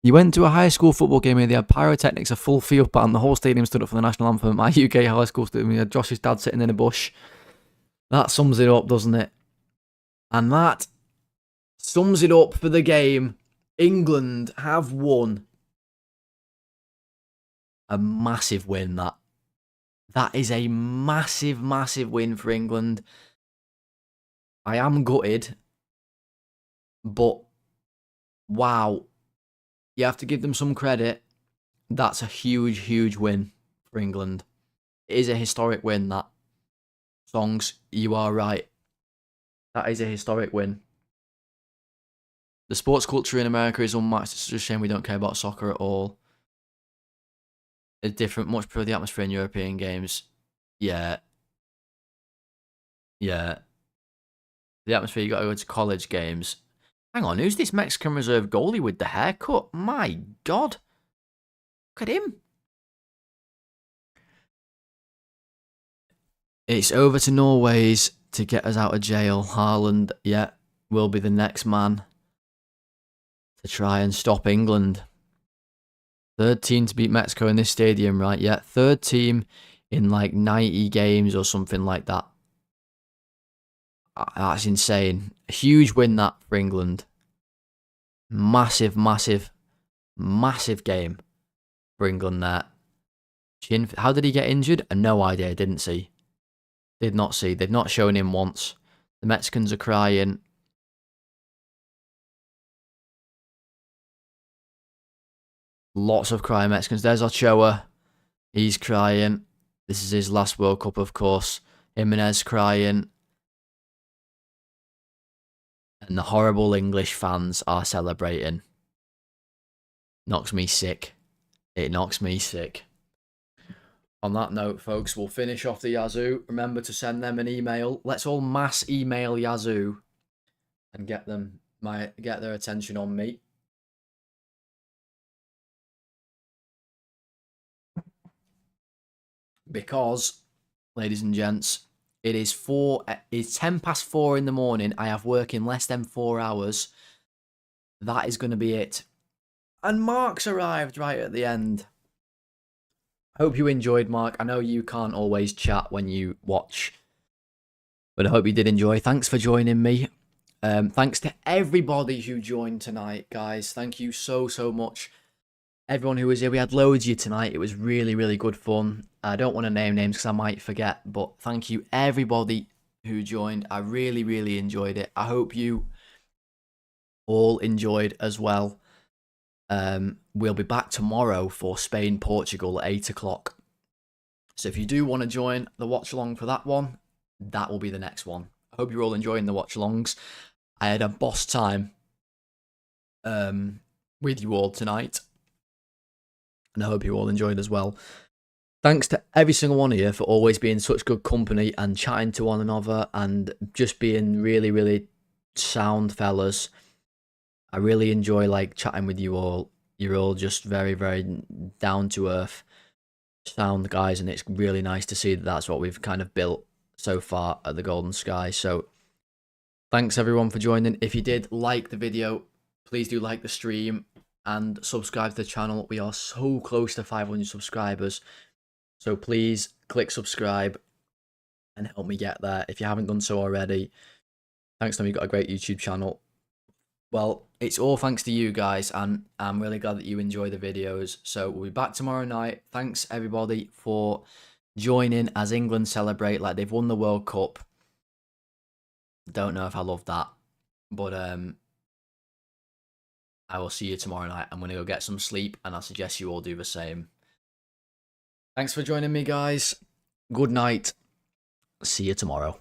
You went to a high school football game where they had pyrotechnics, a full field band, the whole stadium stood up for the national anthem. My UK high school stadium, we had Josh's dad sitting in a bush. That sums it up, doesn't it? And that sums it up for the game. England have won. A massive win, that. That is a massive, massive win for England. I am gutted, but wow. You have to give them some credit. That's a huge, huge win for England. It is a historic win, that. Songs, you are right. That is a historic win. The sports culture in America is unmatched. It's just a shame we don't care about soccer at all. It's different, much prefer the atmosphere in European games. Yeah. Yeah. The atmosphere, you got to go to college games. Hang on, who's this Mexican reserve goalie with the haircut? My God. Look at him. It's over to Norway's to get us out of jail. Haaland, yeah, will be the next man to try and stop England. Third team to beat Mexico in this stadium, right? Yeah, third team in like 90 games or something like that. That's insane. A huge win that for England. Massive, massive, massive game for England there. How did he get injured? No idea, didn't see. Did not see. They've not shown him once. The Mexicans are crying. Lots of crying Mexicans. There's Ochoa. He's crying. This is his last World Cup, of course. Jimenez crying. And the horrible English fans are celebrating. Knocks me sick. It knocks me sick. On that note, folks, we'll finish off the Yazoo. Remember to send them an email. Let's all mass email Yazoo and get their attention on me. Because, ladies and gents, it's 10 past 4 in the morning. I have work in less than 4 hours. That is going to be it. And Mark's arrived right at the end. Hope you enjoyed, Mark. I know you can't always chat when you watch, but I hope you did enjoy. Thanks for joining me. Thanks to everybody who joined tonight, guys. Thank you so, so much. Everyone who was here, we had loads of you tonight. It was really, really good fun. I don't want to name names because I might forget, but thank you everybody who joined. I really, really enjoyed it. I hope you all enjoyed as well. We'll be back tomorrow for Spain-Portugal at 8 o'clock. So if you do want to join the watch-along for that one, that will be the next one. I hope you're all enjoying the watch-alongs. I had a boss time with you all tonight. And I hope you all enjoyed as well. Thanks to every single one of you for always being such good company and chatting to one another and just being really, really sound fellas. I really enjoy like chatting with you all. You're all just very, very down to earth, sound guys, and it's really nice to see that that's what we've kind of built so far at the Golden Sky. So thanks everyone for joining. If you did like the video, please do like the stream and subscribe to the channel. We are so close to 500 subscribers. So please click subscribe and help me get there. If you haven't done so already, thanks to me, you've got a great YouTube channel. Well, it's all thanks to you guys, and I'm really glad that you enjoy the videos. So we'll be back tomorrow night. Thanks everybody for joining as England celebrate like they've won the World Cup. Don't know if I love that, but I will see you tomorrow night. I'm going to go get some sleep, and I suggest you all do the same. Thanks for joining me, guys. Good night. See you tomorrow.